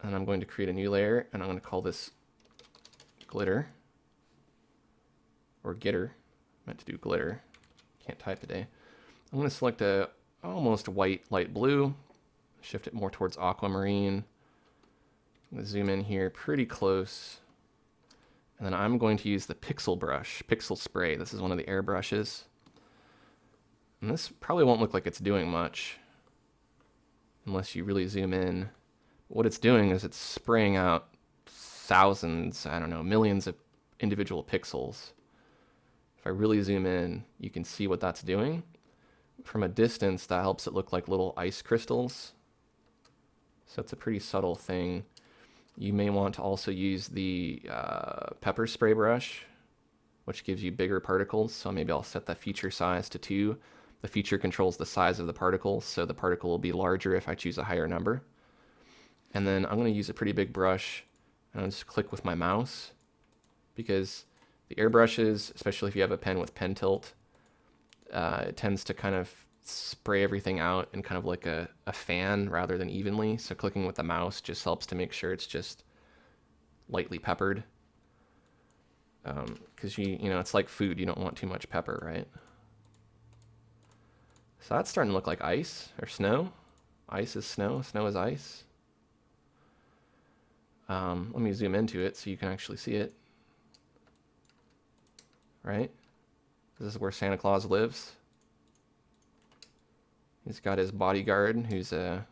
And I'm going to create a new layer, and I'm going to call this glitter, or gitter. I meant to do glitter. Can't type today. I'm going to select a almost white light blue, shift it more towards aquamarine. I'm going to zoom in here pretty close. And then I'm going to use the pixel brush, pixel spray. This is one of the air brushes. And this probably won't look like it's doing much unless you really zoom in. What it's doing is it's spraying out thousands, I don't know, millions of individual pixels. If I really zoom in, you can see what that's doing. From a distance, that helps it look like little ice crystals So it's a pretty subtle thing. You may want to also use the pepper spray brush, which gives you bigger particles. So maybe I'll set the feature size to 2. The feature controls the size of the particle, so the particle will be larger if I choose a higher number. And then I'm going to use a pretty big brush, and I'll just click with my mouse, because the airbrushes, especially if you have a pen with pen tilt, it tends to kind of spray everything out in kind of like a fan rather than evenly. So clicking with the mouse just helps to make sure it's just lightly peppered. Because you know, it's like food, you don't want too much pepper, right? So that's starting to look like ice or snow. Ice is snow, snow is ice. Let me zoom into it so you can actually see it. Right? This is where Santa Claus lives. He's got his bodyguard, who's a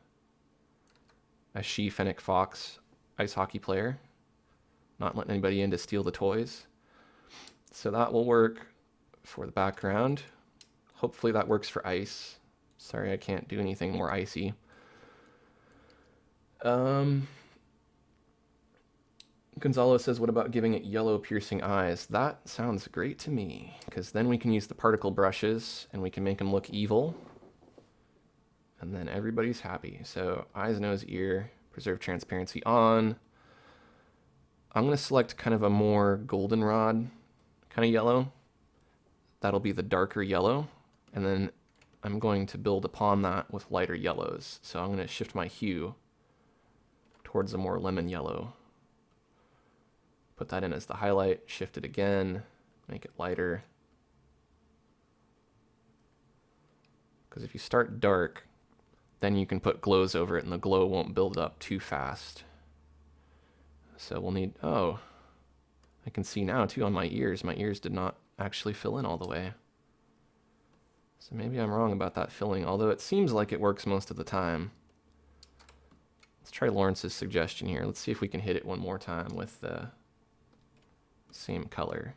she-fennec fox ice hockey player. Not letting anybody in to steal the toys. So that will work for the background. Hopefully that works for ice. Sorry, I can't do anything more icy. Gonzalo says, what about giving it yellow piercing eyes? That sounds great to me, because then we can use the particle brushes and we can make them look evil. And then everybody's happy. So eyes, nose, ear, preserve transparency on. I'm going to select kind of a more goldenrod kind of yellow. That'll be the darker yellow. And then I'm going to build upon that with lighter yellows. So I'm going to shift my hue towards a more lemon yellow. Put that in as the highlight, shift it again, make it lighter. Because if you start dark, then you can put glows over it and the glow won't build up too fast. So we'll need, oh, I can see now too on my ears. My ears did not actually fill in all the way. So maybe I'm wrong about that filling, although it seems like it works most of the time. Let's try Lawrence's suggestion here. Let's see if we can hit it one more time with the same color.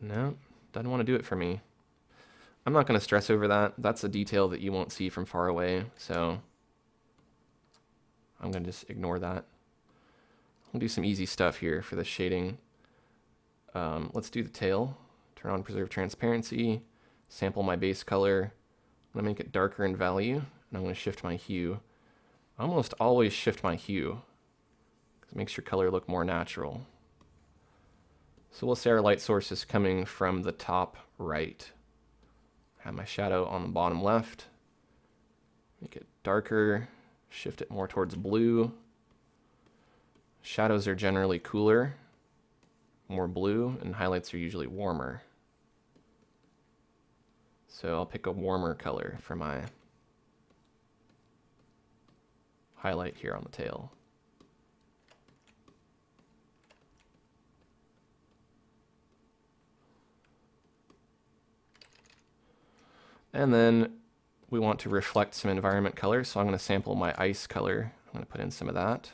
No, doesn't want to do it for me. I'm not going to stress over that. That's a detail that you won't see from far away, so I'm going to just ignore that. I'll do some easy stuff here for the shading. Let's do the tail. Turn on preserve transparency, sample my base color. I'm going to make it darker in value, and I'm going to shift my hue. I almost always shift my hue, because it makes your color look more natural. So we'll say our light source is coming from the top right. I have my shadow on the bottom left. Make it darker, shift it more towards blue. Shadows are generally cooler, more blue, and highlights are usually warmer. So I'll pick a warmer color for my highlight here on the tail. And then we want to reflect some environment color, so I'm going to sample my ice color. I'm going to put in some of that.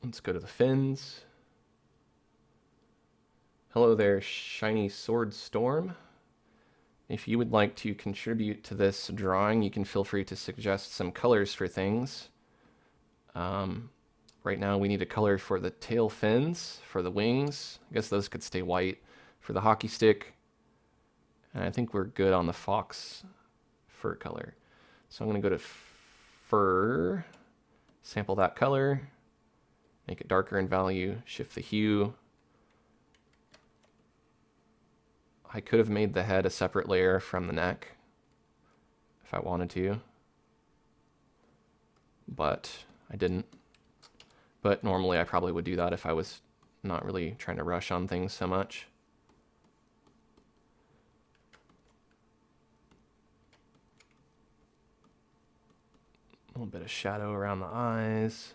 Let's go to the fins. Hello there, Shiny Sword Storm. If you would like to contribute to this drawing, you can feel free to suggest some colors for things. Right now we need a color for the tail fins, for the wings. I guess those could stay white. For the hockey stick, and I think we're good on the fox fur color. So I'm going to go to fur, sample that color, make it darker in value, shift the hue. I could have made the head a separate layer from the neck if I wanted to, but I didn't. But normally I probably would do that if I was not really trying to rush on things so much. A little bit of shadow around the eyes.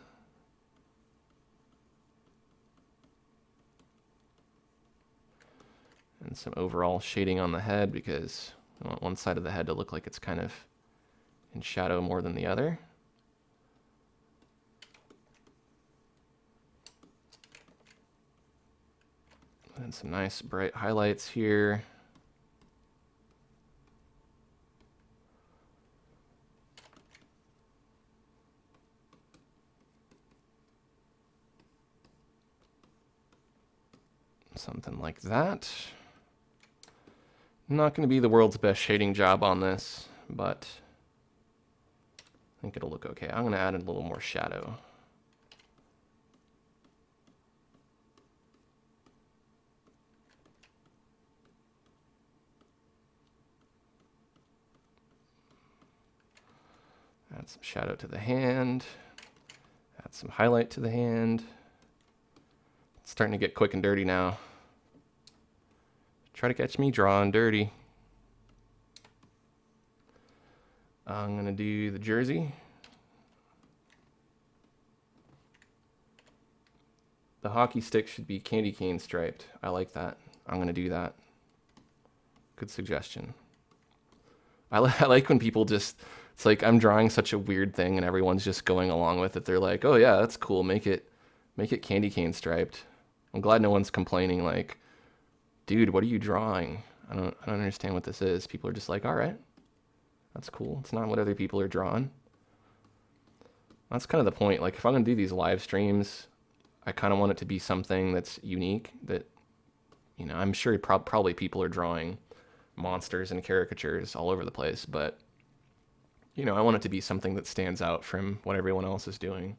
And some overall shading on the head, because I want one side of the head to look like it's kind of in shadow more than the other. And some nice bright highlights here. Something like that. Not going to be the world's best shading job on this, but I think it'll look okay. I'm going to add a little more shadow. Add some shadow to the hand. Add some highlight to the hand. It's starting to get quick and dirty now. Try to catch me drawing dirty. I'm going to do the jersey. The hockey stick should be candy cane striped. I like that. I'm going to do that. Good suggestion. I like when people just, it's like I'm drawing such a weird thing and everyone's just going along with it. They're like, oh yeah, that's cool. Make it candy cane striped. I'm glad no one's complaining like, dude, what are you drawing? I don't understand what this is. People are just like, all right, that's cool. It's not what other people are drawing. That's kind of the point. Like if I'm going to do these live streams, I kind of want it to be something that's unique that, you know, I'm sure probably people are drawing monsters and caricatures all over the place, but, you know, I want it to be something that stands out from what everyone else is doing.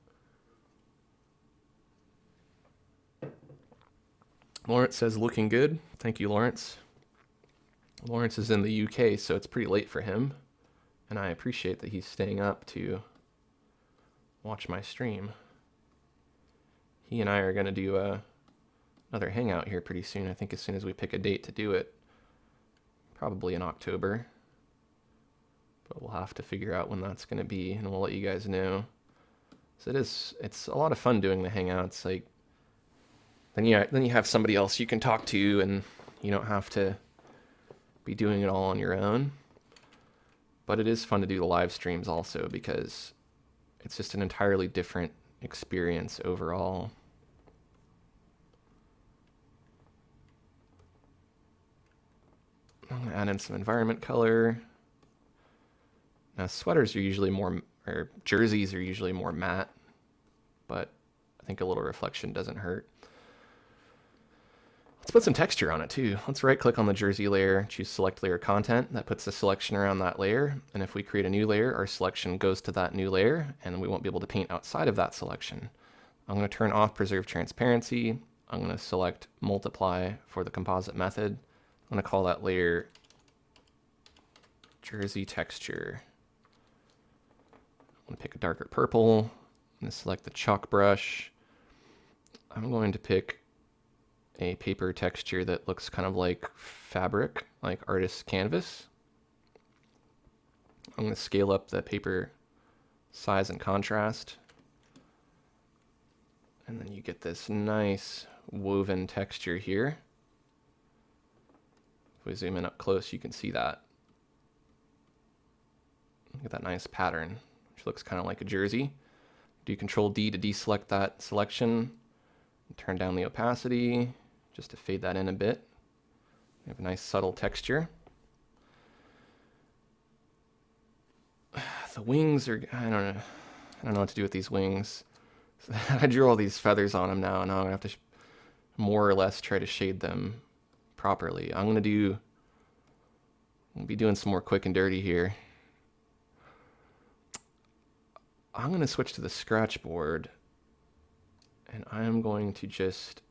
Lawrence says, looking good. Thank you, Lawrence. Lawrence is in the UK, so it's pretty late for him, and I appreciate that he's staying up to watch my stream. He and I are going to do another hangout here pretty soon. I think as soon as we pick a date to do it. Probably in October. But we'll have to figure out when that's going to be, and we'll let you guys know. So it's a lot of fun doing the hangouts. Like then you have somebody else you can talk to, and you don't have to be doing it all on your own. But it is fun to do the live streams also because it's just an entirely different experience overall. I'm going to add in some environment color. Now sweaters are usually more, or jerseys are usually more matte, but I think a little reflection doesn't hurt. Let's put some texture on it too. Let's right click on the jersey layer, choose select layer content. That puts the selection around that layer. And if we create a new layer, our selection goes to that new layer and we won't be able to paint outside of that selection. I'm going to turn off preserve transparency. I'm going to select multiply for the composite method. I'm going to call that layer jersey texture. I'm going to pick a darker purple. I'm going to select the chalk brush. I'm going to pick a paper texture that looks kind of like fabric, like artist's canvas. I'm going to scale up the paper size and contrast. And then you get this nice woven texture here. If we zoom in up close, you can see that. Look at that nice pattern, which looks kind of like a jersey. Do Control D to deselect that selection. Turn down the opacity just to fade that in a bit. We have a nice subtle texture. The wings are, I don't know what to do with these wings. I drew all these feathers on them now, and now I'm gonna have to more or less try to shade them properly. I'll be doing some more quick and dirty here. I'm gonna switch to the scratch board, and I'm going to just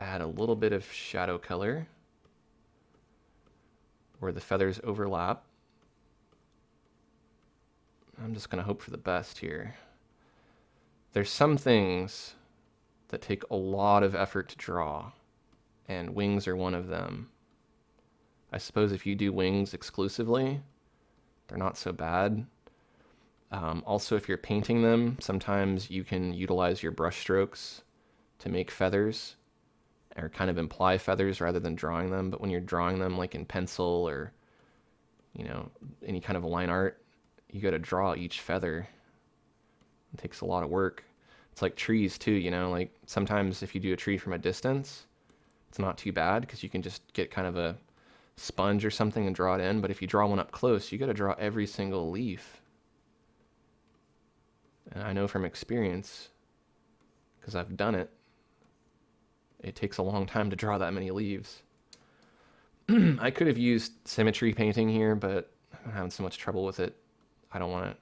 add a little bit of shadow color where the feathers overlap. I'm just gonna hope for the best here. There's some things that take a lot of effort to draw, and wings are one of them. I suppose if you do wings exclusively, they're not so bad. Also, if you're painting them, sometimes you can utilize your brush strokes to make feathers, or kind of imply feathers rather than drawing them. But when you're drawing them like in pencil or, you know, any kind of line art, you got to draw each feather. It takes a lot of work. It's like trees too, you know, like sometimes if you do a tree from a distance, it's not too bad because you can just get kind of a sponge or something and draw it in. But if you draw one up close, you got to draw every single leaf. And I know from experience, because I've done it, it takes a long time to draw that many leaves. I could have used symmetry painting here, but I'm having so much trouble with it. I don't want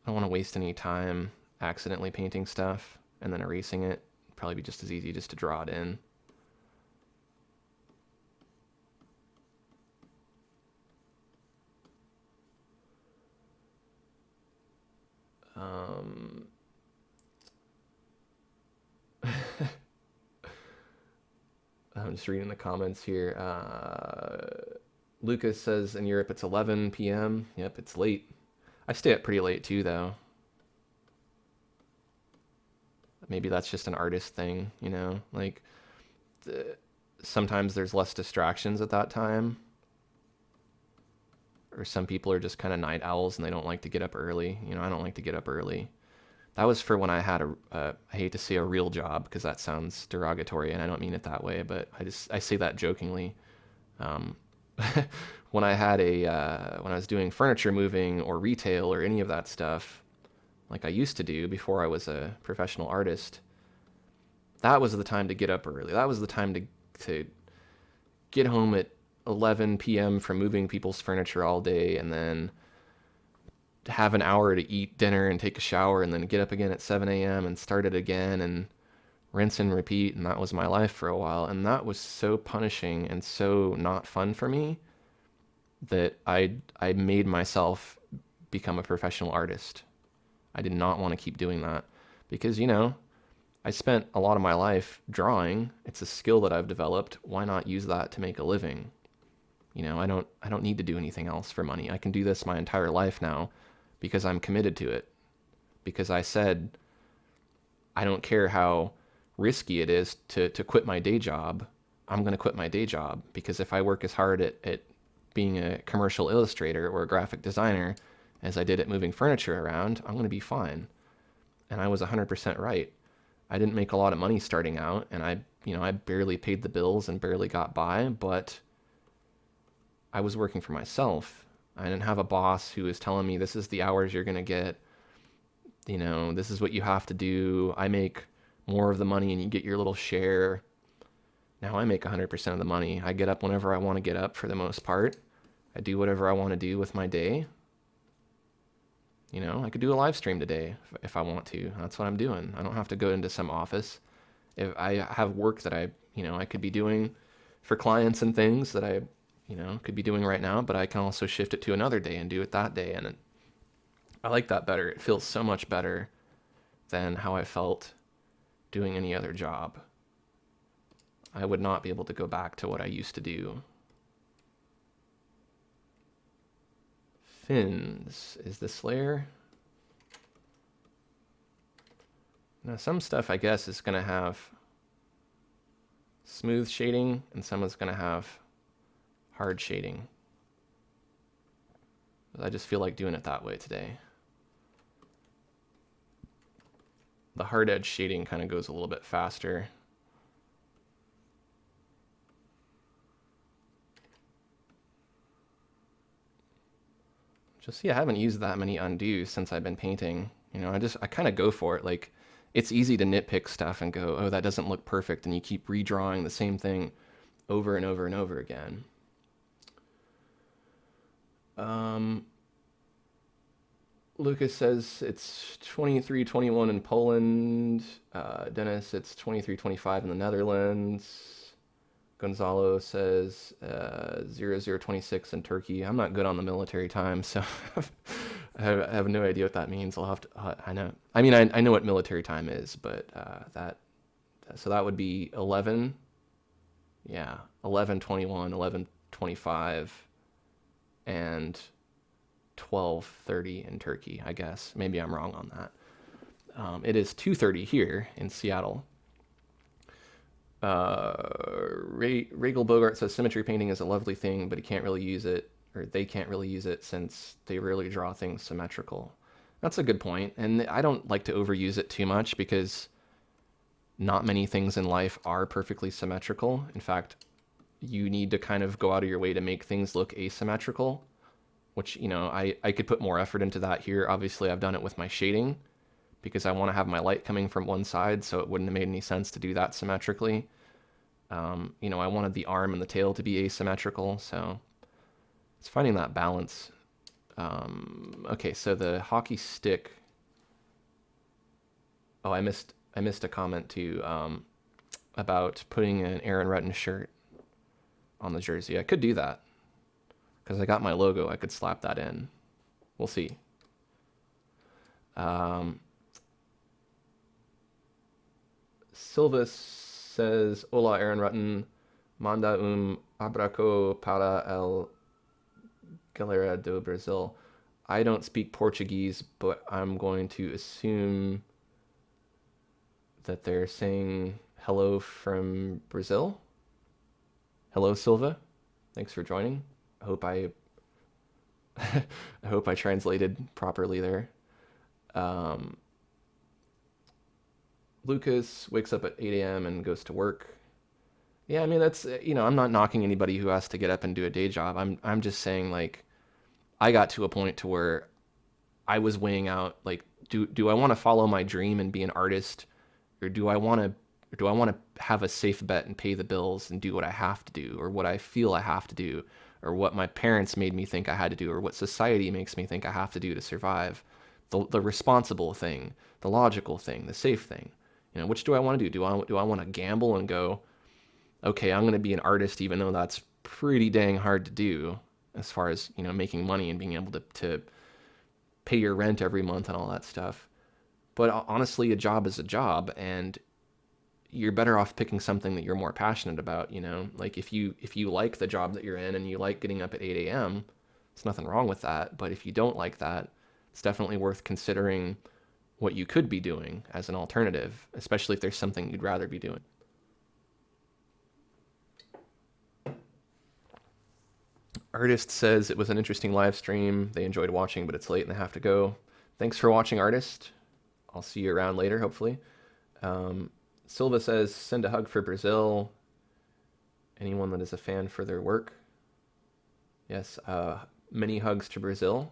to waste any time accidentally painting stuff and then erasing it. It'd probably be just as easy just to draw it in. I'm just reading the comments here. Lucas says in Europe it's 11 p.m. Yep, it's late. I stay up pretty late too, though. Maybe that's just an artist thing, you know? Like, sometimes there's less distractions at that time. Or some people are just kind of night owls and they don't like to get up early. You know, I don't like to get up early. That was for when I had I hate to say a real job because that sounds derogatory and I don't mean it that way, but I say that jokingly. When I had when I was doing furniture moving or retail or any of that stuff, like I used to do before I was a professional artist, that was the time to get up early. That was the time to get home at 11 p.m. from moving people's furniture all day and then have an hour to eat dinner and take a shower and then get up again at 7 a.m. and start it again and rinse and repeat. And that was my life for a while. And that was so punishing and so not fun for me that I made myself become a professional artist. I did not want to keep doing that because, you know, I spent a lot of my life drawing. It's a skill that I've developed. Why not use that to make a living? You know, I don't need to do anything else for money. I can do this my entire life now because I'm committed to it. Because I said, I don't care how risky it is to quit my day job. I'm going to quit my day job because if I work as hard at being a commercial illustrator or a graphic designer as I did at moving furniture around, I'm going to be fine. And I was 100% right. I didn't make a lot of money starting out and I barely paid the bills and barely got by, but I was working for myself. I didn't have a boss who was telling me this is the hours you're going to get. You know, this is what you have to do. I make more of the money and you get your little share. Now I make 100% of the money. I get up whenever I want to get up for the most part. I do whatever I want to do with my day. You know, I could do a live stream today if I want to. That's what I'm doing. I don't have to go into some office. If I have work that I could be doing for clients and things that I could be doing right now, but I can also shift it to another day and do it that day. And I like that better. It feels so much better than how I felt doing any other job. I would not be able to go back to what I used to do. Fins is the Slayer. Now some stuff I guess is going to have smooth shading and some is going to have hard shading. But I just feel like doing it that way today. The hard edge shading kind of goes a little bit faster. Just, I haven't used that many undos since I've been painting. You know, I kind of go for it. Like, it's easy to nitpick stuff and go, oh, that doesn't look perfect. And you keep redrawing the same thing over and over and over again. Lucas says it's 23:21 in Poland. Dennis, it's 23:25 in the Netherlands. Gonzalo says 00:26 in Turkey. I'm not good on the military time, so I have no idea what that means. I'll have to. I know. I mean, I know what military time is, but so that would be 11. Yeah, 11:21, 11:25, and 12:30 in Turkey. I guess maybe I'm wrong on that. It is 2:30 here in Seattle. Regal Bogart says symmetry painting is a lovely thing, but he can't really use it, or they can't really use it since they rarely draw things symmetrical. That's a good point, and I don't like to overuse it too much because not many things in life are perfectly symmetrical. In fact, you need to kind of go out of your way to make things look asymmetrical, which, I could put more effort into that here. Obviously, I've done it with my shading, because I want to have my light coming from one side, so it wouldn't have made any sense to do that symmetrically. I wanted the arm and the tail to be asymmetrical, so it's finding that balance. Okay, so the hockey stick. Oh, I missed a comment too about putting an Aaron Rutten shirt on the jersey. I could do that because I got my logo. I could slap that in. We'll see. Silva says, "Hola, Aaron Rutten. Manda abraço para el galera do Brasil." I don't speak Portuguese, but I'm going to assume that they're saying hello from Brazil. Hello, Silva. Thanks for joining. I hope I translated properly there. Lucas wakes up at 8 a.m. and goes to work. Yeah, I mean, that's, I'm not knocking anybody who has to get up and do a day job. I'm just saying, like, I got to a point to where I was weighing out, like, do I want to follow my dream and be an artist, or do I want to have a safe bet and pay the bills and do what I have to do, or what I feel I have to do, or what my parents made me think I had to do, or what society makes me think I have to do to survive? The responsible thing, the logical thing, the safe thing. Which do I want to do? Do I want to gamble and go, okay, I'm going to be an artist, even though that's pretty dang hard to do as far as, making money and being able to pay your rent every month and all that stuff. But honestly, a job is a job, and you're better off picking something that you're more passionate about. Like if you like the job that you're in and you like getting up at 8 a.m., there's nothing wrong with that. But if you don't like that, it's definitely worth considering what you could be doing as an alternative, especially if there's something you'd rather be doing. Artist says it was an interesting live stream. They enjoyed watching, but it's late and they have to go. Thanks for watching, Artist. I'll see you around later, hopefully. Silva says, send a hug for Brazil. Anyone that is a fan for their work. Yes, many hugs to Brazil.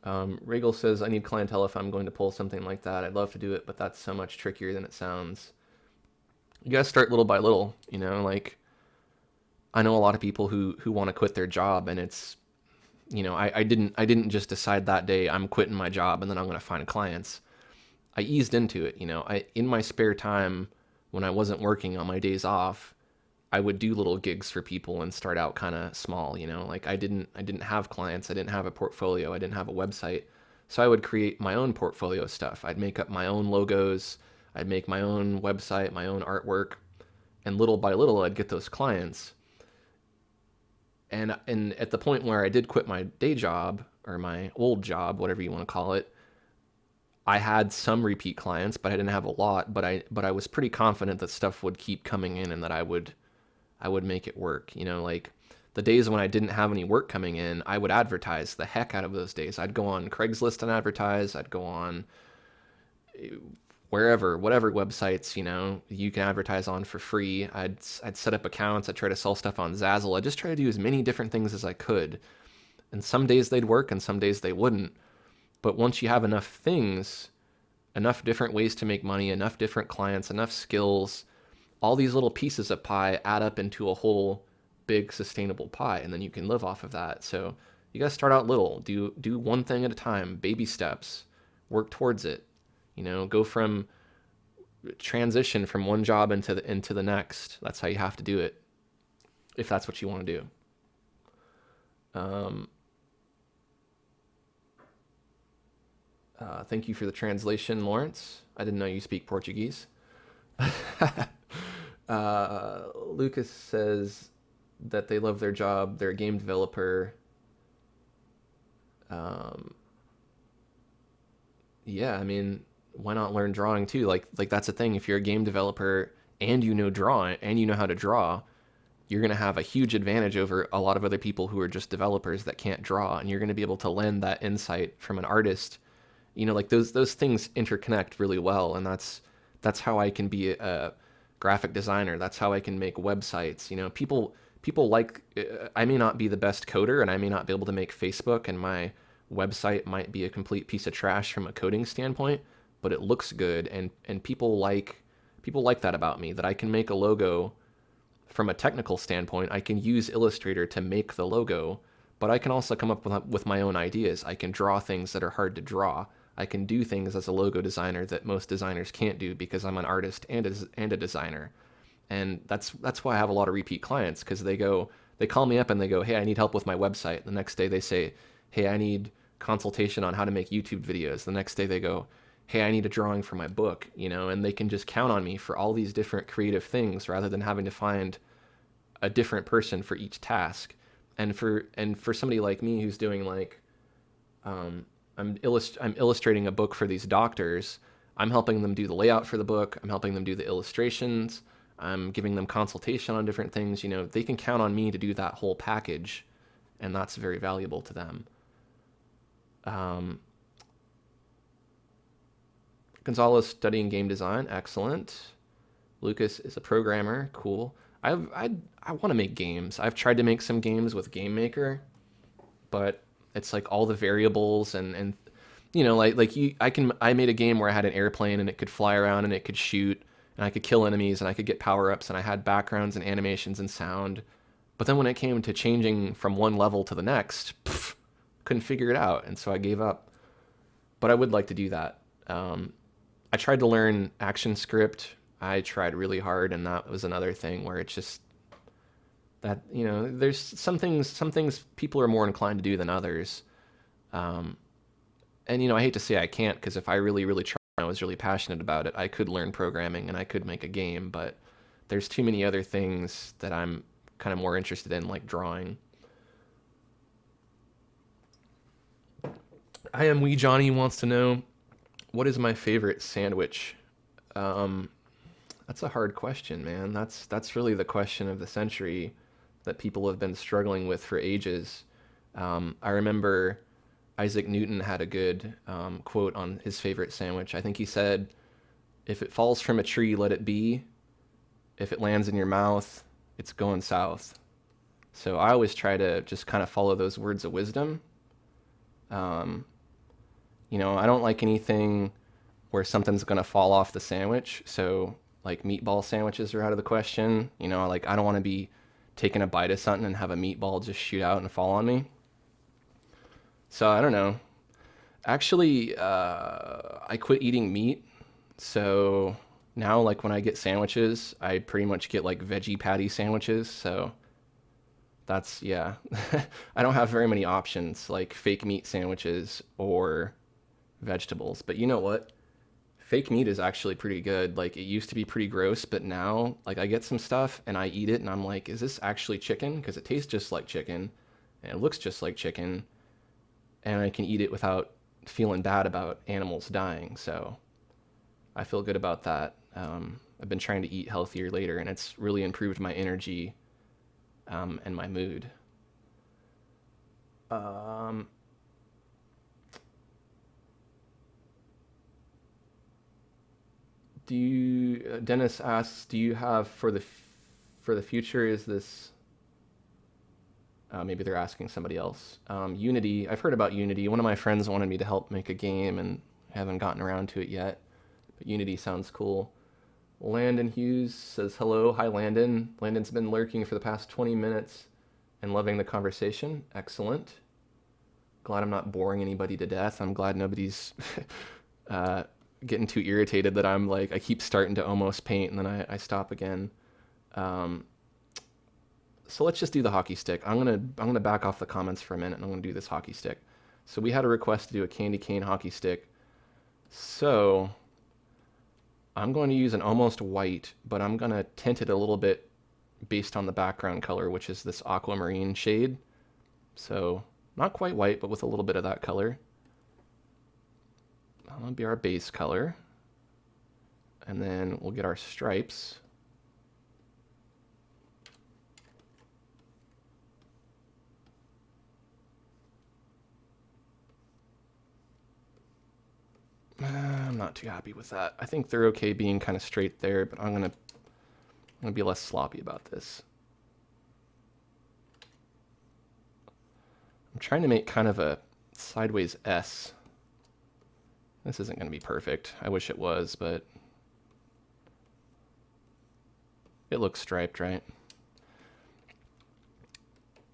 Regal says, I need clientele if I'm going to pull something like that. I'd love to do it, but that's so much trickier than it sounds. You gotta start little by little, like, I know a lot of people who want to quit their job, and it's, I didn't just decide that day I'm quitting my job and then I'm going to find clients. I eased into it. In my spare time, when I wasn't working on my days off, I would do little gigs for people and start out kind of small. Like I didn't have clients, I didn't have a portfolio, I didn't have a website, so I would create my own portfolio stuff. I'd make up my own logos, I'd make my own website, my own artwork, and little by little I'd get those clients. And at the point where I did quit my day job, or my old job, whatever you want to call it, I had some repeat clients, but I didn't have a lot. But I was pretty confident that stuff would keep coming in and that I would make it work. Like the days when I didn't have any work coming in, I would advertise the heck out of those days. I'd go on Craigslist and advertise. I'd go on whatever websites, you can advertise on for free. I'd set up accounts. I'd try to sell stuff on Zazzle. I'd just try to do as many different things as I could. And some days they'd work and some days they wouldn't. But once you have enough things, enough different ways to make money, enough different clients, enough skills, all these little pieces of pie add up into a whole big sustainable pie, and then you can live off of that. So you got to start out little. Do one thing at a time, baby steps, work towards it. Go from transition from one job into the next. That's how you have to do it, if that's what you want to do. Thank you for the translation, Lawrence. I didn't know you speak Portuguese. Lucas says that they love their job. They're a game developer. Yeah, I mean, why not learn drawing too? Like that's the thing. If you're a game developer and you know drawing and you know how to draw, you're going to have a huge advantage over a lot of other people who are just developers that can't draw, and you're going to be able to lend that insight from an artist. Like those things interconnect really well, and that's how I can be a graphic designer. That's how I can make websites. People like, I may not be the best coder, and I may not be able to make Facebook and my website might be a complete piece of trash from a coding standpoint, but it looks good, and people like that about me, that I can make a logo from a technical standpoint. I can use Illustrator to make the logo, but I can also come up with my own ideas. I can draw things that are hard to draw. I can do things as a logo designer that most designers can't do because I'm an artist and a designer. And that's why I have a lot of repeat clients, because they call me up and they go, hey, I need help with my website. The next day they say, hey, I need consultation on how to make YouTube videos. The next day they go, hey, I need a drawing for my book, and they can just count on me for all these different creative things rather than having to find a different person for each task. And for somebody like me who's doing like, I'm illustrating a book for these doctors. I'm helping them do the layout for the book. I'm helping them do the illustrations. I'm giving them consultation on different things. They can count on me to do that whole package, and that's very valuable to them. Gonzalez studying game design, excellent. Lucas is a programmer, cool. I want to make games. I've tried to make some games with Game Maker, but it's like all the variables and I made a game where I had an airplane and it could fly around and it could shoot and I could kill enemies and I could get power-ups and I had backgrounds and animations and sound. But then when it came to changing from one level to the next, couldn't figure it out, and so I gave up. But I would like to do that. I tried to learn ActionScript. I tried really hard, and that was another thing where it's just that, there's some things people are more inclined to do than others. And, I hate to say I can't, because if I really, really tried, I was really passionate about it, I could learn programming and I could make a game, but there's too many other things that I'm kind of more interested in, like drawing. I am Wee Johnny wants to know, what is my favorite sandwich? That's a hard question, man. That's really the question of the century that people have been struggling with for ages. I remember Isaac Newton had a good quote on his favorite sandwich. I think he said, if it falls from a tree, let it be. If it lands in your mouth, it's going south. So I always try to just kind of follow those words of wisdom. I don't like anything where something's going to fall off the sandwich. So like meatball sandwiches are out of the question. Like I don't want to be taking a bite of something and have a meatball just shoot out and fall on me. So I don't know. Actually, I quit eating meat. So now, like when I get sandwiches, I pretty much get like veggie patty sandwiches. So that's, yeah. I don't have very many options, like fake meat sandwiches or vegetables. But you know what? Fake meat is actually pretty good. Like it used to be pretty gross, but now like I get some stuff and I eat it and I'm like, is this actually chicken? Because it tastes just like chicken and it looks just like chicken, and I can eat it without feeling bad about animals dying. So I feel good about that. I've been trying to eat healthier later, and it's really improved my energy and my mood. Dennis asks, do you have for the future, is this, maybe they're asking somebody else. Unity, I've heard about Unity. One of my friends wanted me to help make a game, and I haven't gotten around to it yet. But Unity sounds cool. Landon Hughes says hello. Hi, Landon. Landon's been lurking for the past 20 minutes and loving the conversation. Excellent. Glad I'm not boring anybody to death. I'm glad nobody's getting too irritated that I'm like, I keep starting to almost paint and then I stop again. So let's just do the hockey stick. I'm gonna back off the comments for a minute and I'm gonna do this hockey stick. So we had a request to do a candy cane hockey stick. So I'm going to use an almost white, but I'm gonna tint it a little bit based on the background color, which is this aquamarine shade. So not quite white, but with a little bit of that color. That'll be our base color. And then we'll get our stripes. I'm not too happy with that. I think they're okay being kind of straight there, but I'm gonna be less sloppy about this. I'm trying to make kind of a sideways S. This isn't going to be perfect. I wish it was, but it looks striped, right?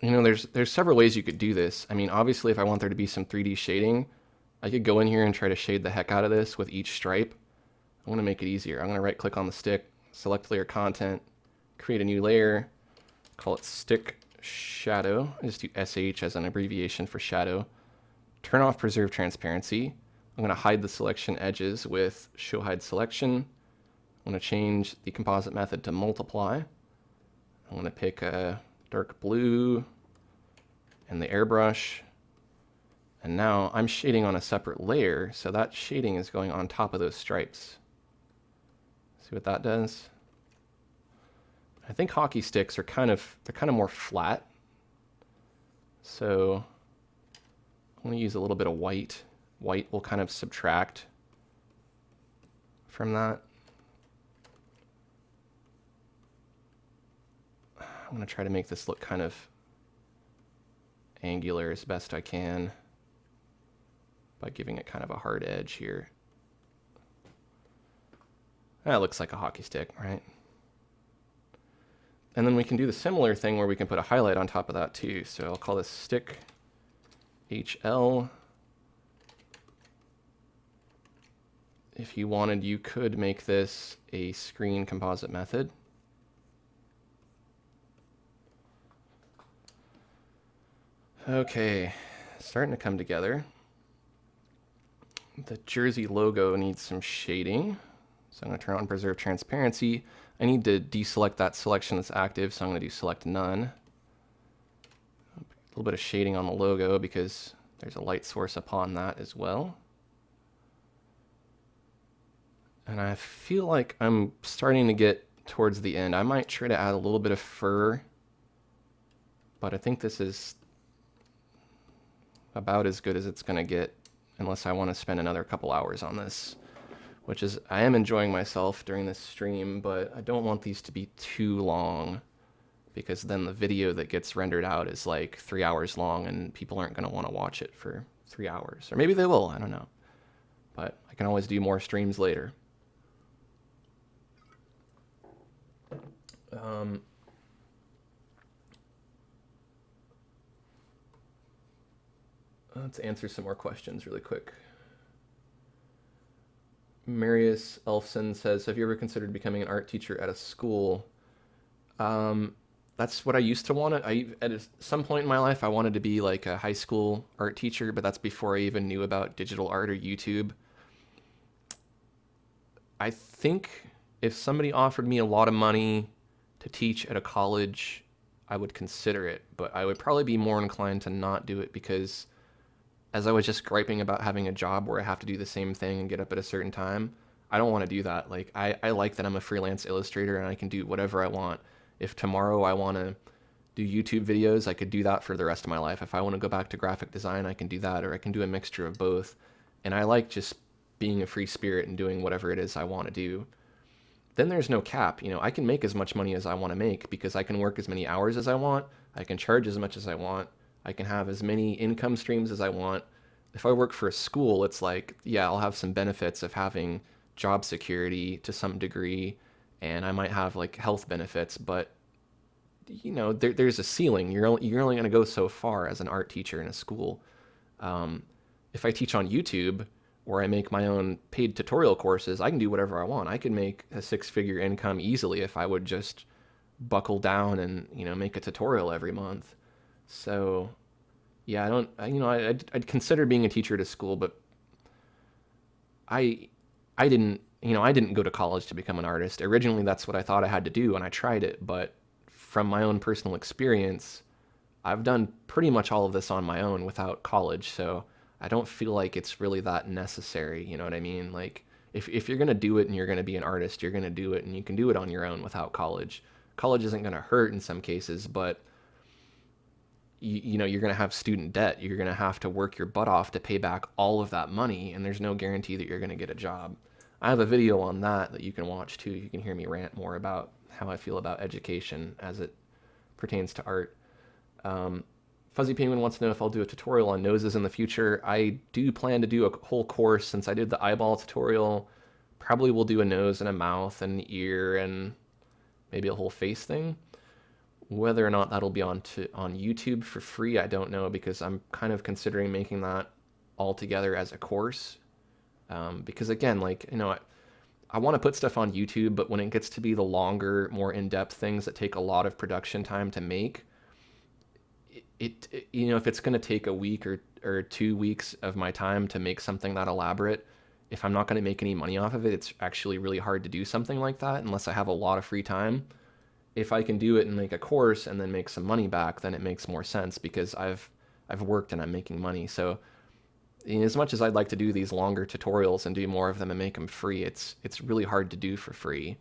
You know, there's several ways you could do this. I mean, obviously, if I want there to be some 3D shading, I could go in here and try to shade the heck out of this with each stripe. I want to make it easier. I'm going to right-click on the stick, select layer content, create a new layer, call it stick shadow. I just do SH as an abbreviation for shadow. Turn off preserve transparency. I'm going to hide the selection edges with show hide selection. I'm going to change the composite method to multiply. I'm going to pick a dark blue and the airbrush. And now I'm shading on a separate layer, so that shading is going on top of those stripes. See what that does? I think hockey sticks are kind of more flat. So I'm going to use a little bit of white. White will kind of subtract from that. I'm going to try to make this look kind of angular as best I can by giving it kind of a hard edge here. That looks like a hockey stick, right? And then we can do the similar thing where we can put a highlight on top of that too. So I'll call this stick HL. If you wanted, you could make this a screen composite method. Okay, starting to come together. The jersey logo needs some shading. So I'm going to turn on preserve transparency. I need to deselect that selection that's active, so I'm going to do select none. A little bit of shading on the logo because there's a light source upon that as well. And I feel like I'm starting to get towards the end. I might try to add a little bit of fur, but I think this is about as good as it's going to get unless I want to spend another couple hours on this, which is, I am enjoying myself during this stream, but I don't want these to be too long because then the video that gets rendered out is like 3 hours long and people aren't going to want to watch it for 3 hours. Or maybe they will, I don't know. But I can always do more streams later. Let's answer some more questions really quick. Marius Elfson says, have you ever considered becoming an art teacher at a school? That's what I used to want. At some point in my life, I wanted to be like a high school art teacher, but that's before I even knew about digital art or YouTube. I think if somebody offered me a lot of money to teach at a college, I would consider it, but I would probably be more inclined to not do it because as I was just griping about having a job where I have to do the same thing and get up at a certain time, I don't want to do that. Like, I like that I'm a freelance illustrator and I can do whatever I want. If tomorrow I want to do YouTube videos, I could do that for the rest of my life. If I want to go back to graphic design, I can do that, or I can do a mixture of both. And I like just being a free spirit and doing whatever it is I want to do. Then there's no cap. You know, I can make as much money as I want to make because I can work as many hours as I want. I can charge as much as I want. I can have as many income streams as I want. If I work for a school, it's like, yeah, I'll have some benefits of having job security to some degree, and I might have like health benefits, but you know, there's a ceiling. You're only going to go so far as an art teacher in a school. If I teach on YouTube, where I make my own paid tutorial courses, I can do whatever I want. I could make a 6-figure income easily if I would just buckle down and, you know, make a tutorial every month. So, yeah, I'd consider being a teacher at a school, but I didn't go to college to become an artist. Originally, that's what I thought I had to do, and I tried it, but from my own personal experience, I've done pretty much all of this on my own without college, so I don't feel like it's really that necessary, you know what I mean? Like, if you're going to do it and you're going to be an artist, you're going to do it, and you can do it on your own without college. College isn't going to hurt in some cases, but you know, you're going to have student debt. You're going to have to work your butt off to pay back all of that money, and there's no guarantee that you're going to get a job. I have a video on that you can watch too. You can hear me rant more about how I feel about education as it pertains to art. Fuzzy Penguin wants to know if I'll do a tutorial on noses in the future. I do plan to do a whole course since I did the eyeball tutorial. Probably will do a nose and a mouth and an ear and maybe a whole face thing. Whether or not that'll be on YouTube for free, I don't know, because I'm kind of considering making that all together as a course. Because again, like, you know, I want to put stuff on YouTube, but when it gets to be the longer, more in-depth things that take a lot of production time to make, you know, if it's going to take a week or 2 weeks of my time to make something that elaborate, if I'm not going to make any money off of it, it's actually really hard to do something like that unless I have a lot of free time. If I can do it and make a course and then make some money back, then it makes more sense because I've worked and I'm making money. So as much as I'd like to do these longer tutorials and do more of them and make them free, it's really hard to do for free.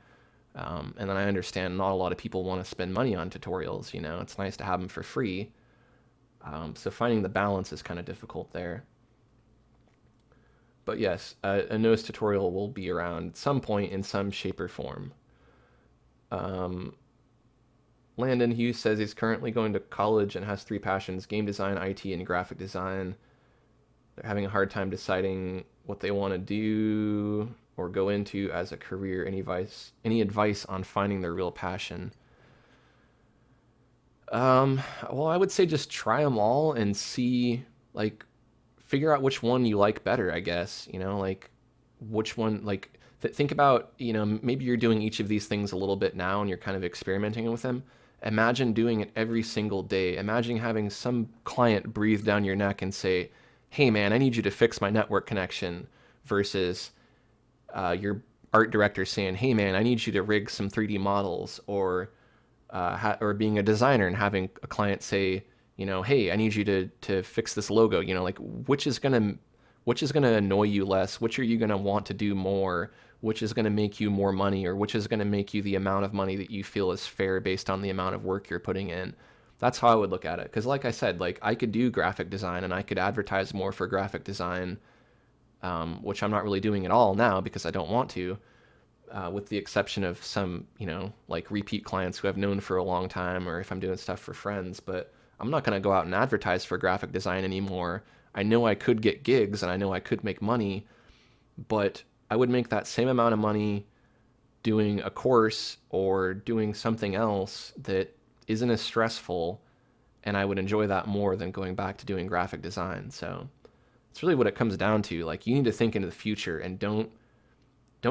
And then I understand not a lot of people want to spend money on tutorials. You know, it's nice to have them for free. So finding the balance is kind of difficult there. But yes, a nose tutorial will be around at some point in some shape or form. Landon Hughes says he's currently going to college and has 3 passions: game design, IT, and graphic design. They're having a hard time deciding what they want to do or go into as a career. Any advice on finding their real passion? Well, I would say just try them all and see, like, figure out which one you like better, I guess. You know, like, which one, like, think about, you know, maybe you're doing each of these things a little bit now and you're kind of experimenting with them. Imagine doing it every single day. Imagine having some client breathe down your neck and say, hey man, I need you to fix my network connection, versus your art director saying, hey man, I need you to rig some 3D models, or being a designer and having a client say, you know, hey, I need you to fix this logo. You know, like, which is gonna annoy you less? Which are you gonna want to do more? Which is gonna make you more money, or which is gonna make you the amount of money that you feel is fair based on the amount of work you're putting in? That's how I would look at it. Because like I said, like, I could do graphic design and I could advertise more for graphic design, which I'm not really doing at all now because I don't want to, with the exception of some, you know, like repeat clients who I've known for a long time, or if I'm doing stuff for friends. But I'm not going to go out and advertise for graphic design anymore. I know I could get gigs and I know I could make money, but I would make that same amount of money doing a course or doing something else that isn't as stressful, and I would enjoy that more than going back to doing graphic design. So it's really what it comes down to. Like, you need to think into the future and don't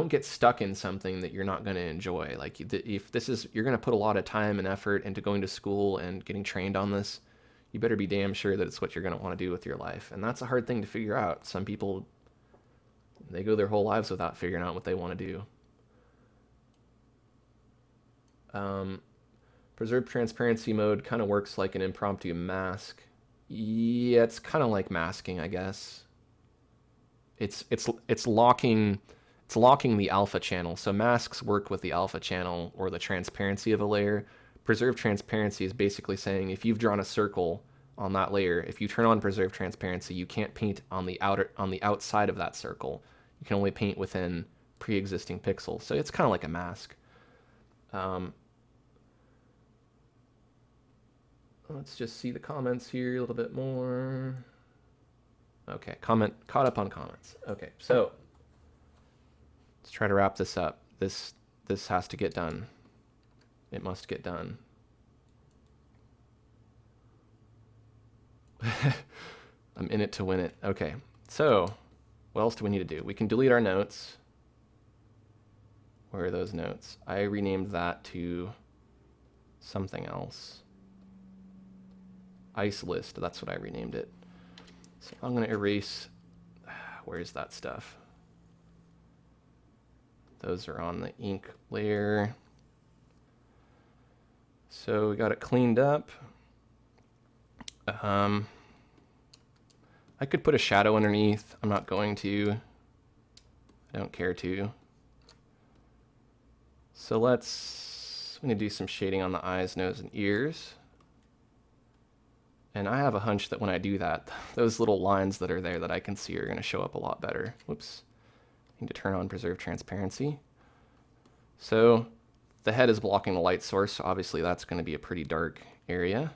get stuck in something that you're not going to enjoy. Like, if this is, you're going to put a lot of time and effort into going to school and getting trained on this, you better be damn sure that it's what you're going to want to do with your life. And that's a hard thing to figure out. Some people, they go their whole lives without figuring out what they want to do. Preserved transparency mode kind of works like an impromptu mask. Yeah, it's kind of like masking, I guess. It's locking the alpha channel. So masks work with the alpha channel or the transparency of a layer. Preserved transparency is basically saying, if you've drawn a circle on that layer, if you turn on preserved transparency, you can't paint on the outside of that circle. You can only paint within pre-existing pixels. So it's kind of like a mask. Let's just see the comments here a little bit more. Okay, caught up on comments. Okay, so let's try to wrap this up. This has to get done. It must get done. I'm in it to win it. Okay, so what else do we need to do? We can delete our notes. Where are those notes? I renamed that to something else. Ice list, that's what I renamed it. So I'm going to erase, where's that stuff? Those are on the ink layer. So we got it cleaned up. I could put a shadow underneath. I'm not going to. I don't care to. So I'm going to do some shading on the eyes, nose, and ears. And I have a hunch that when I do that, those little lines that are there that I can see are going to show up a lot better. Whoops. I need to turn on preserve transparency. So the head is blocking the light source, so obviously that's going to be a pretty dark area.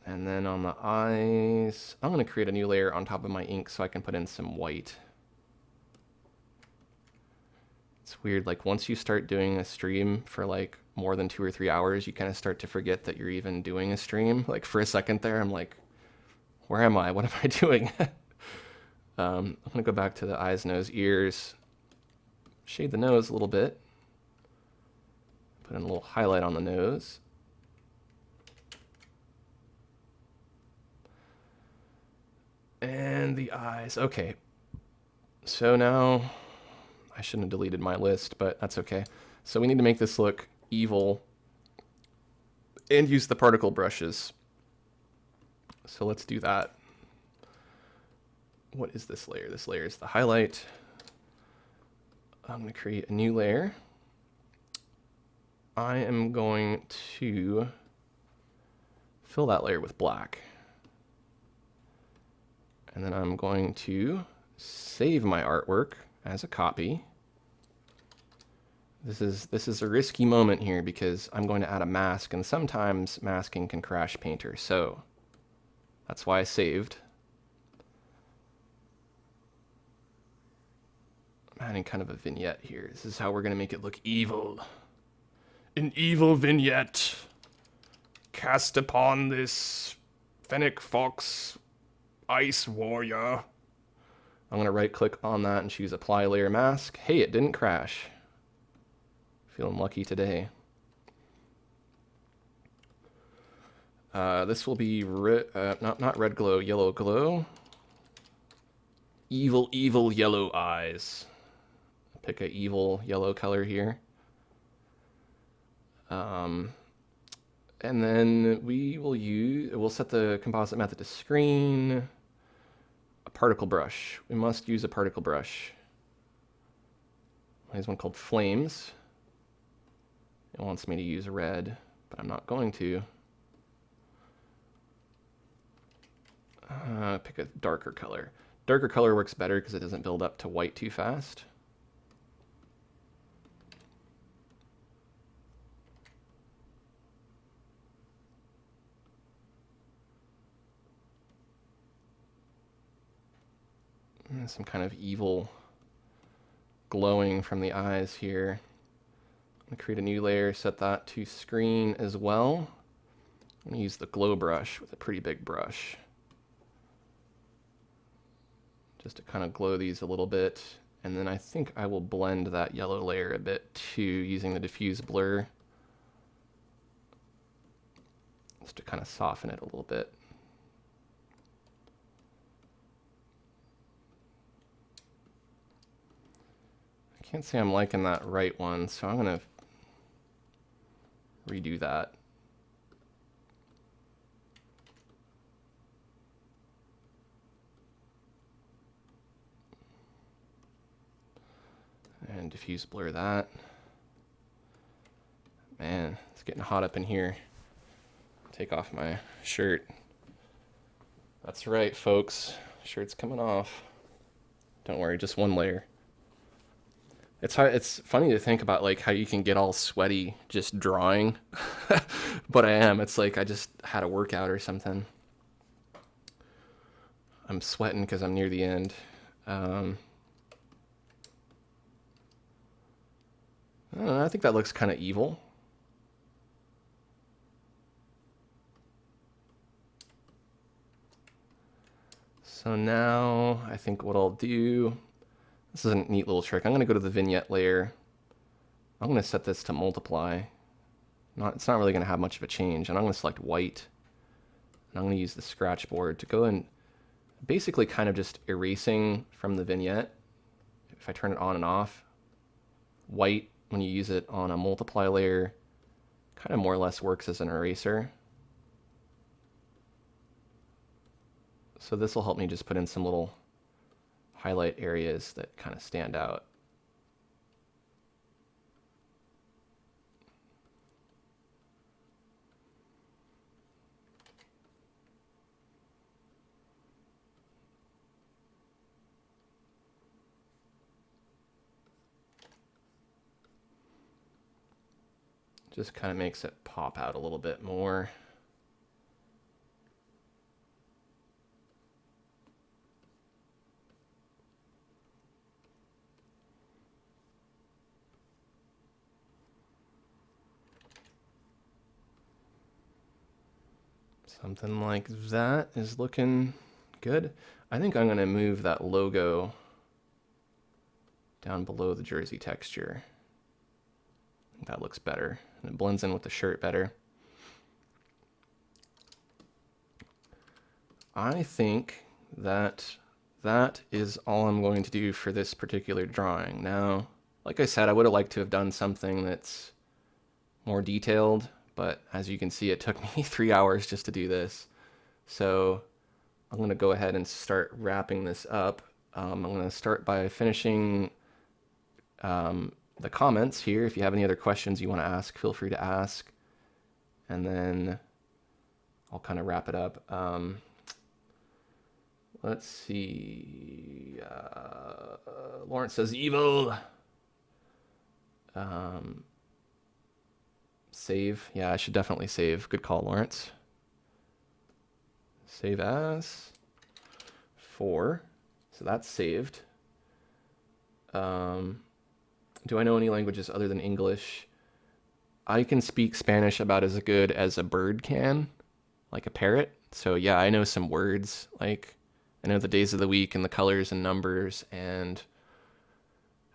And then on the eyes, I'm going to create a new layer on top of my ink so I can put in some white. It's weird, like once you start doing a stream for like more than 2 or 3 hours, you kind of start to forget that you're even doing a stream. Like for a second there, I'm like, where am I? What am I doing? I'm going to go back to the eyes, nose, ears, shade the nose a little bit, put in a little highlight on the nose. And the eyes. Okay. So now, I shouldn't have deleted my list, but that's okay. So we need to make this look evil and use the particle brushes. So let's do that. What is this layer? This layer is the highlight. I'm going to create a new layer. I am going to fill that layer with black. And then I'm going to save my artwork as a copy. This is a risky moment here because I'm going to add a mask, and sometimes masking can crash Painter, so that's why I saved. I'm adding kind of a vignette here. This is how we're going to make it look evil. An evil vignette cast upon this fennec fox ice warrior. I'm going to right click on that and choose apply layer mask. Hey, it didn't crash. Feeling lucky today. This will be not red glow, yellow glow. Evil, evil yellow eyes. Pick a evil yellow color here. And then we'll set the composite method to screen. A particle brush. We must use a particle brush. There's one called Flames. It wants me to use red, but I'm not going to. Pick a darker color. Darker color works better because it doesn't build up to white too fast. And some kind of evil glowing from the eyes here. I'm going to create a new layer, set that to screen as well. I'm going to use the glow brush with a pretty big brush, just to kind of glow these a little bit. And then I think I will blend that yellow layer a bit too, using the diffuse blur, just to kind of soften it a little bit. I can't say I'm liking that right one, so I'm going to redo that. And diffuse blur that. Man, it's getting hot up in here. Take off my shirt. That's right, folks. Shirt's coming off. Don't worry, just one layer. It's funny to think about like how you can get all sweaty just drawing, but I am. It's like I just had a workout or something. I'm sweating because I'm near the end. I don't know, I think that looks kind of evil. So now I think what I'll do, this is a neat little trick. I'm going to go to the vignette layer. I'm going to set this to multiply. It's not really going to have much of a change. And I'm going to select white. And I'm going to use the scratch board to go and basically kind of just erasing from the vignette. If I turn it on and off, white, when you use it on a multiply layer, kind of more or less works as an eraser. So this will help me just put in some little highlight areas that kind of stand out. Just kind of makes it pop out a little bit more. Something like that is looking good. I think I'm going to move that logo down below the jersey texture. I think that looks better, and it blends in with the shirt better. I think that is all I'm going to do for this particular drawing. Now, like I said, I would have liked to have done something that's more detailed, but as you can see, it took me 3 hours just to do this. So I'm going to go ahead and start wrapping this up. I'm going to start by finishing the comments here. If you have any other questions you want to ask, feel free to ask. And then I'll kind of wrap it up. Let's see. Lawrence says evil. Save. Yeah, I should definitely save. Good call, Lawrence. Save as 4. So that's saved. Do I know any languages other than English? I can speak Spanish about as good as a bird can, like a parrot. So yeah, I know some words. Like, I know the days of the week and the colors and numbers and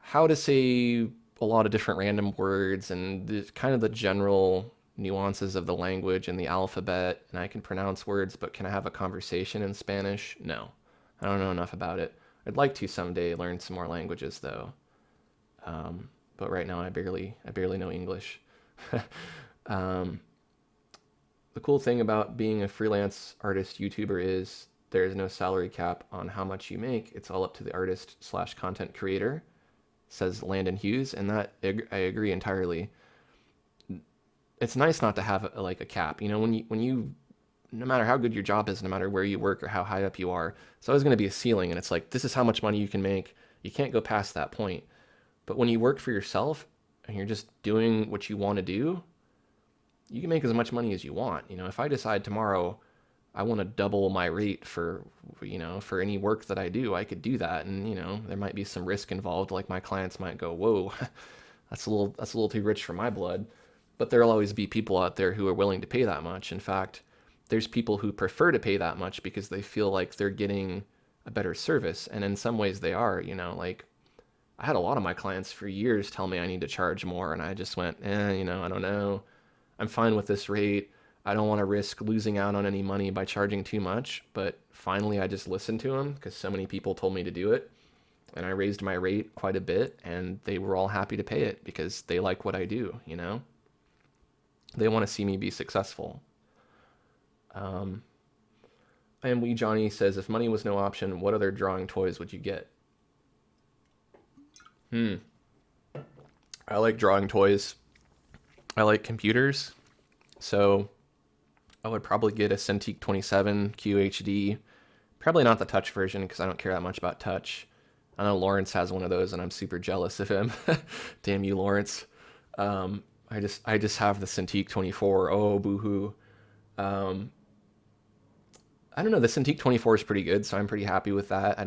how to say a lot of different random words and kind of the general nuances of the language and the alphabet. And I can pronounce words, but can I have a conversation in Spanish? No, I don't know enough about it. I'd like to someday learn some more languages though. But right now I barely know English. The cool thing about being a freelance artist YouTuber is there is no salary cap on how much you make. It's all up to the artist/content creator, says Landon Hughes, and that I agree entirely. It's nice not to have like a cap. You know, when you no matter how good your job is, no matter where you work or how high up you are, it's always going to be a ceiling, and it's like, this is how much money you can make. You can't go past that point. But when you work for yourself and you're just doing what you want to do, you can make as much money as you want. You know, if I decide tomorrow I want to double my rate for, you know, for any work that I do, I could do that. And, you know, there might be some risk involved. Like my clients might go, whoa, that's a little too rich for my blood. But there'll always be people out there who are willing to pay that much. In fact, there's people who prefer to pay that much because they feel like they're getting a better service. And in some ways they are, you know, like I had a lot of my clients for years tell me I need to charge more. And I just went, you know, I don't know. I'm fine with this rate. I don't want to risk losing out on any money by charging too much. But finally, I just listened to them because so many people told me to do it. And I raised my rate quite a bit, and they were all happy to pay it because they like what I do, you know? They want to see me be successful. And Wee Johnny says, if money was no option, what other drawing toys would you get? I like drawing toys. I like computers. So I would probably get a Cintiq 27 QHD. Probably not the touch version because I don't care that much about touch. I know Lawrence has one of those and I'm super jealous of him. Damn you, Lawrence. I just have the Cintiq 24. Oh, boo-hoo. I don't know. The Cintiq 24 is pretty good, so I'm pretty happy with that.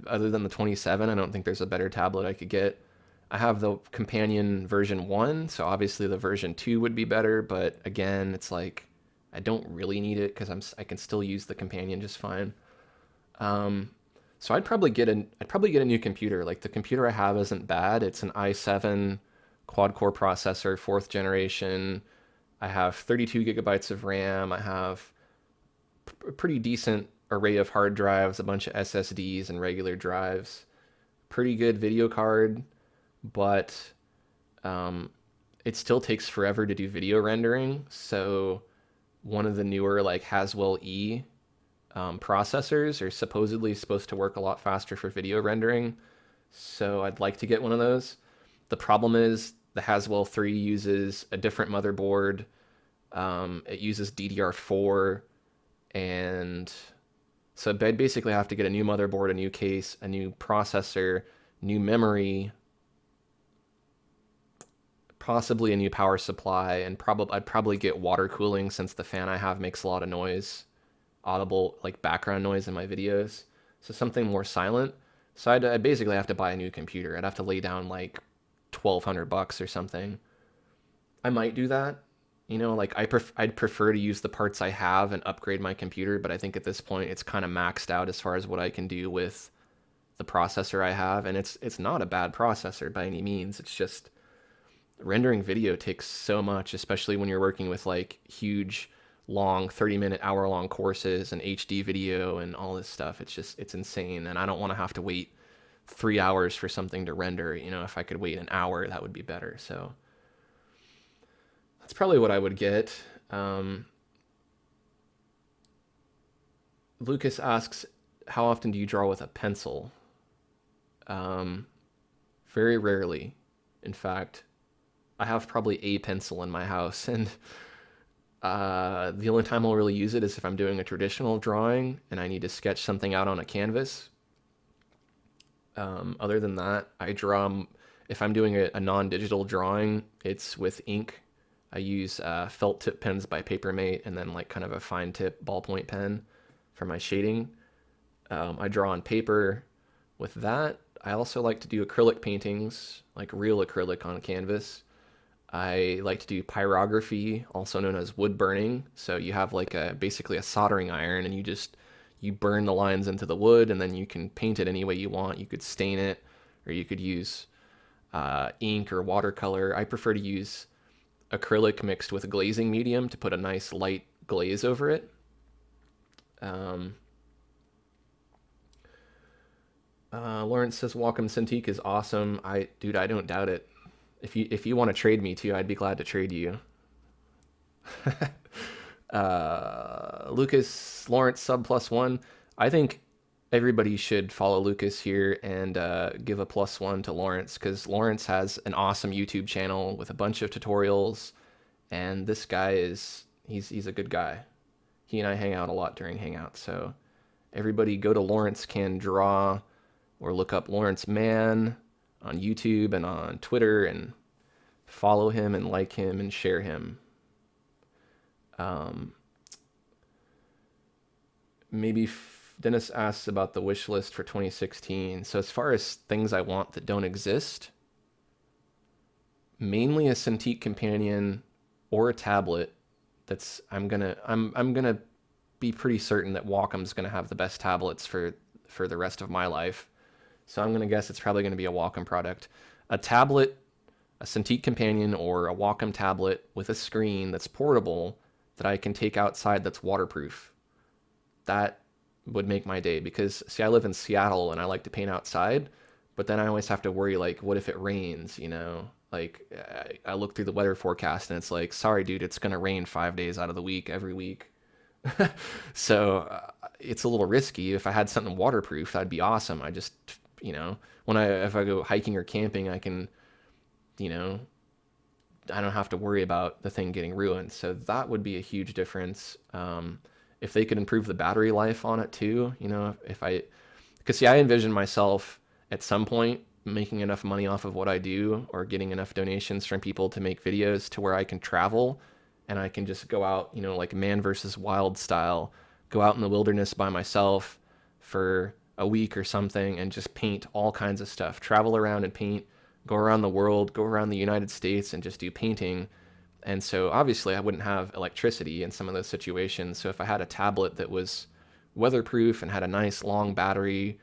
Other than the 27, I don't think there's a better tablet I could get. I have the companion version 1, so obviously the version 2 would be better, but again, it's like I don't really need it because I can still use the companion just fine. So I'd probably get a new computer. Like the computer I have isn't bad. It's an i7 quad-core processor, 4th generation. I have 32 gigabytes of RAM. I have a pretty decent array of hard drives, a bunch of SSDs and regular drives. Pretty good video card, but it still takes forever to do video rendering. So one of the newer like Haswell E processors are supposedly supposed to work a lot faster for video rendering. So I'd like to get one of those. The problem is the Haswell 3 uses a different motherboard. It uses DDR4. And so I'd basically have to get a new motherboard, a new case, a new processor, new memory, possibly a new power supply, and I'd probably get water cooling since the fan I have makes a lot of noise, audible like background noise in my videos. So something more silent. So I'd basically have to buy a new computer. I'd have to lay down like $1,200 or something. I might do that. Like I'd prefer to use the parts I have and upgrade my computer, but I think at this point it's kind of maxed out as far as what I can do with the processor I have, and it's not a bad processor by any means. It's just rendering video takes so much, especially when you're working with like huge, long 30-minute, hour-long courses and HD video and all this stuff. It's insane, and I don't want to have to wait 3 hours for something to render. If I could wait an hour, that would be better. So that's probably what I would get. Lucas asks, how often do you draw with a pencil? Very rarely. In fact, I have probably a pencil in my house, and the only time I'll really use it is if I'm doing a traditional drawing and I need to sketch something out on a canvas. Other than that, I draw, if I'm doing a non-digital drawing, it's with ink. I use felt tip pens by Papermate, and then like kind of a fine tip ballpoint pen for my shading. I draw on paper with that. I also like to do acrylic paintings, like real acrylic on canvas. I like to do pyrography, also known as wood burning. So you have like basically a soldering iron, and you burn the lines into the wood, and then you can paint it any way you want. You could stain it, or you could use ink or watercolor. I prefer to use acrylic mixed with a glazing medium to put a nice light glaze over it. Lawrence says Wacom Cintiq is awesome. Dude, I don't doubt it. If you want to trade me too, I'd be glad to trade you. Lucas Lawrence sub +1. I think everybody should follow Lucas here and give a +1 to Lawrence, because Lawrence has an awesome YouTube channel with a bunch of tutorials, and this guy he's a good guy. He and I hang out a lot during Hangouts, so everybody go to Lawrence Can Draw or look up Lawrence Man on YouTube and on Twitter and follow him and like him and share him. Maybe Dennis asks about the wish list for 2016. So as far as things I want that don't exist, mainly a Cintiq companion or a tablet. I'm gonna be pretty certain that Wacom's gonna have the best tablets for the rest of my life. So I'm gonna guess it's probably gonna be a Wacom product. A tablet, a Cintiq companion, or a Wacom tablet with a screen that's portable that I can take outside, that's waterproof. That would make my day, because see, I live in Seattle and I like to paint outside, but then I always have to worry, like, what if it rains, Like, I look through the weather forecast and it's like, sorry, dude, it's going to rain 5 days out of the week, every week. So it's a little risky. If I had something waterproof, that'd be awesome. I just, if I go hiking or camping, I can, I don't have to worry about the thing getting ruined. So that would be a huge difference. If they could improve the battery life on it too, because see, I envision myself at some point making enough money off of what I do, or getting enough donations from people to make videos to where I can travel and I can just go out, like Man versus Wild style, go out in the wilderness by myself for a week or something and just paint all kinds of stuff, travel around and paint, go around the world, go around the United States and just do painting. And so obviously I wouldn't have electricity in some of those situations. So if I had a tablet that was weatherproof and had a nice long battery,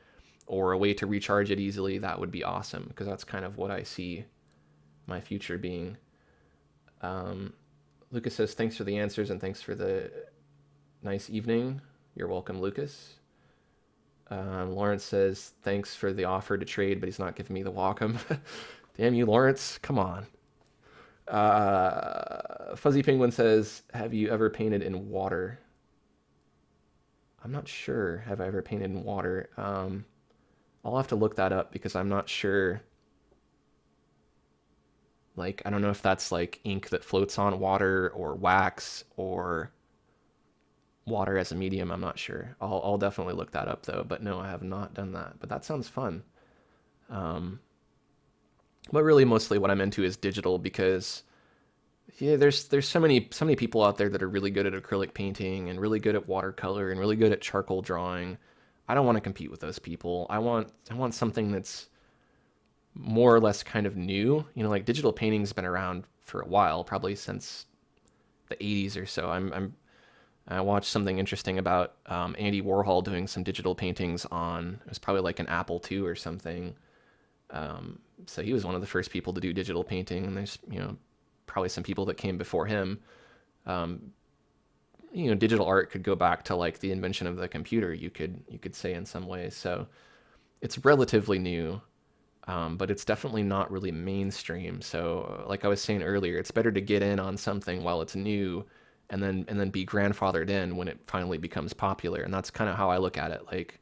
or a way to recharge it easily, that would be awesome, because that's kind of what I see my future being. Lucas says, thanks for the answers and thanks for the nice evening. You're welcome, Lucas. Lawrence says, thanks for the offer to trade, but he's not giving me the Wacom. Damn you, Lawrence. Come on. Fuzzy Penguin says, have you ever painted in water? I'm not sure. Have I ever painted in water? I'll have to look that up, because I'm not sure. Like, I don't know if that's like ink that floats on water, or wax, or water as a medium. I'm not sure. I'll definitely look that up though. But no, I have not done that. But that sounds fun. But really, mostly what I'm into is digital, because there's so many people out there that are really good at acrylic painting and really good at watercolor and really good at charcoal drawing. I don't want to compete with those people. I want something that's more or less kind of new. Like digital painting's been around for a while, probably since the 80s or so. I watched something interesting about Andy Warhol doing some digital paintings on, it was probably like an Apple II or something. So he was one of the first people to do digital painting, and there's, probably some people that came before him. Digital art could go back to like the invention of the computer, you could say, in some ways. So it's relatively new, but it's definitely not really mainstream. So like I was saying earlier, it's better to get in on something while it's new, and then be grandfathered in when it finally becomes popular. And that's kind of how I look at it. Like,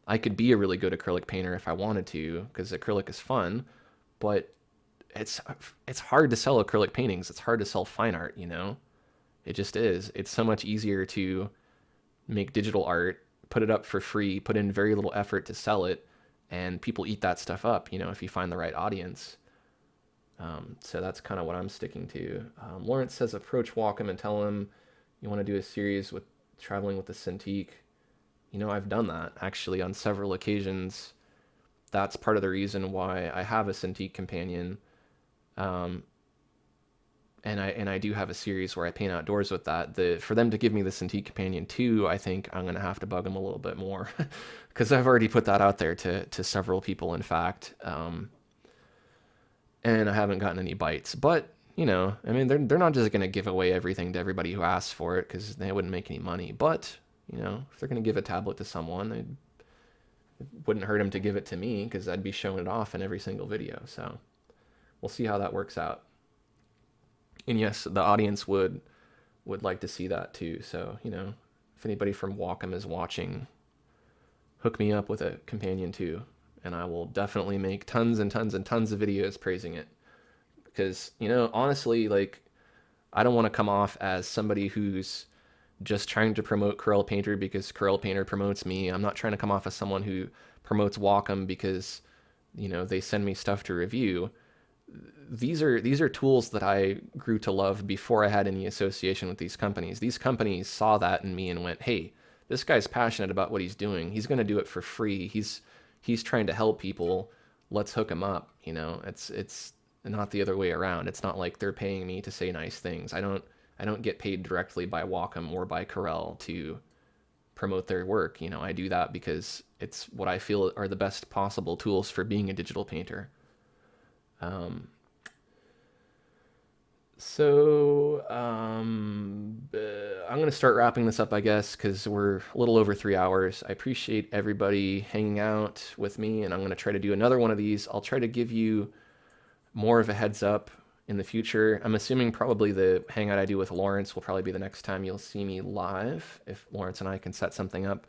I could be a really good acrylic painter if I wanted to, because acrylic is fun, but it's hard to sell acrylic paintings. It's hard to sell fine art, It just is. It's so much easier to make digital art, put it up for free, put in very little effort to sell it, and people eat that stuff up, if you find the right audience. So that's kind of what I'm sticking to. Lawrence says approach Wacom and tell him you want to do a series with traveling with the Cintiq. I've done that actually on several occasions. That's part of the reason why I have a Cintiq companion. And I do have a series where I paint outdoors with that. For them to give me the Cintiq Companion 2, I think I'm going to have to bug them a little bit more, because I've already put that out there to several people, in fact. And I haven't gotten any bites. But, they're not just going to give away everything to everybody who asks for it, because they wouldn't make any money. But, if they're going to give a tablet to someone, it wouldn't hurt them to give it to me, because I'd be showing it off in every single video. So we'll see how that works out. And yes, the audience would like to see that too. So, if anybody from Wacom is watching, hook me up with a companion too, and I will definitely make tons and tons and tons of videos praising it. Because, honestly, like, I don't want to come off as somebody who's just trying to promote Corel Painter because Corel Painter promotes me. I'm not trying to come off as someone who promotes Wacom because, they send me stuff to review. These are tools that I grew to love before I had any association with these companies. These companies saw that in me and went, hey, this guy's passionate about what he's doing. He's going to do it for free. He's trying to help people. Let's hook him up. It's not the other way around. It's not like they're paying me to say nice things. I don't get paid directly by Wacom or by Corel to promote their work. I do that because it's what I feel are the best possible tools for being a digital painter. I'm going to start wrapping this up, I guess, because we're a little over 3 hours. I appreciate everybody hanging out with me, and I'm going to try to do another one of these. I'll try to give you more of a heads up in the future. I'm assuming probably the hangout I do with Lawrence will probably be the next time you'll see me live, if Lawrence and I can set something up.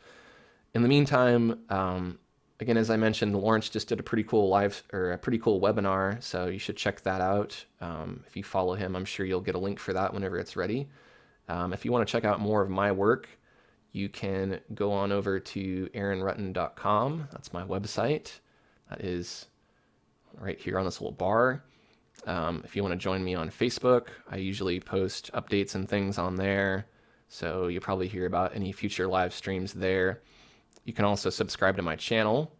In the meantime, again, as I mentioned, Lawrence just did a pretty cool webinar, so you should check that out. If you follow him, I'm sure you'll get a link for that whenever it's ready. If you want to check out more of my work, you can go on over to aaronrutten.com. That's my website. That is right here on this little bar. If you want to join me on Facebook, I usually post updates and things on there, so you'll probably hear about any future live streams there. You can also subscribe to my channel.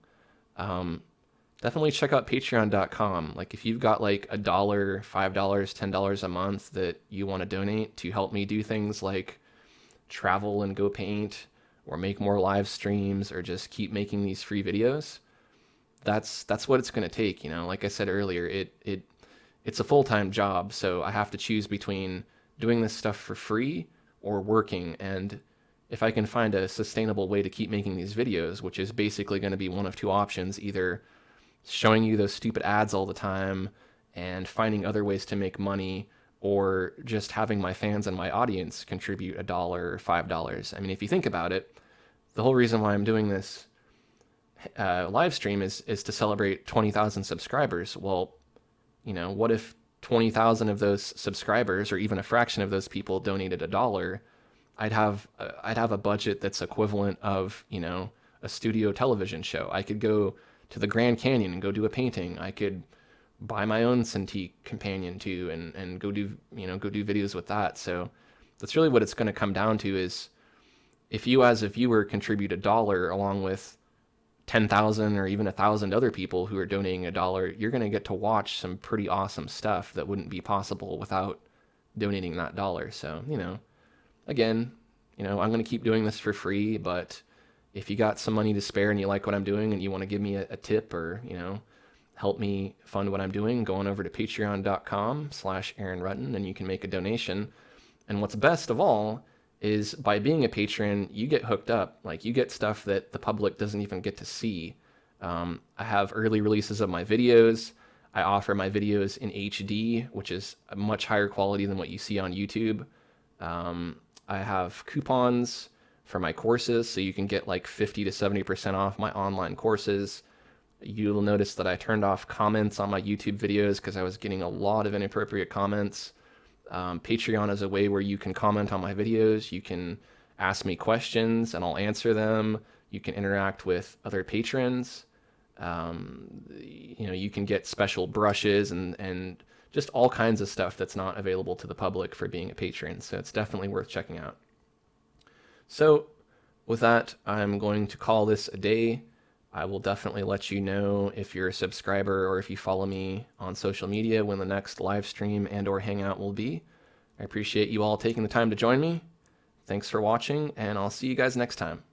Definitely check out patreon.com. Like, if you've got like $1, $5, $10 a month that you want to donate to help me do things like travel and go paint, or make more live streams, or just keep making these free videos, that's what it's going to take. Like I said earlier, it's a full-time job, so I have to choose between doing this stuff for free or working. And if I can find a sustainable way to keep making these videos, which is basically going to be one of two options: either showing you those stupid ads all the time and finding other ways to make money, or just having my fans and my audience contribute $1 or $5. I mean, if you think about it, the whole reason why I'm doing this live stream is to celebrate 20,000 subscribers. Well, what if 20,000 of those subscribers, or even a fraction of those people, donated $1? I'd have a budget that's equivalent of, a studio television show. I could go to the Grand Canyon and go do a painting. I could buy my own Cintiq Companion too, and go do videos with that. So that's really what it's going to come down to, is if you as a viewer contribute $1 along with 10,000 or even 1,000 other people who are donating $1, you're going to get to watch some pretty awesome stuff that wouldn't be possible without donating that dollar. So, again, I'm going to keep doing this for free, but if you got some money to spare and you like what I'm doing and you want to give me a tip or, help me fund what I'm doing, go on over to patreon.com/Aaron Rutten and you can make a donation. And what's best of all is by being a patron, you get hooked up. Like, you get stuff that the public doesn't even get to see. I have early releases of my videos. I offer my videos in HD, which is a much higher quality than what you see on YouTube. I have coupons for my courses, so you can get like 50 to 70% off my online courses. You'll notice that I turned off comments on my YouTube videos because I was getting a lot of inappropriate comments. Patreon is a way where you can comment on my videos. You can ask me questions and I'll answer them. You can interact with other patrons. You can get special brushes and just all kinds of stuff that's not available to the public for being a patron. So it's definitely worth checking out. So with that, I'm going to call this a day. I will definitely let you know if you're a subscriber or if you follow me on social media when the next live stream and or hangout will be. I appreciate you all taking the time to join me. Thanks for watching, and I'll see you guys next time.